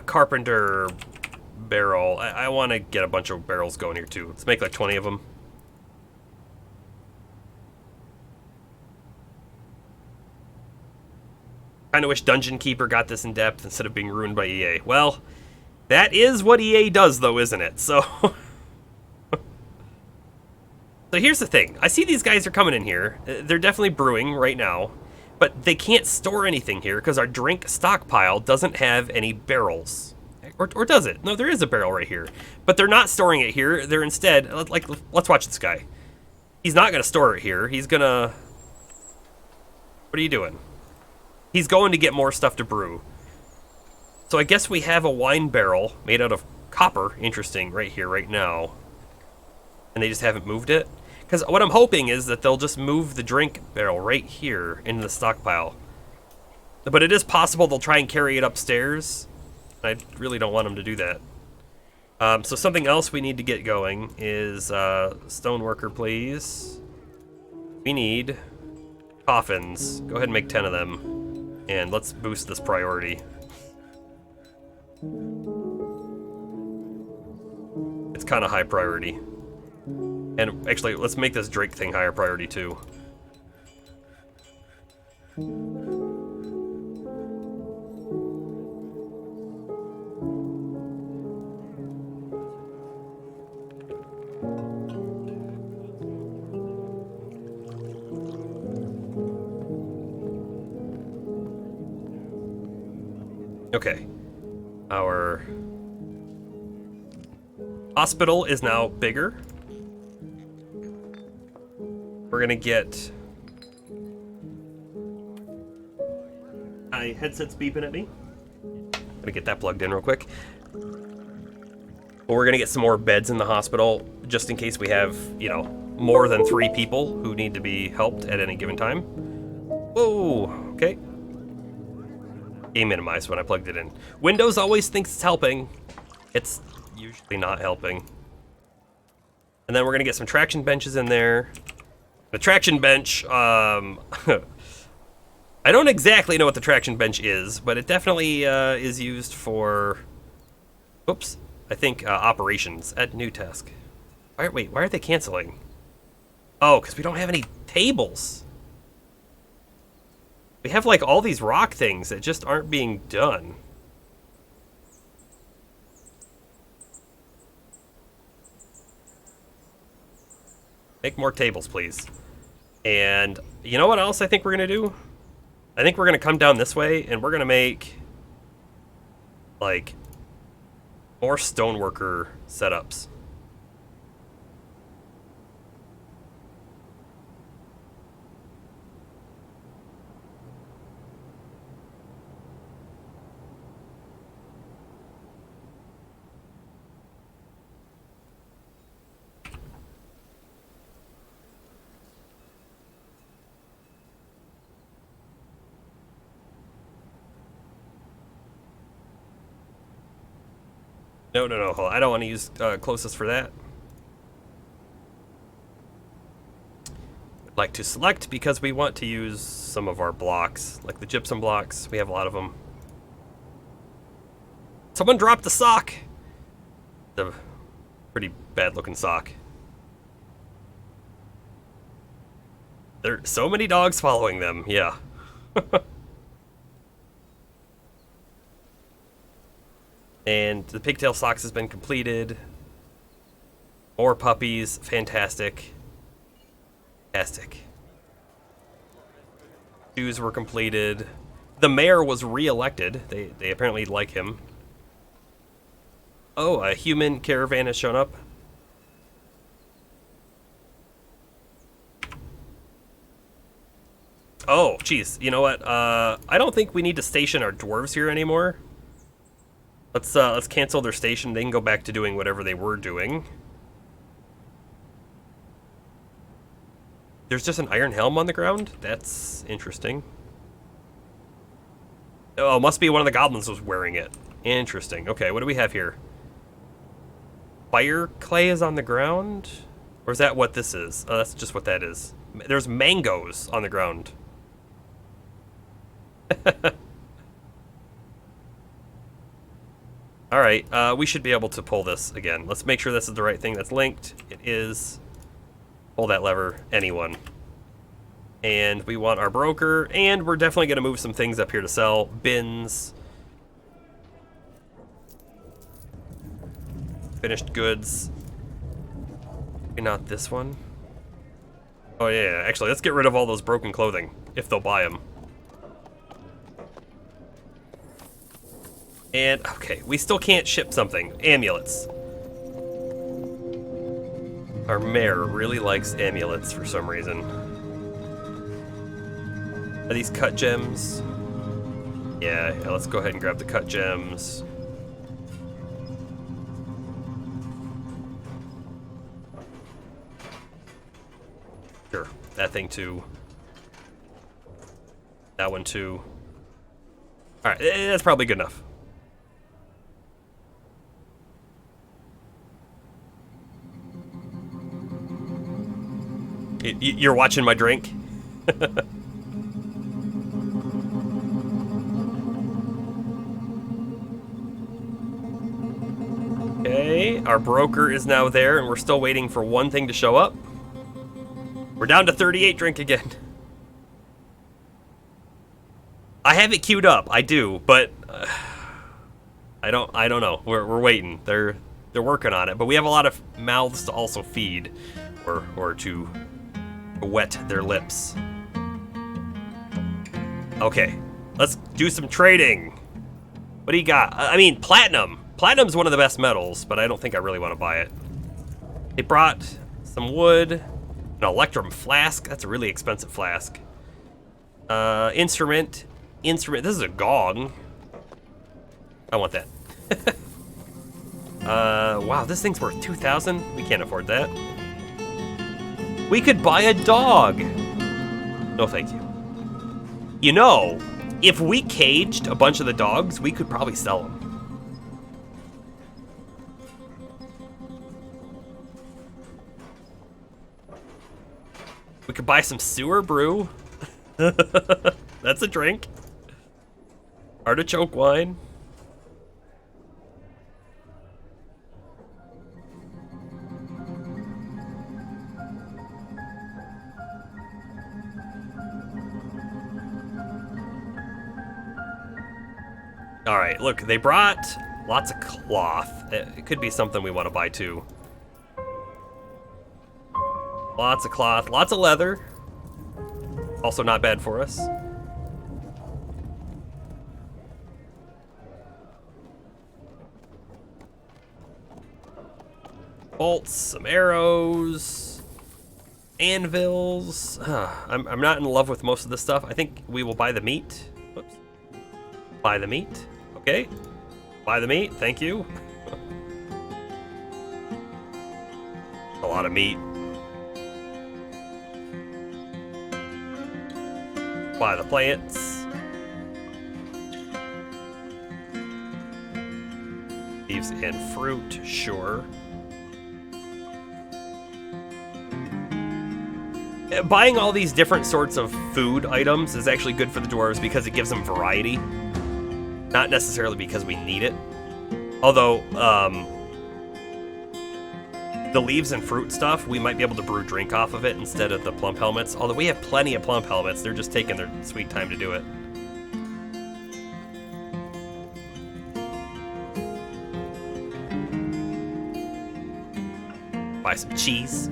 [SPEAKER 1] Carpenter barrel. I want to get a bunch of barrels going here too. Let's make like 20 of them. Kind of wish Dungeon Keeper got this in depth instead of being ruined by EA. Well, that is what EA does though, isn't it? So So here's the thing. I see these guys are coming in here. They're definitely brewing right now, but they can't store anything here because our drink stockpile doesn't have any barrels. Or does it? No, there is a barrel right here. But they're not storing it here. They're instead, like, let's watch this guy. He's not going to store it here. He's going to... What are you doing? He's going to get more stuff to brew. So I guess we have a wine barrel made out of copper, interesting, right here, right now. And they just haven't moved it. Because what I'm hoping is that they'll just move the drink barrel right here into the stockpile. But it is possible they'll try and carry it upstairs. I really don't want them to do that. So something else we need to get going is stoneworker, please. We need coffins. Go ahead and make 10 of them. And let's boost this priority. It's kind of high priority. And actually, let's make this Drake thing higher priority too. Okay. Our hospital is now bigger. We're gonna get... My headset's beeping at me. Gonna get that plugged in real quick. But we're gonna get some more beds in the hospital, just in case we have, you know, more than 3 people who need to be helped at any given time. Whoa, okay. Game minimized when I plugged it in. Windows always thinks it's helping. It's usually not helping. And then we're gonna get some traction benches in there. The traction bench, I don't exactly know what the traction bench is, but it definitely is used for, oops, I think operations at new task. Wait, why are they canceling? Oh, because we don't have any tables. We have like all these rock things that just aren't being done. Make more tables, please. And you know what else I think we're going to do? I think we're going to come down this way, and we're going to make, like, more stoneworker setups. No, hold on. I don't want to use closest for that. I'd like to select because we want to use some of our blocks, like the gypsum blocks. We have a lot of them. Someone dropped the sock! The pretty bad looking sock. There are so many dogs following them, yeah. And the pigtail socks has been completed. More puppies. Fantastic. Fantastic. Shoes were completed. The mayor was re-elected. They apparently like him. Oh, a human caravan has shown up. Oh, geez. You know what? I don't think we need to station our dwarves here anymore. Let's cancel their station. They can go back to doing whatever they were doing. There's just an iron helm on the ground? That's interesting. Oh, must be one of the goblins was wearing it. Interesting. Okay, what do we have here? Fire clay is on the ground? Or is that what this is? Oh, that's just what that is. There's mangoes on the ground. All right, we should be able to pull this again. Let's make sure this is the right thing that's linked. It is. Pull that lever, anyone. And we want our broker, and we're definitely going to move some things up here to sell. Bins. Finished goods. Maybe not this one. Oh yeah, actually, let's get rid of all those broken clothing, if they'll buy them. And, okay, we still can't ship something. Amulets. Our mayor really likes amulets for some reason. Are these cut gems? Yeah, let's go ahead and grab the cut gems. Sure, that thing too. That one too. Alright, that's probably good enough. You're watching my drink? Okay, our broker is now there, and we're still waiting for one thing to show up. We're down to 38 drink again. I have it queued up, I do, but I don't know. We're waiting. They're working on it, but we have a lot of mouths to also feed, or to wet their lips. Okay, let's do some trading. What do you got? I mean, platinum. Platinum's one of the best metals, but I don't think I really want to buy it. They brought some wood, an electrum flask. That's a really expensive flask. Instrument. This is a gong. I want that. Wow, this thing's worth 2,000. We can't afford that. We could buy a dog. No, thank you. You know, if we caged a bunch of the dogs, we could probably sell them. We could buy some sewer brew. That's a drink. Artichoke wine. All right, look, they brought lots of cloth. It could be something we want to buy too. Lots of cloth, lots of leather. Also not bad for us. Bolts, some arrows, anvils. I'm not in love with most of this stuff. I think we will buy the meat. Whoops. Buy the meat. Okay. Buy the meat. Thank you. A lot of meat. Buy the plants. Leaves and fruit, sure. Buying all these different sorts of food items is actually good for the dwarves because it gives them variety. Not necessarily because we need it. Although, the leaves and fruit stuff, we might be able to brew drink off of it instead of the plump helmets. Although we have plenty of plump helmets, they're just taking their sweet time to do it. Buy some cheese.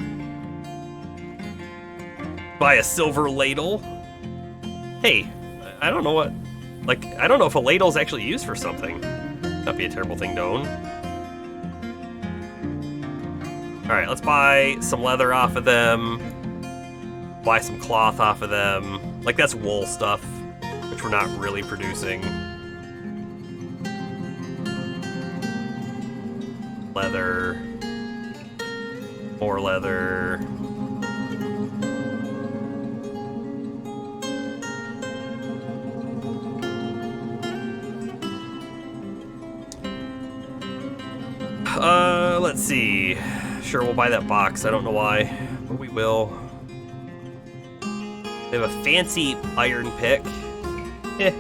[SPEAKER 1] Buy a silver ladle. Hey, I don't know what... Like, I don't know if a ladle is actually used for something. That'd be a terrible thing to own. Alright, let's buy some leather off of them. Buy some cloth off of them. Like, that's wool stuff, which we're not really producing. Leather. More leather. Let's see. Sure, we'll buy that box. I don't know why, but we will. They have a fancy iron pick. A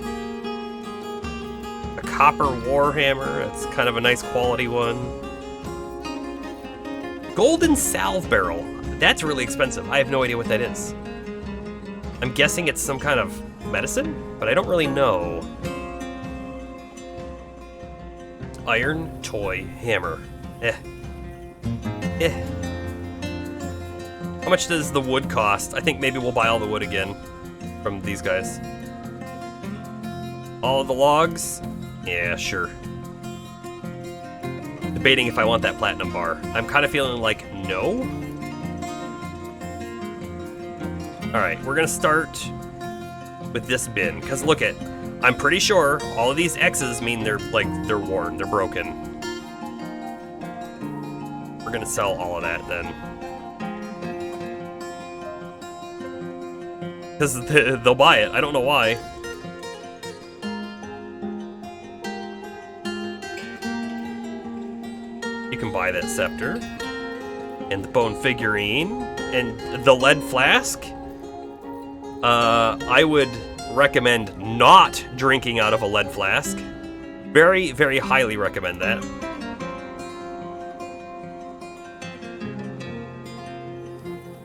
[SPEAKER 1] copper warhammer. That's kind of a nice quality one. Golden salve barrel. That's really expensive. I have no idea what that is. I'm guessing it's some kind of medicine, but I don't really know. Iron toy hammer. How much does the wood cost? I think maybe we'll buy all the wood again from these guys. All of the logs? Yeah, sure. Debating if I want that platinum bar. I'm kind of feeling like no. Alright, we're gonna start with this bin, because look it, I'm pretty sure all of these X's mean they're worn, they're broken. We're gonna sell all of that then. Because they'll buy it, I don't know why. You can buy that scepter, and the bone figurine, and the lead flask. I would recommend not drinking out of a lead flask. Very, very highly recommend that.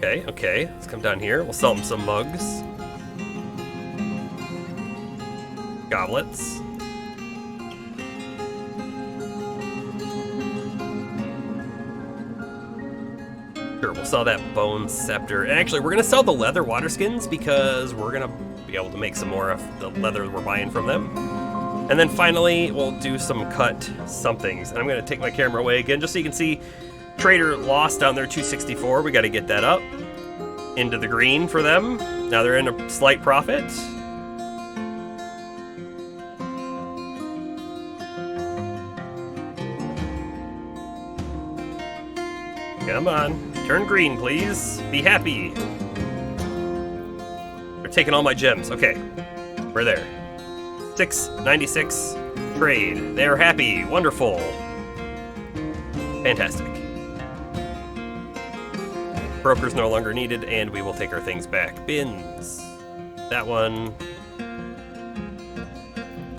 [SPEAKER 1] Okay, let's come down here. We'll sell them some mugs. Goblets. Sure, we'll sell that bone scepter. And actually, we're gonna sell the leather water skins because we're gonna be able to make some more of the leather we're buying from them. And then finally, we'll do some cut somethings. And I'm gonna take my camera away again just so you can see Trader lost down there 264. We gotta get that up into the green for them. Now they're in a slight profit. Come on, turn green, please. Be happy. They're taking all my gems. Okay, we're there. 696 trade. They're happy. Wonderful. Fantastic. Broker's no longer needed, and we will take our things back. Bins. That one.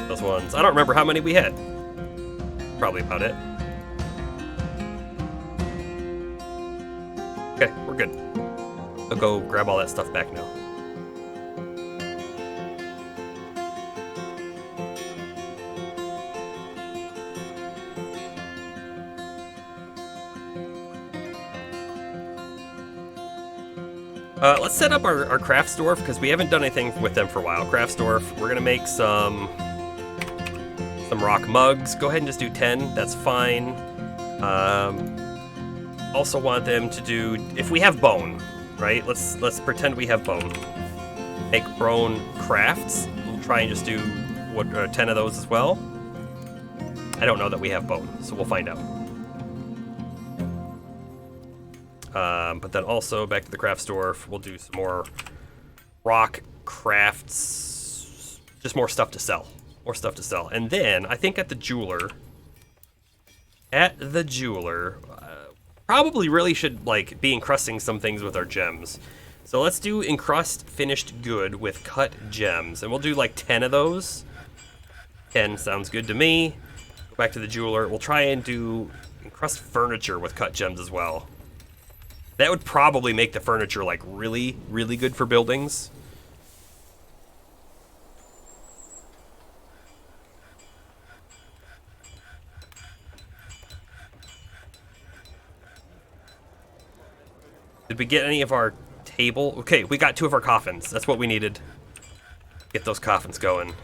[SPEAKER 1] Those ones. I don't remember how many we had. Probably about it. Okay, we're good. I'll go grab all that stuff back now. Let's set up our craft Dwarf, because we haven't done anything with them for a while. Craft Dwarf, we're gonna make some rock mugs. Go ahead and just do 10, that's fine. Also want them to do, if we have bone, right? Let's pretend we have bone. Make bone crafts. We'll try and just do 10 of those as well. I don't know that we have bone, so we'll find out. But then also back to the craft Dwarf, we'll do some more rock crafts, just more stuff to sell. More stuff to sell. And then I think at the jeweler, probably really should be encrusting some things with our gems. So let's do encrust finished good with cut gems, and we'll do 10 of those. 10 sounds good to me. Go back to the jeweler. We'll try and do encrust furniture with cut gems as well. That would probably make the furniture really, really good for buildings. Did we get any of our table? Okay, we got 2 of our coffins. That's what we needed. Get those coffins going.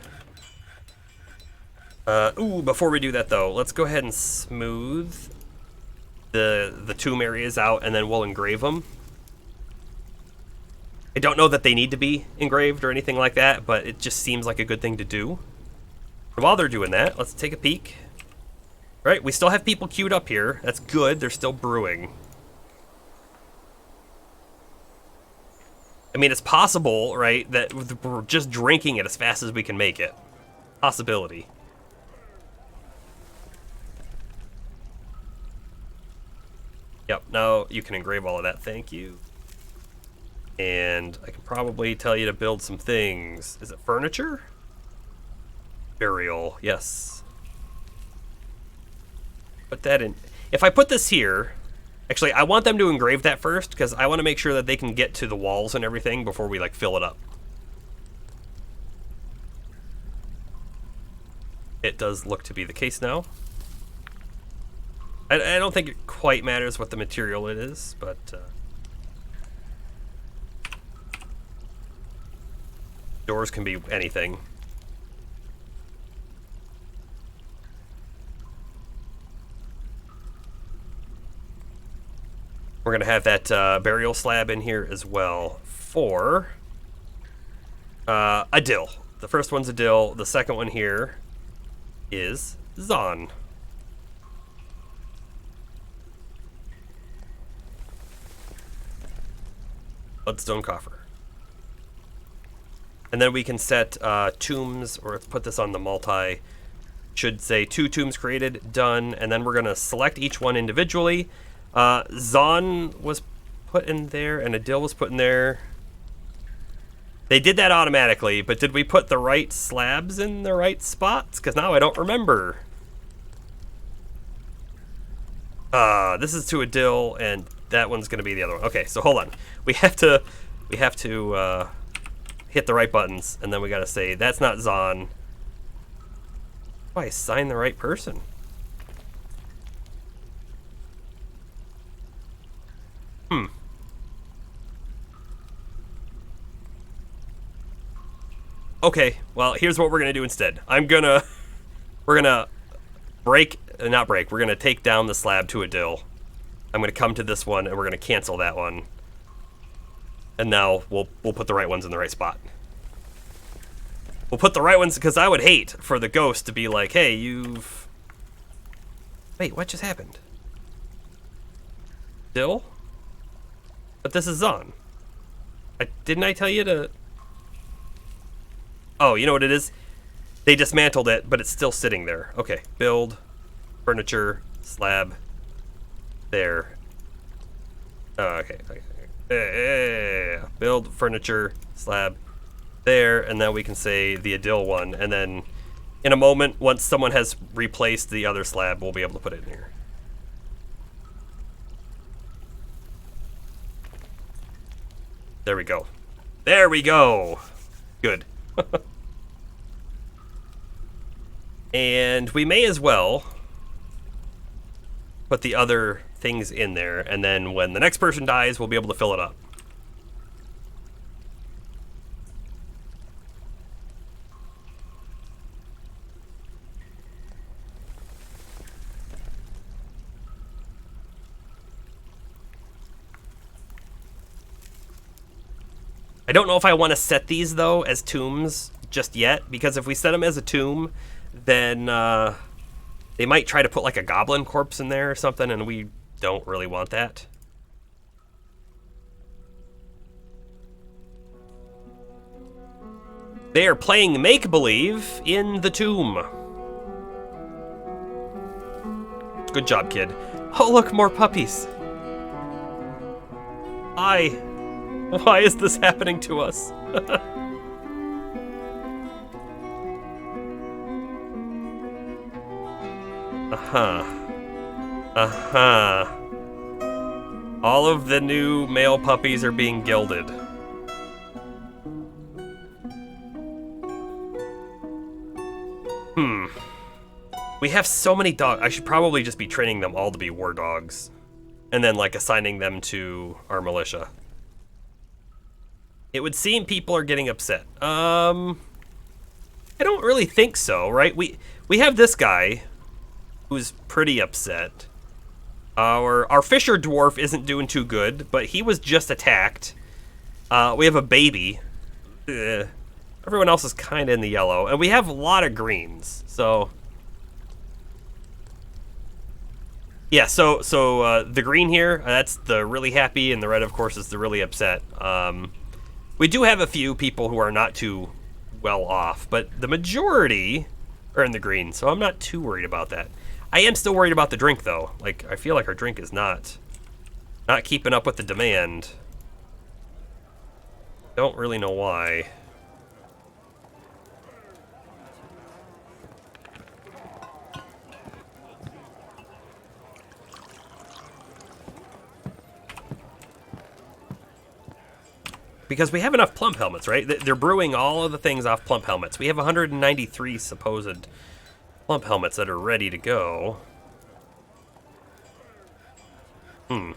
[SPEAKER 1] Before we do that though, let's go ahead and smooth the tomb areas out, and then we'll engrave them. I don't know that they need to be engraved or anything like that, but it just seems like a good thing to do. And while they're doing that, let's take a peek. Right, we still have people queued up here. That's good, they're still brewing. I mean, it's possible, right, that we're just drinking it as fast as we can make it. Possibility. Yep, now you can engrave all of that, thank you. And I can probably tell you to build some things. Is it furniture? Burial, yes. Put that in. If I put this here, actually, I want them to engrave that first because I want to make sure that they can get to the walls and everything before we like fill it up. It does look to be the case now. I don't think it quite matters what the material it is, but doors can be anything. We're gonna have that burial slab in here as well for a dill. The first one's a dill. The second one here is Zon. Bloodstone coffer. And then we can set tombs, or let's put this on the multi. Should say 2 tombs created, done, and then we're gonna select each one individually. Zon was put in there, and a dill was put in there. They did that automatically, but did we put the right slabs in the right spots? Because now I don't remember. This is to a dill, and that one's going to be the other one. Okay, so hold on. We have to hit the right buttons, and then we got to say, that's not Zon. Oh, I assign the right person. Okay, well, here's what we're gonna do instead. We're gonna we're gonna take down the slab to a dill. I'm gonna come to this one and we're gonna cancel that one. And now we'll put the right ones in the right spot. We'll put the right ones, because I would hate for the ghost to be like, hey, wait, what just happened? Dill? But this is Zon. Didn't I tell you to... Oh, you know what it is? They dismantled it, but it's still sitting there. Okay, build, furniture, slab, there. Okay. Build, furniture, slab, there, and then we can say the Adil one, and then in a moment, once someone has replaced the other slab, we'll be able to put it in here. There we go. There we go! Good. And we may as well put the other things in there, and then when the next person dies, we'll be able to fill it up. I don't know if I want to set these, though, as tombs just yet, because if we set them as a tomb, then they might try to put like a goblin corpse in there or something, and we don't really want that. They are playing make-believe in the tomb. Good job, kid. Oh, look, more puppies. Why is this happening to us? All of the new male puppies are being gilded. We have so many dogs. I should probably just be training them all to be war dogs. And then, like, assigning them to our militia. It would seem people are getting upset. I don't really think so, right? We have this guy who's pretty upset. Our Fisher Dwarf isn't doing too good, but he was just attacked. We have a baby. Everyone else is kind of in the yellow, and we have a lot of greens, so... Yeah, so the green here, that's the really happy, and the red, of course, is the really upset. We do have a few people who are not too well off, but the majority are in the green, so I'm not too worried about that. I am still worried about the drink, though. Like, I feel like our drink is not keeping up with the demand. Don't really know why. Because we have enough plump helmets, right? They're brewing all of the things off plump helmets. We have 193 supposed plump helmets that are ready to go. Hmm.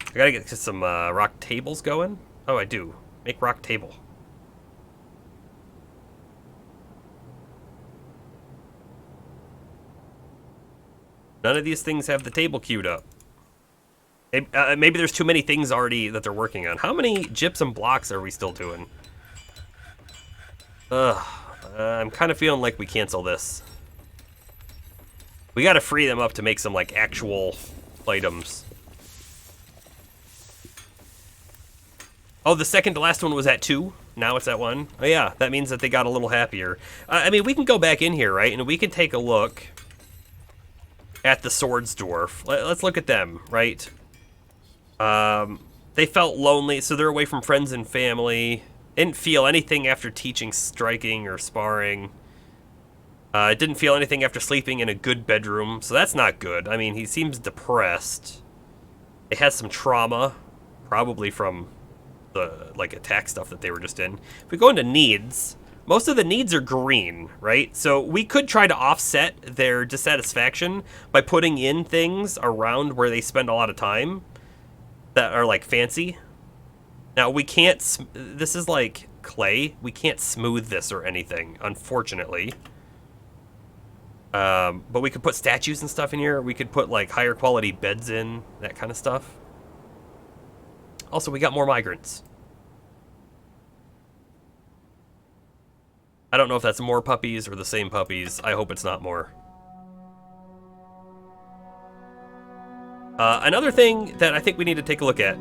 [SPEAKER 1] I gotta get some rock tables going. Oh, I do. Make rock table. None of these things have the table queued up. Maybe there's too many things already that they're working on. How many gypsum blocks are we still doing? I'm kind of feeling like we cancel this. We gotta free them up to make some, like, actual items. Oh, the second to last one was at 2? Now it's at 1? Oh yeah, that means that they got a little happier. I mean, we can go back in here, right? And we can take a look at the Swords Dwarf. Let's look at them, right? They felt lonely, so they're away from friends and family. Didn't feel anything after teaching striking or sparring. Didn't feel anything after sleeping in a good bedroom, so that's not good. I mean, he seems depressed. It has some trauma, probably from the, like, attack stuff that they were just in. If we go into needs, most of the needs are green, right? So we could try to offset their dissatisfaction by putting in things around where they spend a lot of time that are, like, fancy. Now, we can't, this is like clay. We can't smooth this or anything, unfortunately. But we could put statues and stuff in here. We could put, like, higher quality beds in, that kind of stuff. Also, we got more migrants. I don't know if that's more puppies or the same puppies. I hope it's not more. Another thing that I think we need to take a look at.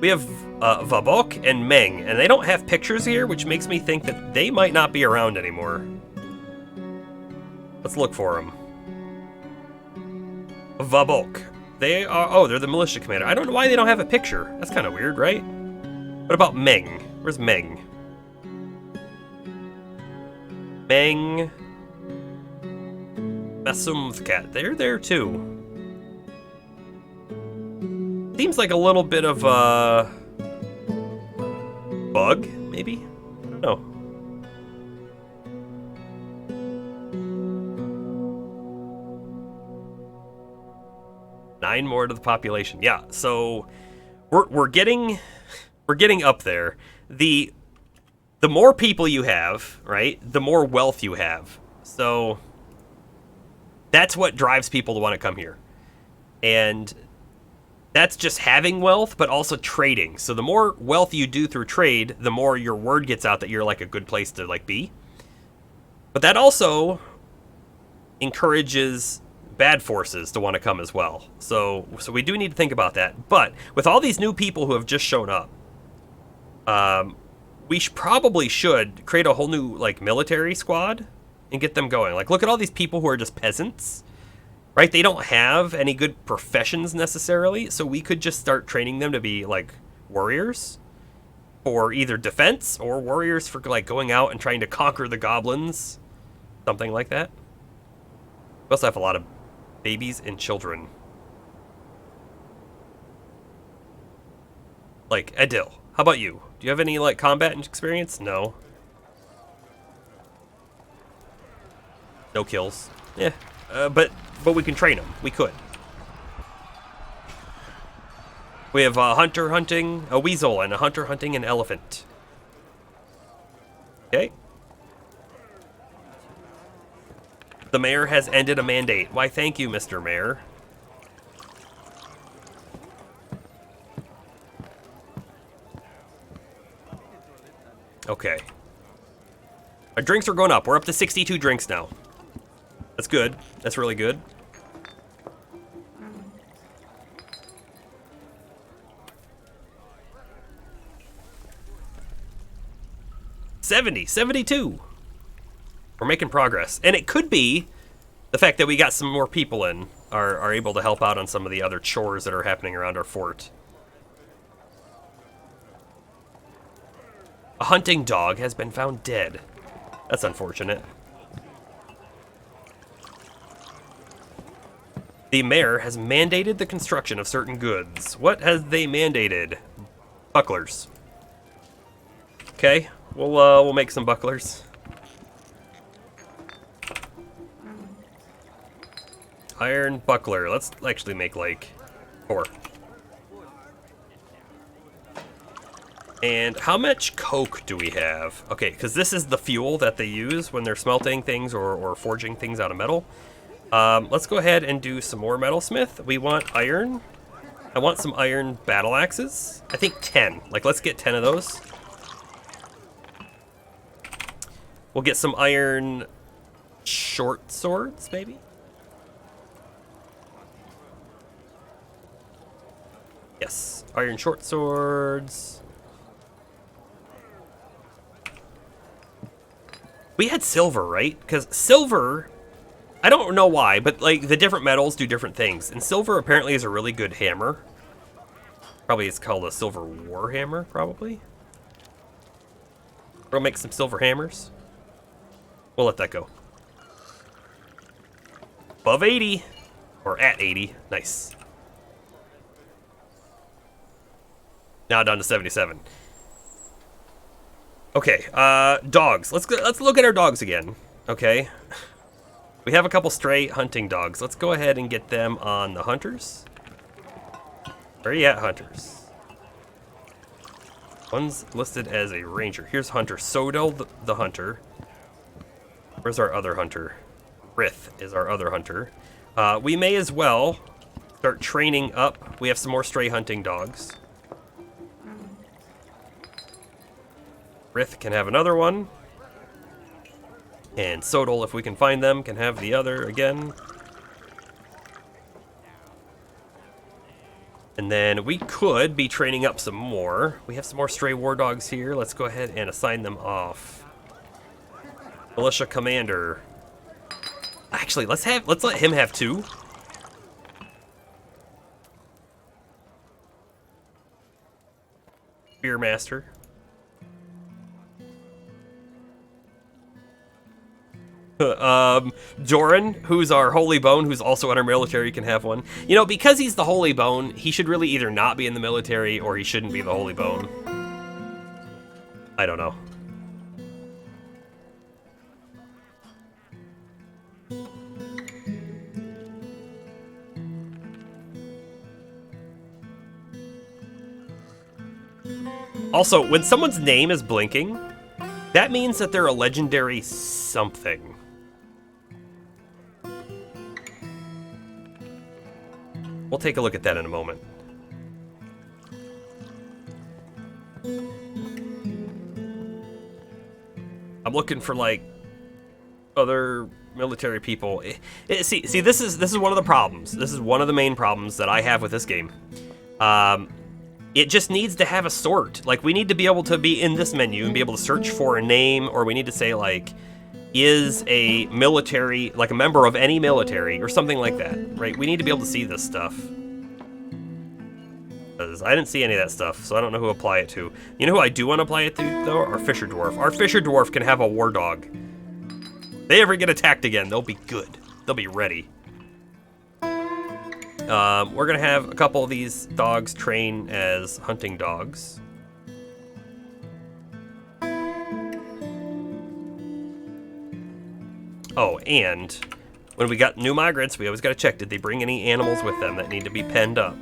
[SPEAKER 1] We have Vabok and Meng, and they don't have pictures here, which makes me think that they might not be around anymore. Let's look for them. Vabok. They are, oh, they're the militia commander. I don't know why they don't have a picture. That's kind of weird, right? What about Meng? Where's Meng? Meng. Basumthkat. They're there too. Seems like a little bit of a bug, maybe? I don't know. Nine more to the population. Yeah, so we're getting up there. The more people you have, right, the more wealth you have. So that's what drives people to want to come here. And that's just having wealth, but also trading. So the more wealth you do through trade, the more your word gets out that you're, like, a good place to, like, be. But that also encourages bad forces to want to come as well. So we do need to think about that. But with all these new people who have just shown up, we probably should create a whole new, like, military squad and get them going. Like, look at all these people who are just peasants, right? They don't have any good professions necessarily, so we could just start training them to be, like, warriors for either defense or warriors for, like, going out and trying to conquer the goblins, something like that. We also have a lot of babies and children. Like, Adil, how about you? Do you have any, like, combat experience? No. No kills. Yeah, but we can train them. We could. We have a hunter hunting a weasel and a hunter hunting an elephant. Okay. The mayor has ended a mandate. Why, thank you, Mr. Mayor. Okay. Our drinks are going up. We're up to 62 drinks now. That's good. That's really good. $72. We're making progress. And it could be the fact that we got some more people in are able to help out on some of the other chores that are happening around our fort. A hunting dog has been found dead. That's unfortunate. The mayor has mandated the construction of certain goods. What have they mandated? Bucklers. Okay, we'll make some bucklers. Iron buckler. Let's actually make like 4. And how much coke do we have? Okay, because this is the fuel that they use when they're smelting things or forging things out of metal. Let's go ahead and do some more metalsmith. We want iron. I want some iron battle axes. I think 10. Like, let's get 10 of those. We'll get some iron short swords, maybe? Yes, iron short swords. We had silver, right? Because silver, I don't know why, but like the different metals do different things. And silver apparently is a really good hammer. Probably it's called a silver war hammer, probably. We'll make some silver hammers. We'll let that go. Above 80. Or at 80. Nice. Now down to 77. Okay, dogs. Let's look at our dogs again. Okay. We have a couple stray hunting dogs. Let's go ahead and get them on the hunters. Where are you at, hunters? One's listed as a ranger. Here's Hunter Sodal, the hunter. Where's our other hunter? Rith is our other hunter. We may as well start training up. We have some more stray hunting dogs. Rith can have another one. And Sodal, if we can find them, can have the other again. And then we could be training up some more. We have some more stray war dogs here. Let's go ahead and assign them off. Militia commander. Actually, let's let him have 2. Spearmaster. Joran, who's our holy bone, who's also in our military, can have one. You know, because he's the holy bone, he should really either not be in the military or he shouldn't be the holy bone. I don't know. Also, when someone's name is blinking, that means that they're a legendary something. We'll take a look at that in a moment. I'm looking for like other military people. See, this is one of the problems. This is one of the main problems that I have with this game. It just needs to have a sort. Like, we need to be able to be in this menu and be able to search for a name, or we need to say like, is a military, like a member of any military, or something like that, right? We need to be able to see this stuff. Because I didn't see any of that stuff, so I don't know who to apply it to. You know who I do want to apply it to, though? Our Fisher Dwarf. Our Fisher Dwarf can have a war dog. If they ever get attacked again, they'll be good. They'll be ready. We're going to have a couple of these dogs train as hunting dogs. Oh, and when we got new migrants, we always got to check, did they bring any animals with them that need to be penned up?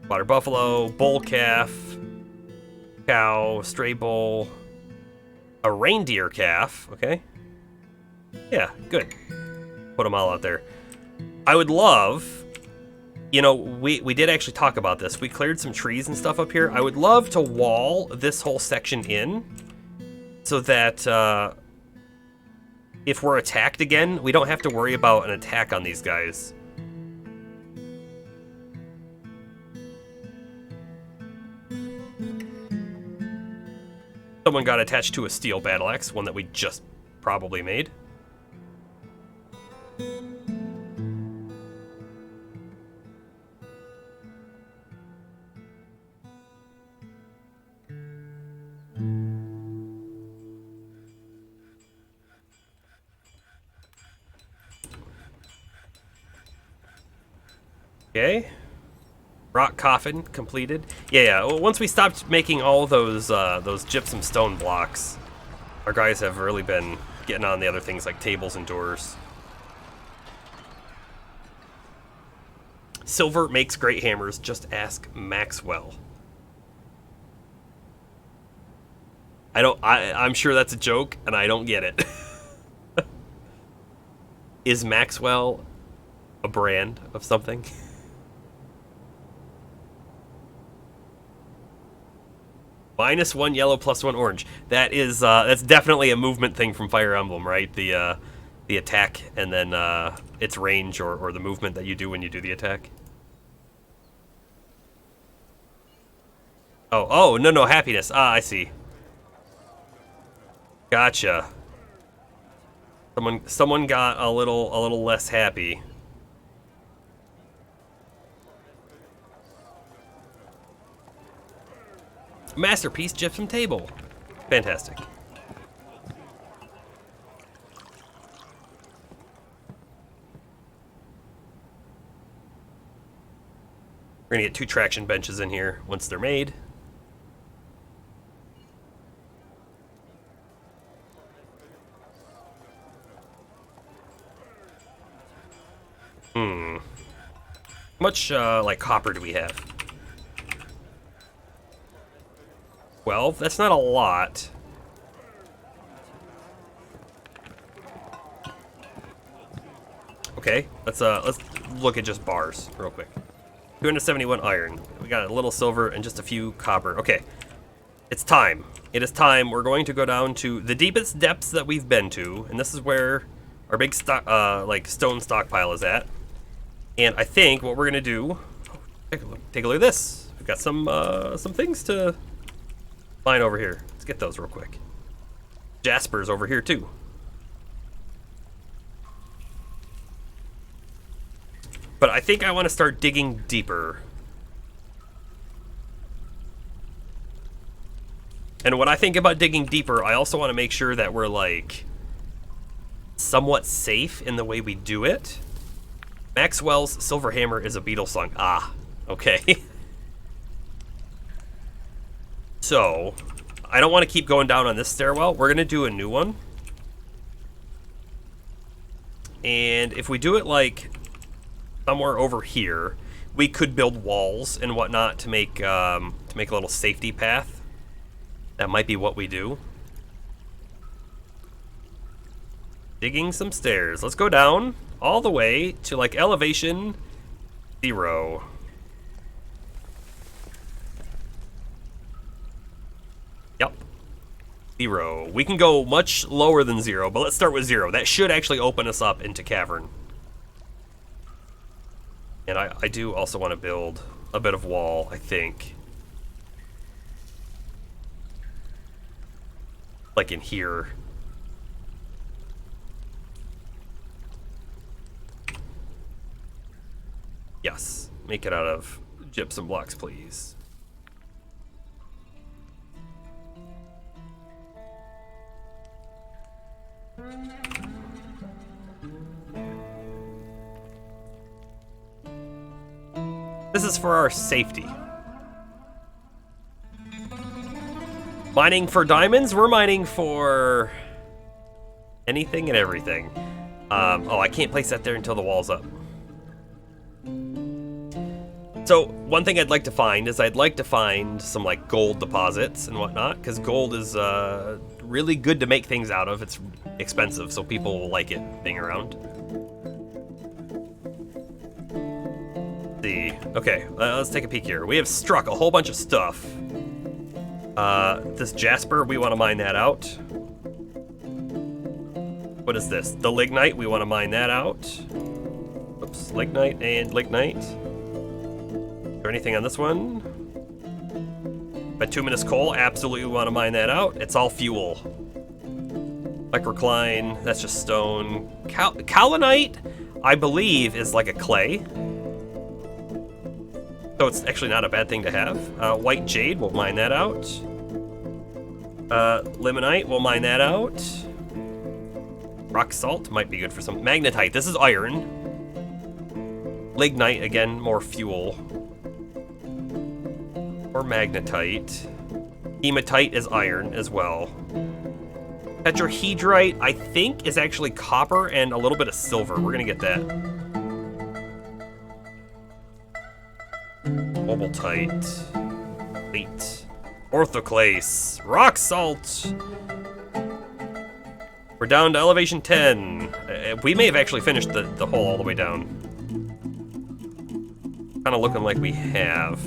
[SPEAKER 1] Water buffalo, bull calf, cow, stray bull, a reindeer calf, okay? Yeah, good. Put them all out there. I would love, you know, we did actually talk about this. We cleared some trees and stuff up here. I would love to wall this whole section in so that if we're attacked again, we don't have to worry about an attack on these guys. Someone got attached to a steel battle axe, one that we just probably made. Okay. Rock coffin completed. Yeah. Well, once we stopped making all those gypsum stone blocks, our guys have really been getting on the other things like tables and doors. Silver makes great hammers. Just ask Maxwell. I'm sure that's a joke, and I don't get it. Is Maxwell a brand of something? -1 yellow, +1 orange. That is that's definitely a movement thing from Fire Emblem, right? The attack and then its range or the movement that you do when you do the attack. Oh, no, happiness. Ah, I see. Gotcha. Someone got a little less happy. Masterpiece gypsum table. Fantastic. We're gonna get 2 traction benches in here once they're made. How much like copper do we have? 12? That's not a lot. Okay, let's look at just bars real quick. 271 iron. We got a little silver and just a few copper. Okay, it's time. It is time. We're going to go down to the deepest depths that we've been to, and this is where our big like stone stockpile is at. And I think what we're gonna do, take a look at this. We've got some things to mine over here. Let's get those real quick. Jasper's over here too. But I think I want to start digging deeper. And when I think about digging deeper, I also want to make sure that we're like somewhat safe in the way we do it. Maxwell's Silver Hammer is a Beatles song. Ah, okay. So, I don't want to keep going down on this stairwell. We're going to do a new one. And if we do it like somewhere over here, we could build walls and whatnot to make a little safety path. That might be what we do. Digging some stairs. Let's go down all the way to like elevation 0. Yep. 0. We can go much lower than 0, but let's start with 0. That should actually open us up into cavern. And I do also want to build a bit of wall, I think. Like in here. Yes, make it out of gypsum blocks, please. This is for our safety. Mining for diamonds? We're mining for anything and everything. Oh, I can't place that there until the wall's up. So, one thing I'd like to find is I'd like to find some like gold deposits and whatnot, because gold is really good to make things out of. It's expensive, so people will like it being around. See. Okay, let's take a peek here. We have struck a whole bunch of stuff. This jasper, we want to mine that out. What is this? The lignite, we want to mine that out. Oops, lignite and lignite. Is there anything on this one? Bituminous coal, absolutely want to mine that out. It's all fuel. Microcline, that's just stone. Kaolinite, I believe, is like a clay. So it's actually not a bad thing to have. White jade, we'll mine that out. Limonite, we'll mine that out. Rock salt might be good for some. Magnetite, this is iron. Lignite, again, more fuel. Or magnetite. Hematite is iron as well. Tetrahedrite, I think, is actually copper and a little bit of silver. We're gonna get that. Mobiltite. Wheat. Orthoclase. Rock salt. We're down to elevation 10. We may have actually finished the hole all the way down. Kind of looking like we have.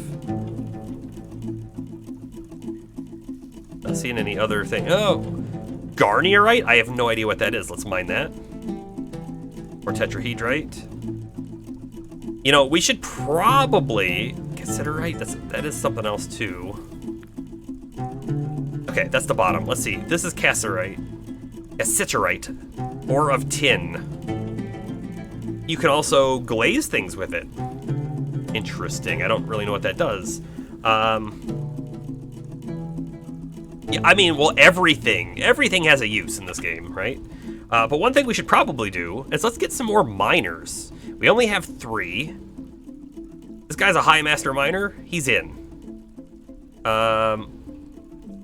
[SPEAKER 1] Not seeing any other thing. Oh, Garnierite? I have no idea what that is. Let's mine that. Or Tetrahedrite. You know, we should probably... Cassiterite? That is something else too. Okay, that's the bottom. Let's see. This is Cassiterite. Cassiterite. Ore of tin. You can also glaze things with it. Interesting. I don't really know what that does. Yeah, I mean, well, everything has a use in this game, right? But one thing we should probably do is let's get some more miners. We only have 3. This guy's a high master miner. He's in.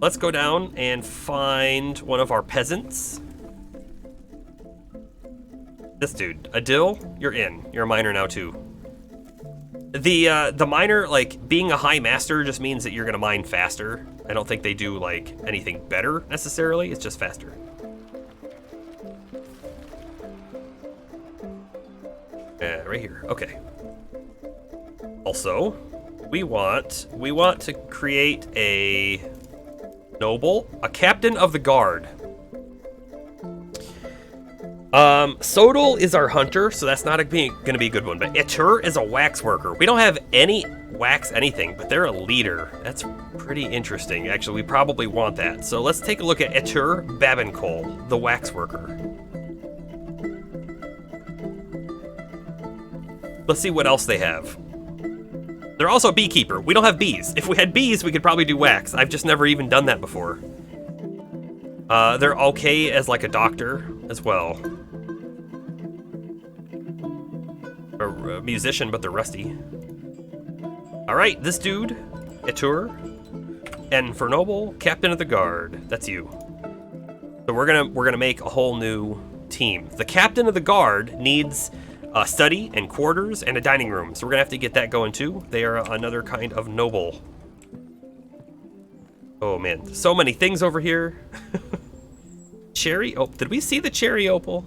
[SPEAKER 1] Let's go down and find one of our peasants. This dude, Adil, you're in. You're a miner now too. The miner, like, being a high master just means that you're gonna mine faster. I don't think they do, like, anything better necessarily. It's just faster. Right here. Okay. Also, we want to create a noble, a captain of the guard. Sodal is our hunter, so that's not gonna be a good one. But Etur is a wax worker. We don't have any wax anything, but they're a leader. That's pretty interesting. Actually, we probably want that. So let's take a look at Etur Babincole, the wax worker. Let's see what else they have. They're also a beekeeper. We don't have bees. If we had bees, we could probably do wax. I've just never even done that before. They're okay as like a doctor as well. Or a musician, but they're rusty. All right, this dude, Etur, and for noble, captain of the guard. That's you. So we're gonna make a whole new team. The captain of the guard needs a study and quarters and a dining room, so we're gonna have to get that going too. They are another kind of noble. Oh man, so many things over here. Cherry, oh, did we see the cherry opal?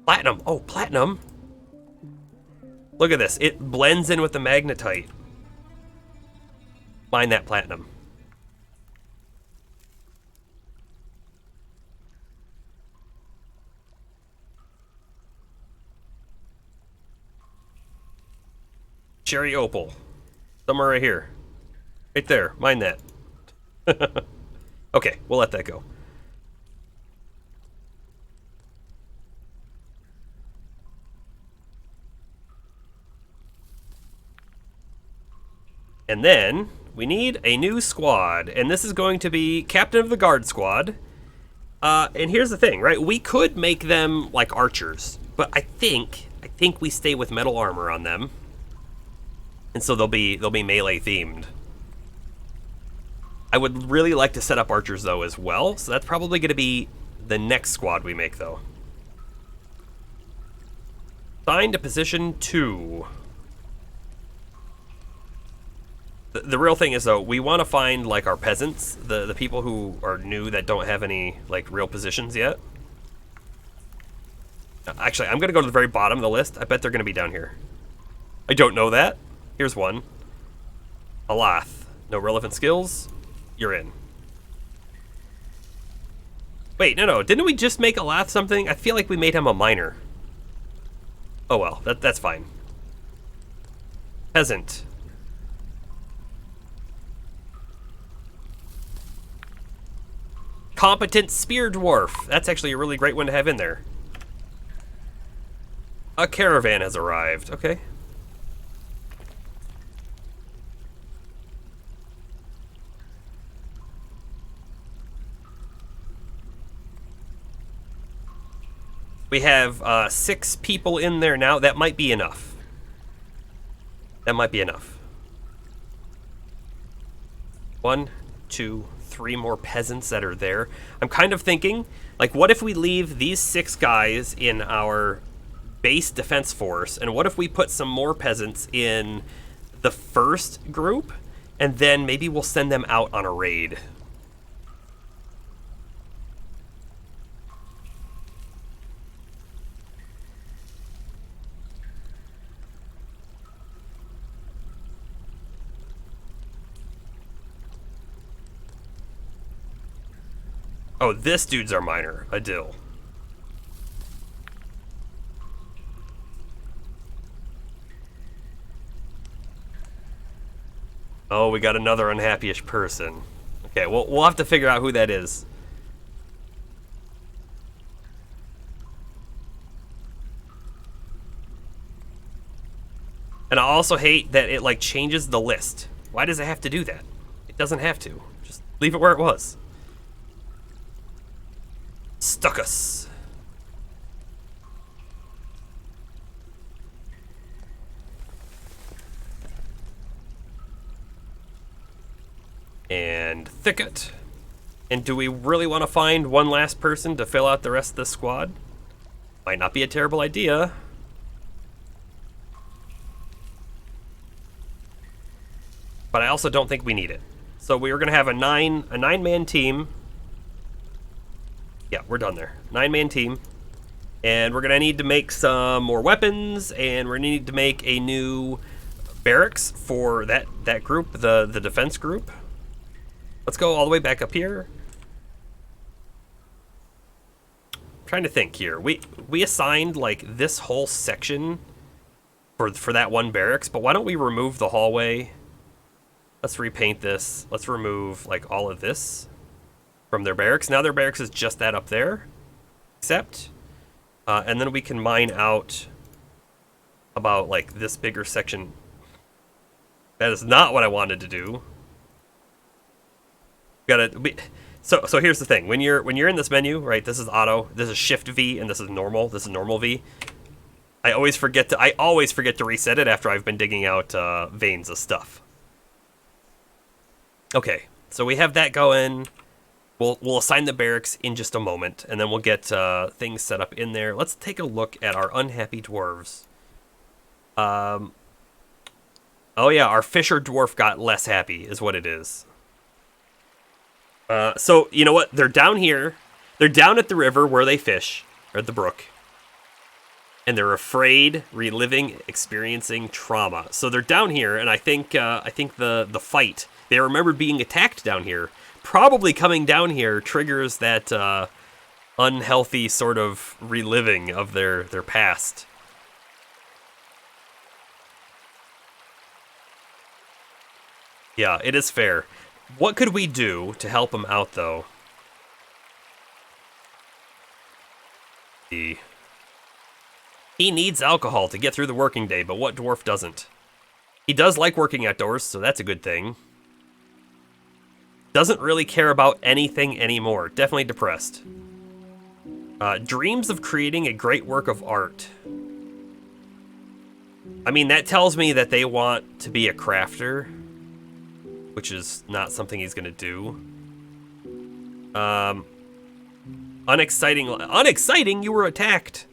[SPEAKER 1] Platinum, oh, platinum. Look at this, it blends in with the magnetite. Mine that platinum. Cherry opal. Somewhere right here. Right there, mine that. Okay, we'll let that go. And then we need a new squad, and this is going to be Captain of the Guard squad. And here's the thing, right? We could make them like archers, but I think we stay with metal armor on them, and so they'll be melee themed. I would really like to set up archers though as well, so that's probably going to be the next squad we make though. Assigned to position 2. The real thing is though, we want to find like our peasants, the people who are new that don't have any like real positions yet. Actually, I'm gonna go to the very bottom of the list. I bet they're gonna be down here. I don't know that. Here's one. Alath. No relevant skills. You're in. Wait, no. Didn't we just make Alath something? I feel like we made him a miner. Oh well, that's fine. Peasant. Competent spear dwarf. That's actually a really great one to have in there. A caravan has arrived. Okay. We have 6 people in there now. That might be enough. That might be enough. 1, 2, 3 more peasants that are there. I'm kind of thinking, like, what if we leave these 6 guys in our base defense force, and what if we put some more peasants in the first group, and then maybe we'll send them out on a raid. Oh, this dude's our miner, Adil. Oh, we got another unhappy-ish person. Okay, we'll have to figure out who that is. And I also hate that it, like, changes the list. Why does it have to do that? It doesn't have to. Just leave it where it was. Stuck us. And thicket. And do we really want to find one last person to fill out the rest of the squad? Might not be a terrible idea. But I also don't think we need it. So we were gonna have a nine-man team. Yeah, we're done there. 9-man team. And we're gonna need to make some more weapons, and we're gonna need to make a new barracks for that group, the defense group. Let's go all the way back up here. I'm trying to think here. We assigned like this whole section for that one barracks, but why don't we remove the hallway? Let's repaint this. Let's remove like all of this from their barracks. Now their barracks is just that up there, except, and then we can mine out about like this bigger section. That is not what I wanted to do. So here's the thing. When you're in this menu, right? This is auto. This is Shift V, and this is normal. This is normal V. I always forget to reset it after I've been digging out veins of stuff. Okay, so we have that going. We'll assign the barracks in just a moment, and then we'll get things set up in there. Let's take a look at our unhappy dwarves. Oh yeah, our fisher dwarf got less happy, is what it is. So you know what? They're down here. They're down at the river where they fish, or at the brook, and they're afraid, reliving, experiencing trauma. So they're down here, and I think the fight. They remember being attacked down here. Probably coming down here triggers that unhealthy sort of reliving of their past. Yeah, it is fair. What could we do to help him out, though? He needs alcohol to get through the working day, but what dwarf doesn't? He does like working outdoors, so that's a good thing. Doesn't really care about anything anymore. Definitely depressed. Dreams of creating a great work of art. I mean, that tells me that they want to be a crafter, which is not something he's gonna do. Unexciting, you were attacked.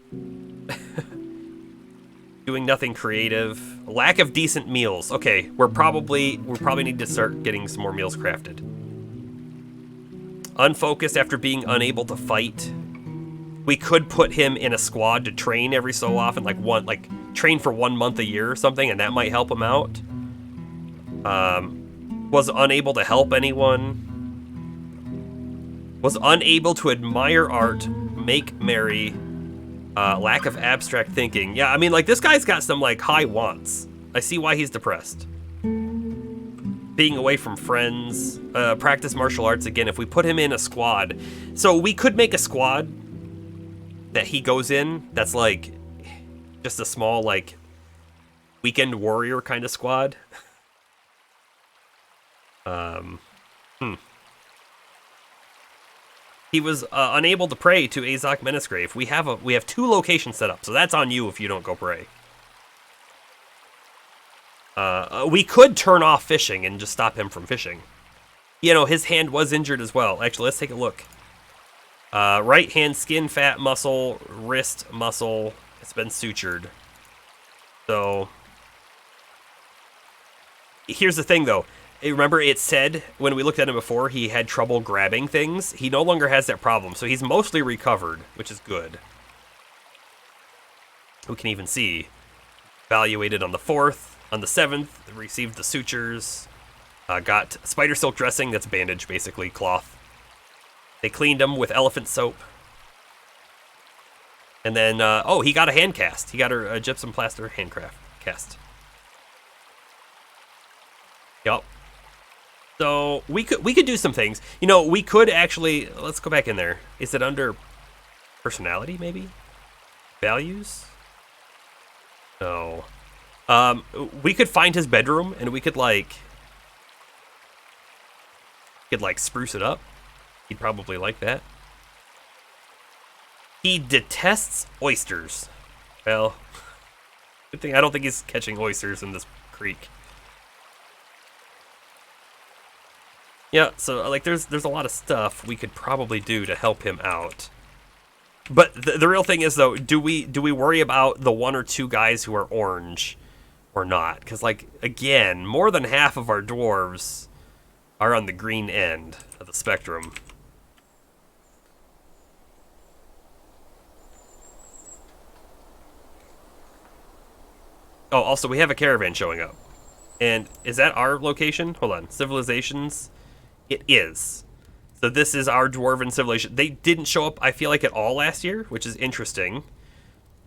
[SPEAKER 1] Doing nothing creative. Lack of decent meals. Okay, we probably need to start getting some more meals crafted. Unfocused after being unable to fight. We could put him in a squad to train every so often, like train for 1 month a year or something, and that might help him out. Was unable to help anyone. Was unable to admire art, make merry. Lack of abstract thinking. Yeah, I mean, like, this guy's got some, like, high wants. I see why he's depressed. Being away from friends. Practice martial arts again. If we put him in a squad. So we could make a squad that he goes in that's, like, just a small, like, weekend warrior kind of squad. He was unable to pray to Azok Menisgrave. We have 2 locations set up, so that's on you if you don't go pray. We could turn off fishing and just stop him from fishing. You know, his hand was injured as well. Actually, let's take a look. Right hand skin, fat, muscle, wrist, muscle. It's been sutured. So, here's the thing, though. Remember, it said when we looked at him before, he had trouble grabbing things. He no longer has that problem, so he's mostly recovered, which is good. We can even see. Evaluated on the 4th, on the 7th, received the sutures. Got spider silk dressing, that's bandage, basically, cloth. They cleaned him with elephant soap. And then, oh, he got a hand cast. He got a gypsum plaster handcraft cast. Yup. So, we could do some things. You know, we could actually, let's go back in there. Is it under personality, maybe? Values? No. We could find his bedroom, and we could, like, spruce it up. He'd probably like that. He detests oysters. Well, good thing I don't think he's catching oysters in this creek. Yeah, so like there's a lot of stuff we could probably do to help him out. But the real thing is, though, do we worry about the 1 or 2 guys who are orange or not? Because, like, again, more than half of our dwarves are on the green end of the spectrum. Oh, also, we have a caravan showing up. And is that our location? Hold on. Civilizations? It is. So this is our dwarven civilization. They didn't show up, I feel like, at all last year, which is interesting.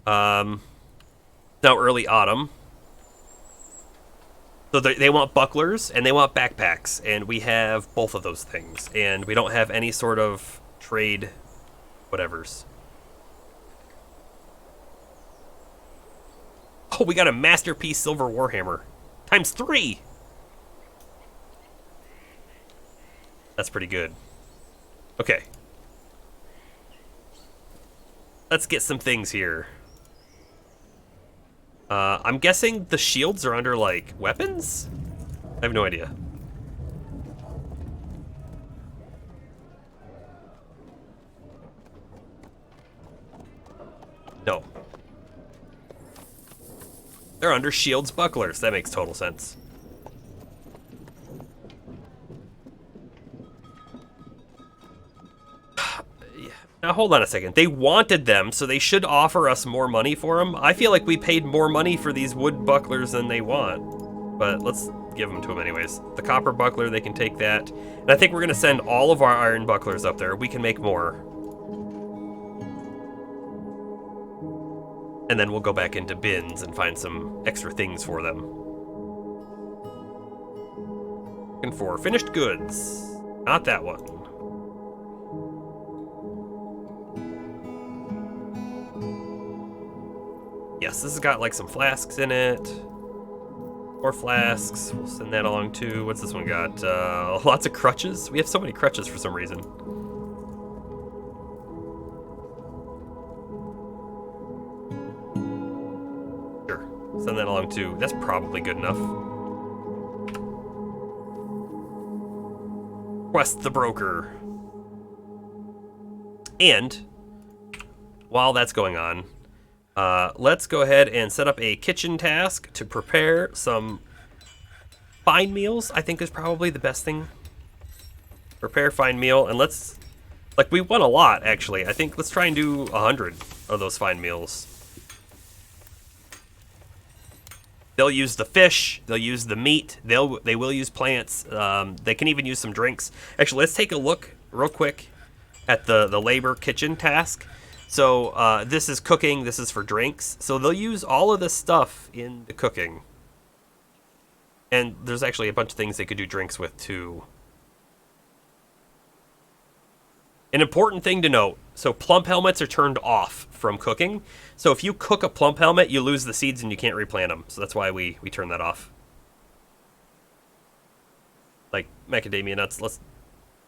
[SPEAKER 1] Now early autumn. So they want bucklers, and they want backpacks, and we have both of those things. And we don't have any sort of trade whatevers. Oh, we got a Masterpiece Silver Warhammer. ×3! That's pretty good. Okay. Let's get some things here. I'm guessing the shields are under, like, weapons? I have no idea. No. They're under shields, bucklers. That makes total sense. Now, hold on a second. They wanted them, so they should offer us more money for them. I feel like we paid more money for these wood bucklers than they want. But let's give them to them anyways. The copper buckler, they can take that. And I think we're going to send all of our iron bucklers up there. We can make more. And then we'll go back into bins and find some extra things for them. Looking for finished goods. Not that one. Yes, this has got like some flasks in it. More flasks. We'll send that along too. What's this one got? Lots of crutches. We have so many crutches for some reason. Sure. Send that along too. That's probably good enough. Quest the broker. And while that's going on, let's go ahead and set up a kitchen task to prepare some fine meals. I think is probably the best thing. Prepare fine meal, and let's, like, we won a lot, actually. I think let's try and do 100 of those fine meals. They'll use the fish, they'll use the meat, they will use plants, they can even use some drinks. Actually, let's take a look real quick at the labor kitchen task. So this is cooking, this is for drinks. So they'll use all of this stuff in the cooking. And there's actually a bunch of things they could do drinks with too. An important thing to note, so plump helmets are turned off from cooking. So if you cook a plump helmet, you lose the seeds and you can't replant them. So that's why we turn that off. Like macadamia nuts, let's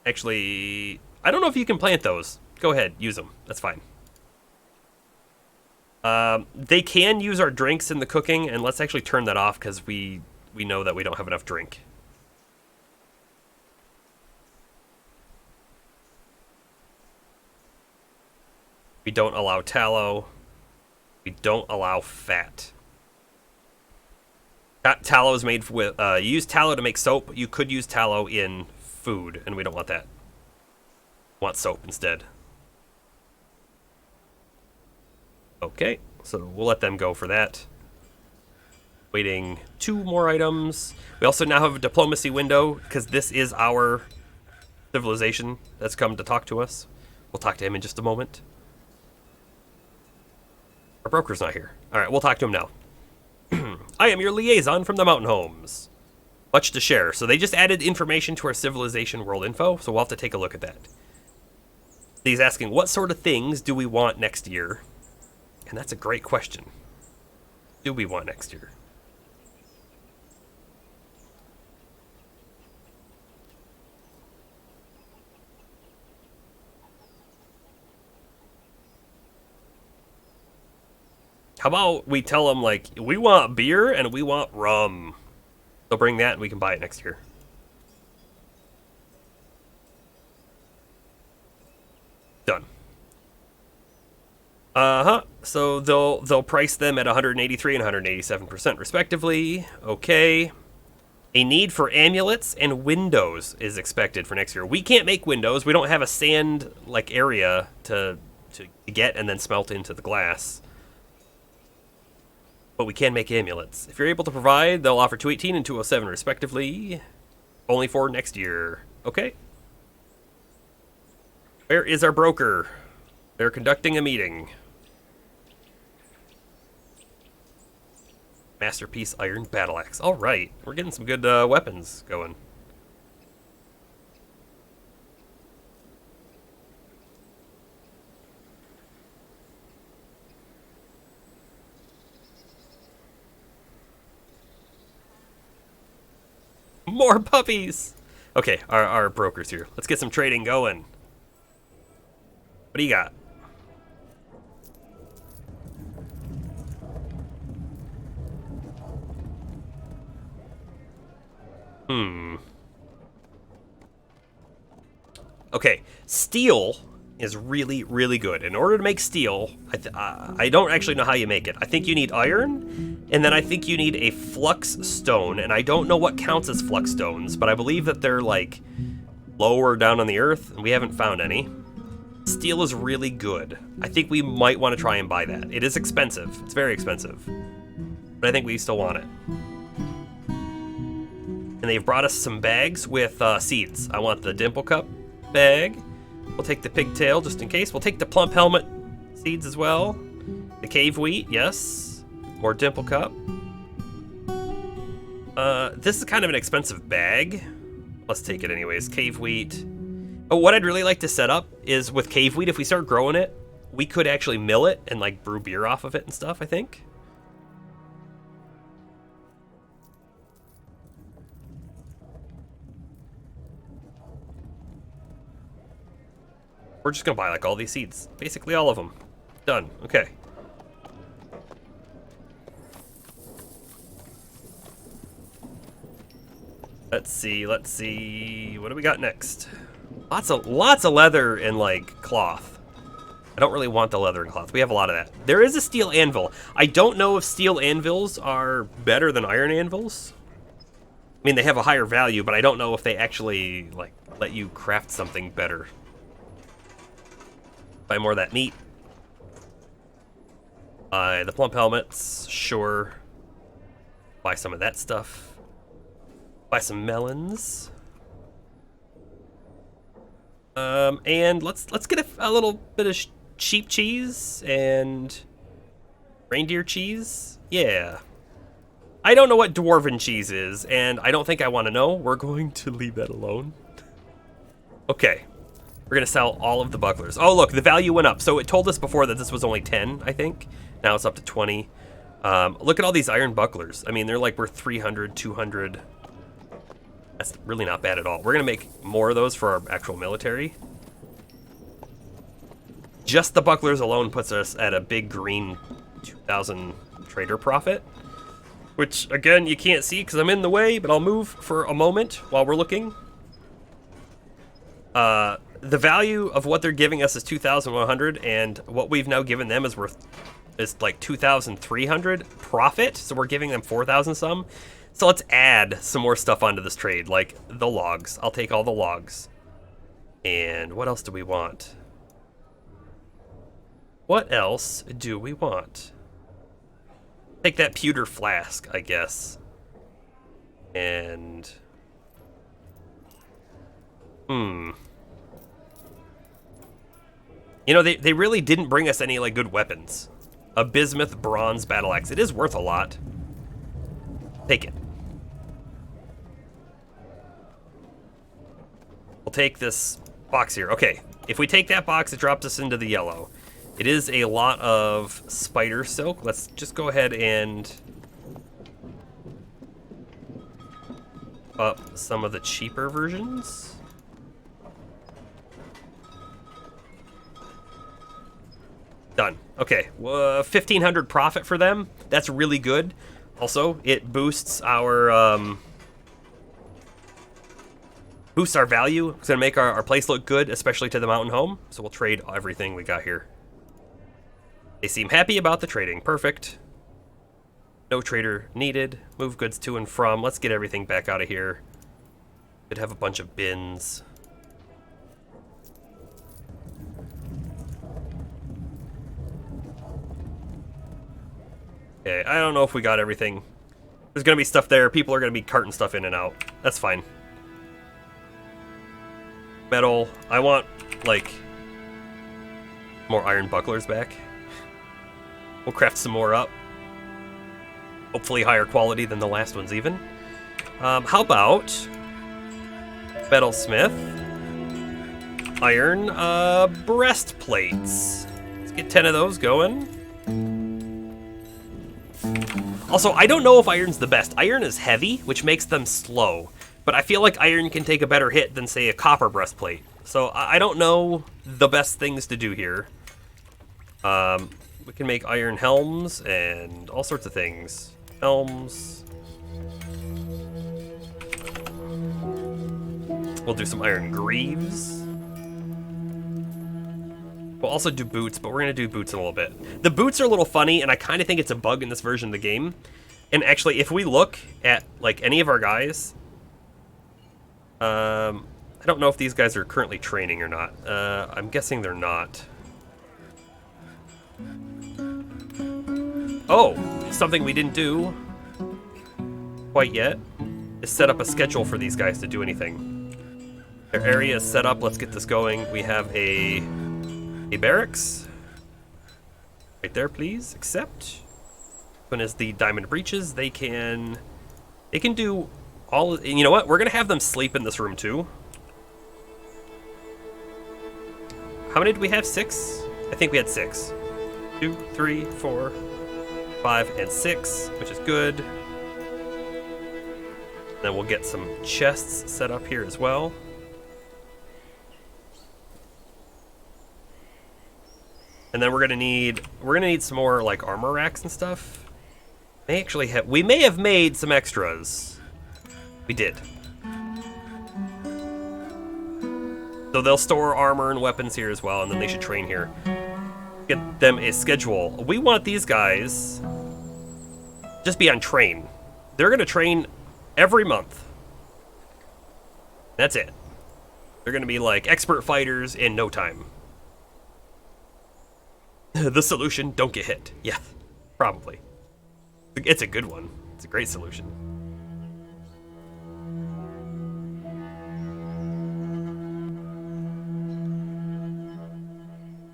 [SPEAKER 1] actually, I don't know if you can plant those. Go ahead, use them, that's fine. They can use our drinks in the cooking, and let's actually turn that off because we we know that we don't have enough drink. We don't allow tallow. We don't allow fat. Tallow is made with... you use tallow to make soap. You could use tallow in food, and we don't want that. We want soap instead. Okay, so we'll let them go for that. Waiting 2 more items. We also now have a diplomacy window, because this is our civilization that's come to talk to us. We'll talk to him in just a moment. Our broker's not here. Alright, we'll talk to him now. I am your liaison from the mountain homes. Much to share. So they just added information to our civilization world info, so we'll have to take a look at that. He's asking, what sort of things do we want next year? And that's a great question. Do we want next year? How about we tell them, like, we want beer and we want rum. They'll bring that and we can buy it next year. Done. So they'll price them at 183 and 187% respectively. Okay. A need for amulets and windows is expected for next year. We can't make windows. We don't have a sand like area to get and then smelt into the glass. But we can make amulets. If you're able to provide, they'll offer 218 and 207 respectively. Only for next year. Okay. Where is our broker? They're conducting a meeting. Masterpiece Iron Battle Axe. All right. We're getting some good weapons going. More puppies! Okay, our broker's here. Let's get some trading going. What do you got? Okay, steel is really, really good. In order to make steel, I don't actually know how you make it. I think you need iron, and then I think you need a flux stone, and I don't know what counts as flux stones, but I believe that they're, like, lower down on the earth, and we haven't found any. Steel is really good. I think we might want to try and buy that. It is expensive. It's very expensive. But I think we still want it. And they've brought us some bags with seeds. I want the dimple cup bag. We'll take the pigtail just in case. We'll take the plump helmet seeds as well. The cave wheat, yes. More dimple cup. This is kind of an expensive bag. Let's take it anyways. Cave wheat. Oh, what I'd really like to set up is with cave wheat, if we start growing it, we could actually mill it and like brew beer off of it and stuff, I think. We're just gonna buy like all these seeds. Basically all of them. Done. Okay. Let's see. What do we got next? Lots of leather and like cloth. I don't really want the leather and cloth. We have a lot of that. There is a steel anvil. I don't know if steel anvils are better than iron anvils. I mean, they have a higher value, but I don't know if they actually like let you craft something better. Buy more of that meat. Buy the plump helmets, sure. Buy some of that stuff. Buy some melons. And let's get a little bit of sheep cheese and reindeer cheese. Yeah. I don't know what dwarven cheese is, and I don't think I want to know. We're going to leave that alone. Okay. We're going to sell all of the bucklers. Oh, look, the value went up. So it told us before that this was only 10, I think. Now it's up to 20. Look at all these iron bucklers. I mean, they're like worth 300, 200. That's really not bad at all. We're going to make more of those for our actual military. Just the bucklers alone puts us at a big green 2,000 trader profit, Which, again, you can't see because I'm in the way, but I'll move for a moment while we're looking. The value of what they're giving us is 2,100, and what we've now given them is like 2,300 profit, so we're giving them 4,000 some. So let's add some more stuff onto this trade, like the logs. I'll take all the logs. And what else do we want? What else do we want? Take that pewter flask, I guess. And... You know, they really didn't bring us any, like, good weapons. A bismuth bronze battle axe. It is worth a lot. Take it. We'll take this box here. Okay, if we take that box, it drops us into the yellow. It is a lot of spider silk. Let's just go ahead and up some of the cheaper versions. Done. Okay, 1,500 profit for them. That's really good. Also, it boosts our value. It's gonna make our place look good, especially to the mountain home. So we'll trade everything we got here. They seem happy about the trading. Perfect. No trader needed. Move goods to and from. Let's get everything back out of here. Could have a bunch of bins. Okay, I don't know if we got everything. There's gonna be stuff there. People are gonna be carting stuff in and out. That's fine. Metal. I want, like, more iron bucklers back. We'll craft some more up. Hopefully higher quality than the last ones even. How about metalsmith, iron breastplates. Let's get 10 of those going. Also, I don't know if iron's the best. Iron is heavy, which makes them slow. But I feel like iron can take a better hit than, say, a copper breastplate. So I don't know the best things to do here. We can make iron helms and all sorts of things. Helms. We'll do some iron greaves. We'll also do boots, but we're going to do boots in a little bit. The boots are a little funny, and I kind of think it's a bug in this version of the game. And actually, if we look at, like, any of our guys... I don't know if these guys are currently training or not. I'm guessing they're not. Oh, something we didn't do quite yet is set up a schedule for these guys to do anything. Their area is set up. Let's get this going. We have a barracks. Right there, please. Accept. When is the diamond breeches? They can do all. And you know what? We're gonna have them sleep in this room too. How many did we have? 6? I think we had 6. 2, 3, 4, 5, and 6, which is good. Then we'll get some chests set up here as well. And then we're gonna need some more, like, armor racks and stuff. We may have made some extras. We did. So they'll store armor and weapons here as well, and then they should train here. Get them a schedule. We want these guys just be on train. They're gonna train every month. That's it. They're gonna be like expert fighters in no time. The solution, don't get hit. Yeah, probably. It's a good one. It's a great solution.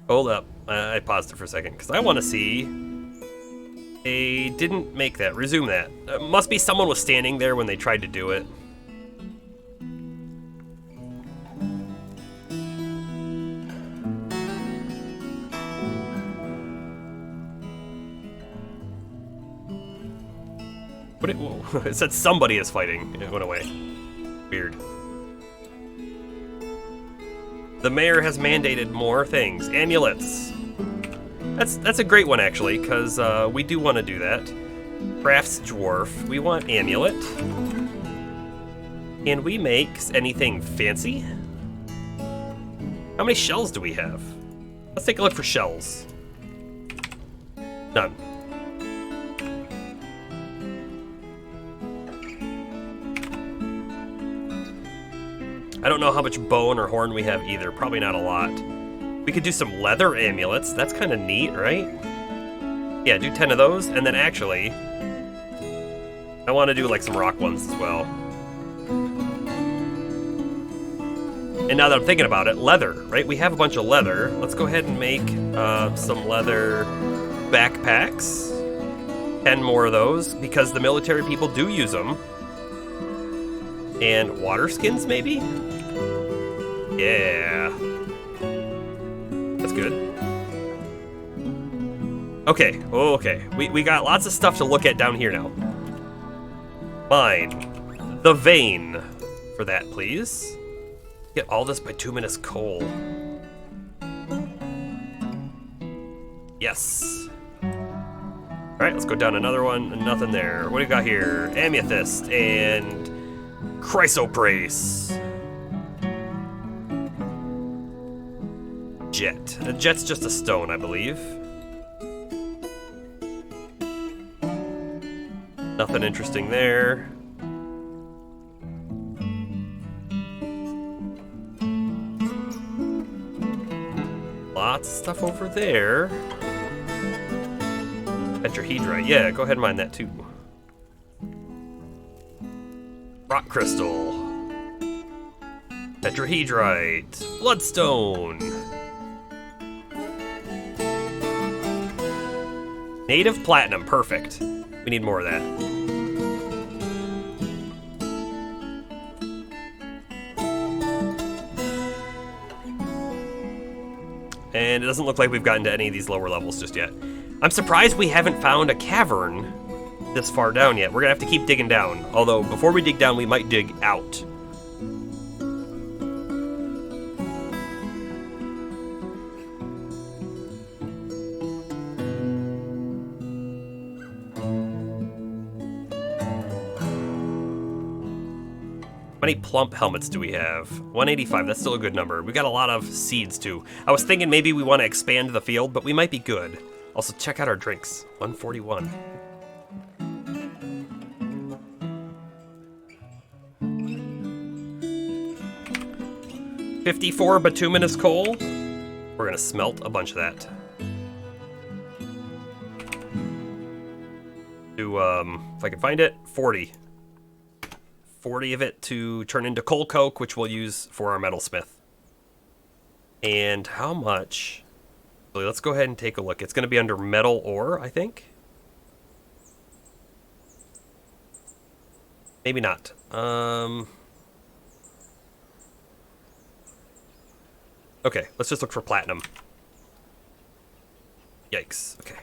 [SPEAKER 1] Hold up. I paused it for a second because I want to see. They didn't make that. Resume that. Must be someone was standing there when they tried to do it. It said somebody is fighting. It went away. Weird. The mayor has mandated more things. Amulets. That's a great one, actually, because we do want to do that. Crafts Dwarf. We want amulet. Can we make anything fancy? How many shells do we have? Let's take a look for shells. None. I don't know how much bone or horn we have either. Probably not a lot. We could do some leather amulets. That's kind of neat, right? Yeah, do 10 of those. And then actually, I want to do like some rock ones as well. And now that I'm thinking about it, leather, right? We have a bunch of leather. Let's go ahead and make some leather backpacks. 10 more of those, because the military people do use them. And water skins, maybe? Yeah. That's good. Okay, okay. We got lots of stuff to look at down here now. Mine. The vein. For that, please. Get all this bituminous coal. Yes. Alright, let's go down another one. Nothing there. What do we got here? Amethyst and chrysoprase. Jet. A jet's just a stone, I believe. Nothing interesting there. Lots of stuff over there. Tetrahedrite. Yeah, go ahead and mine that too. Rock crystal. Tetrahedrite. Bloodstone. Native platinum. Perfect. We need more of that. And it doesn't look like we've gotten to any of these lower levels just yet. I'm surprised we haven't found a cavern this far down yet. We're gonna have to keep digging down. Although, before we dig down, we might dig out. How many plump helmets do we have? 185, that's still a good number. We got a lot of seeds too. I was thinking maybe we want to expand the field, but we might be good. Also, check out our drinks. 141. $54 bituminous coal. We're gonna smelt a bunch of that. To, if I can find it, 40. 40 of it to turn into coal coke, which we'll use for our metalsmith. And how much? Let's go ahead and take a look. It's going to be under metal ore, I think. Maybe not. Okay, let's just look for platinum. Yikes. Okay.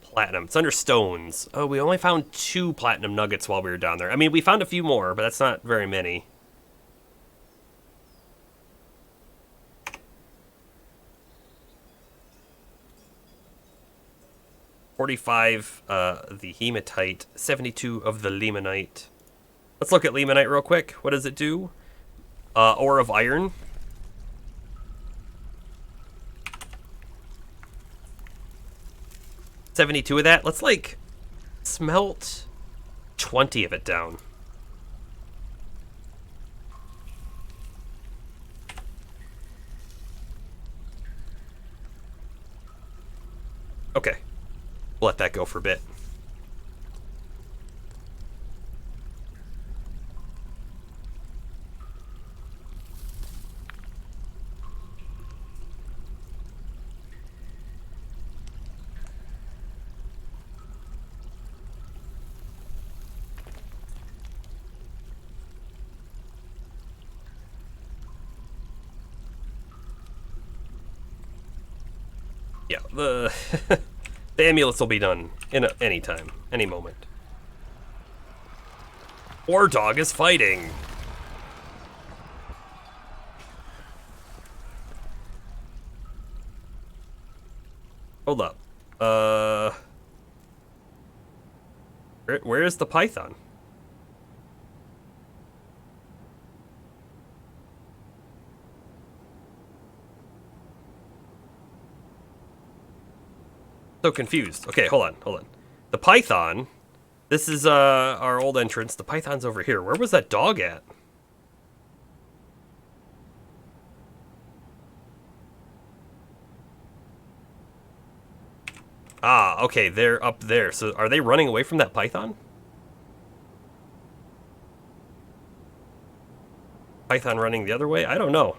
[SPEAKER 1] Platinum. It's under stones. Oh, we only found 2 platinum nuggets while we were down there. I mean, we found a few more, but that's not very many. $45 the hematite, 72 of the limonite. Let's look at limonite real quick. What does it do? Ore of iron. $72 of that. Let's like smelt 20 of it down. Okay. We'll let that go for a bit. Yeah, the the amulets will be done in any time, any moment. War dog is fighting. Hold up. Where is the python? So confused. Okay, hold on. The python. This is our old entrance. The python's over here. Where was that dog at? Ah, okay, they're up there. So are they running away from that python? Python running the other way? I don't know.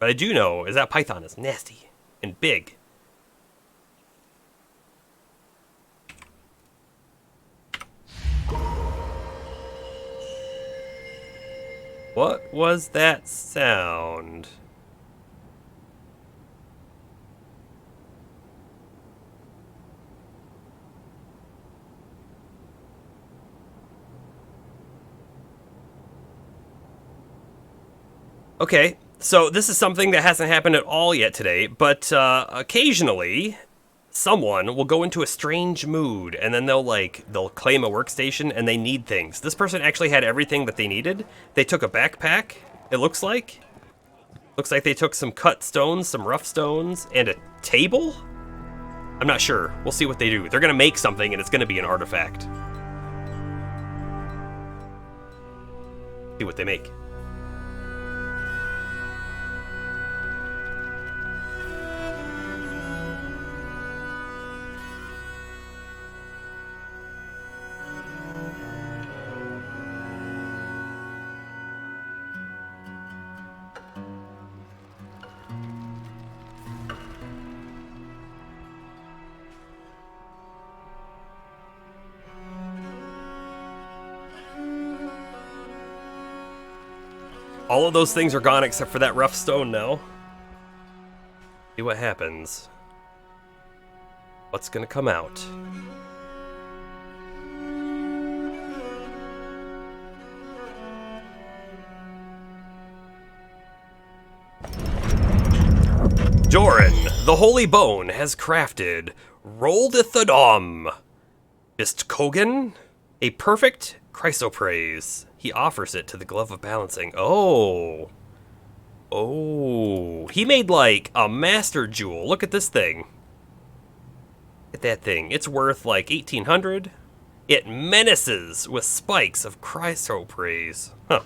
[SPEAKER 1] But I do know is that python is nasty and big. What was that sound? Okay, so this is something that hasn't happened at all yet today, but occasionally someone will go into a strange mood and then they'll claim a workstation and they need things. This person actually had everything that they needed. They took a backpack, it looks like. Looks like they took some cut stones, some rough stones, and a table? I'm not sure. We'll see what they do. They're gonna make something and it's gonna be an artifact. See what they make. All of those things are gone except for that rough stone now. See what happens. What's gonna come out? Joran, the Holy Bone, has crafted Roldithodom Bistkogan, a perfect chrysoprase. He offers it to the Glove of Balancing. Oh. Oh. He made like a master jewel. Look at this thing. Look at that thing. It's worth like 1,800. It menaces with spikes of chrysoprase. Huh.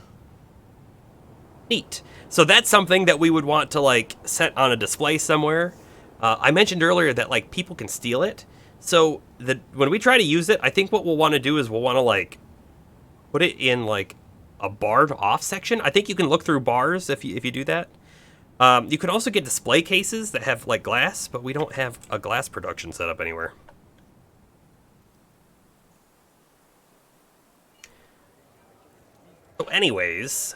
[SPEAKER 1] Neat. So that's something that we would want to like set on a display somewhere. I mentioned earlier that like people can steal it. So when we try to use it, I think what we'll want to do is we'll want to like put it in like a barred off section. I think you can look through bars if you do that. You can also get display cases that have like glass, but we don't have a glass production set up anywhere. So anyways,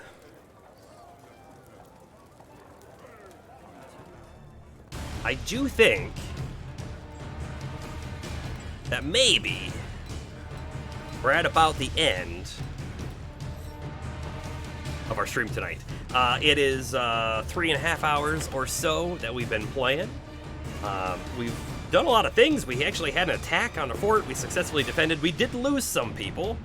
[SPEAKER 1] I do think that maybe we're at about the end of our stream tonight. It is 3.5 hours or so that we've been playing. We've done a lot of things. We actually had an attack on a fort. We successfully defended. We did lose some people,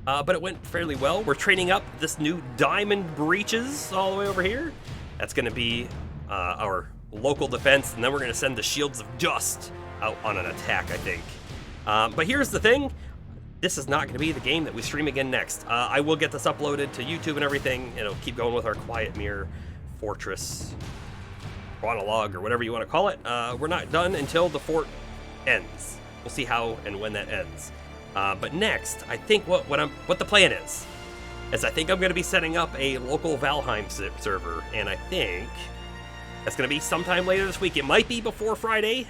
[SPEAKER 1] but it went fairly well. We're training up this new diamond breaches all the way over here. That's going to be our local defense, and then we're going to send the shields of dust out on an attack, I think. But here's the thing. This is not going to be the game that we stream again next. I will get this uploaded to YouTube and everything. It'll keep going with our Quietmirror Fortress chronologue or whatever you want to call it. We're not done until the fort ends. We'll see how and when that ends. But next, I think what the plan is I think I'm going to be setting up a local Valheim server, and I think that's going to be sometime later this week. It might be before Friday.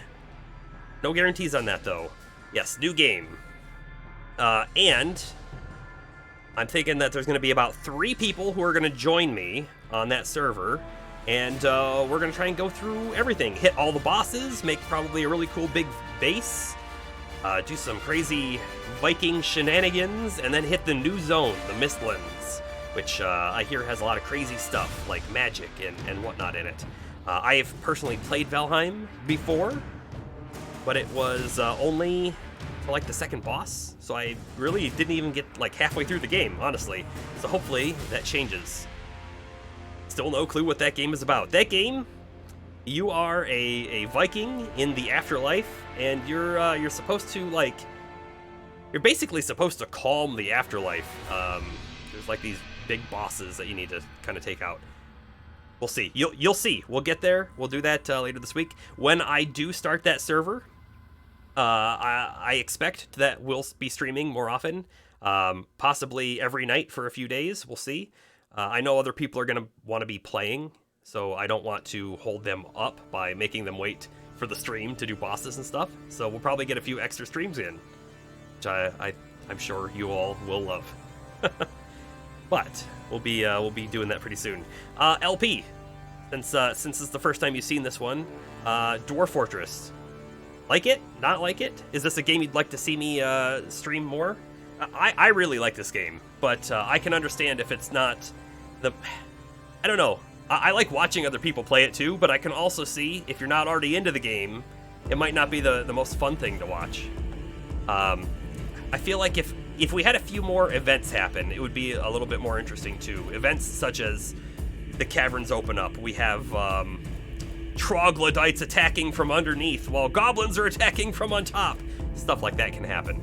[SPEAKER 1] No guarantees on that, though. Yes, new game. And I'm thinking that there's going to be about 3 people who are going to join me on that server, and we're going to try and go through everything. Hit all the bosses, make probably a really cool big base, do some crazy Viking shenanigans, and then hit the new zone, the Mistlands, which I hear has a lot of crazy stuff, like magic and whatnot in it. I have personally played Valheim before, but it was only for like the second boss, so I really didn't even get like halfway through the game, honestly. So hopefully that changes. Still no clue what that game is about. That game, you are a Viking in the afterlife, and you're supposed to like, you're basically supposed to calm the afterlife. There's like these big bosses that you need to kind of take out. We'll see. You'll see. We'll get there. We'll do that later this week. When I do start that server, I expect that we'll be streaming more often, possibly every night for a few days. We'll see. I know other people are going to want to be playing, so I don't want to hold them up by making them wait for the stream to do bosses and stuff. So we'll probably get a few extra streams in, which I'm sure you all will love. But we'll be doing that pretty soon. LP, since it's the first time you've seen this one, Dwarf Fortress. Like it? Not like it? Is this a game you'd like to see me stream more? I really like this game, but I can understand if it's not the... I don't know. I like watching other people play it too, but I can also see if you're not already into the game, it might not be the most fun thing to watch. I feel like if we had a few more events happen, it would be a little bit more interesting too. Events such as the caverns open up. We have troglodytes attacking from underneath while goblins are attacking from on top. Stuff like that can happen.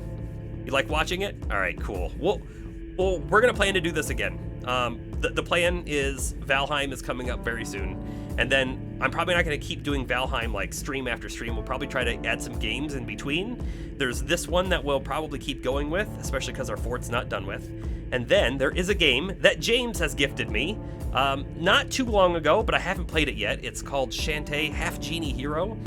[SPEAKER 1] You like watching it? All right, cool. Well, we're gonna plan to do this again. The plan is Valheim is coming up very soon, and then I'm probably not gonna keep doing Valheim like stream after stream. We'll probably try to add some games in between. There's this one that we'll probably keep going with, especially because our fort's not done with. And then there is a game that James has gifted me not too long ago, but I haven't played it yet. It's called Shantae Half Genie Hero.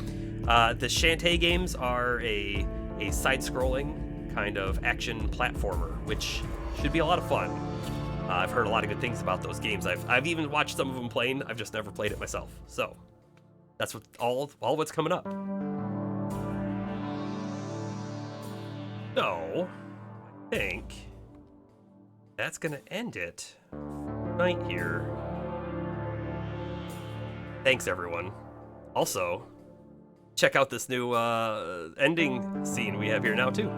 [SPEAKER 1] The Shantae games are a side-scrolling kind of action platformer, which should be a lot of fun. I've heard a lot of good things about those games. I've even watched some of them playing. I've just never played it myself. So that's what all what's coming up. So I think that's gonna end it right here. Thanks everyone. Also, check out this new ending scene we have here now too.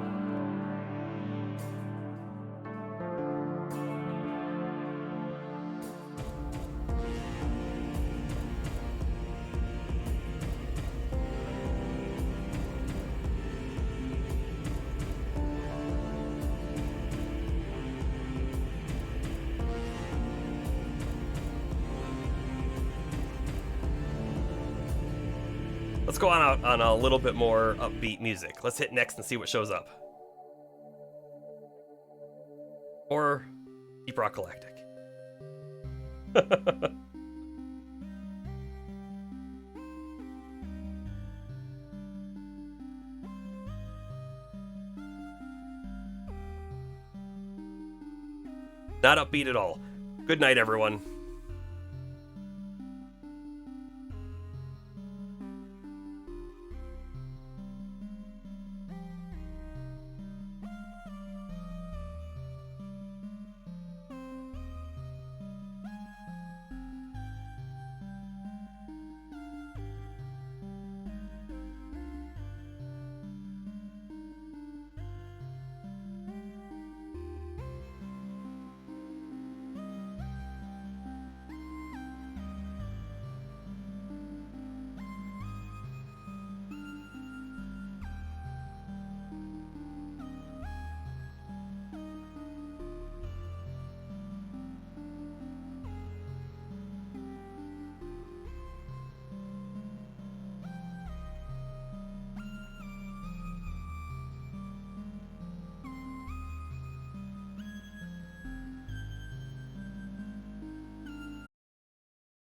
[SPEAKER 1] Let's go on a little bit more upbeat music. Let's hit next and see what shows up. Or Deep Rock Galactic. Not upbeat at all. Good night, everyone.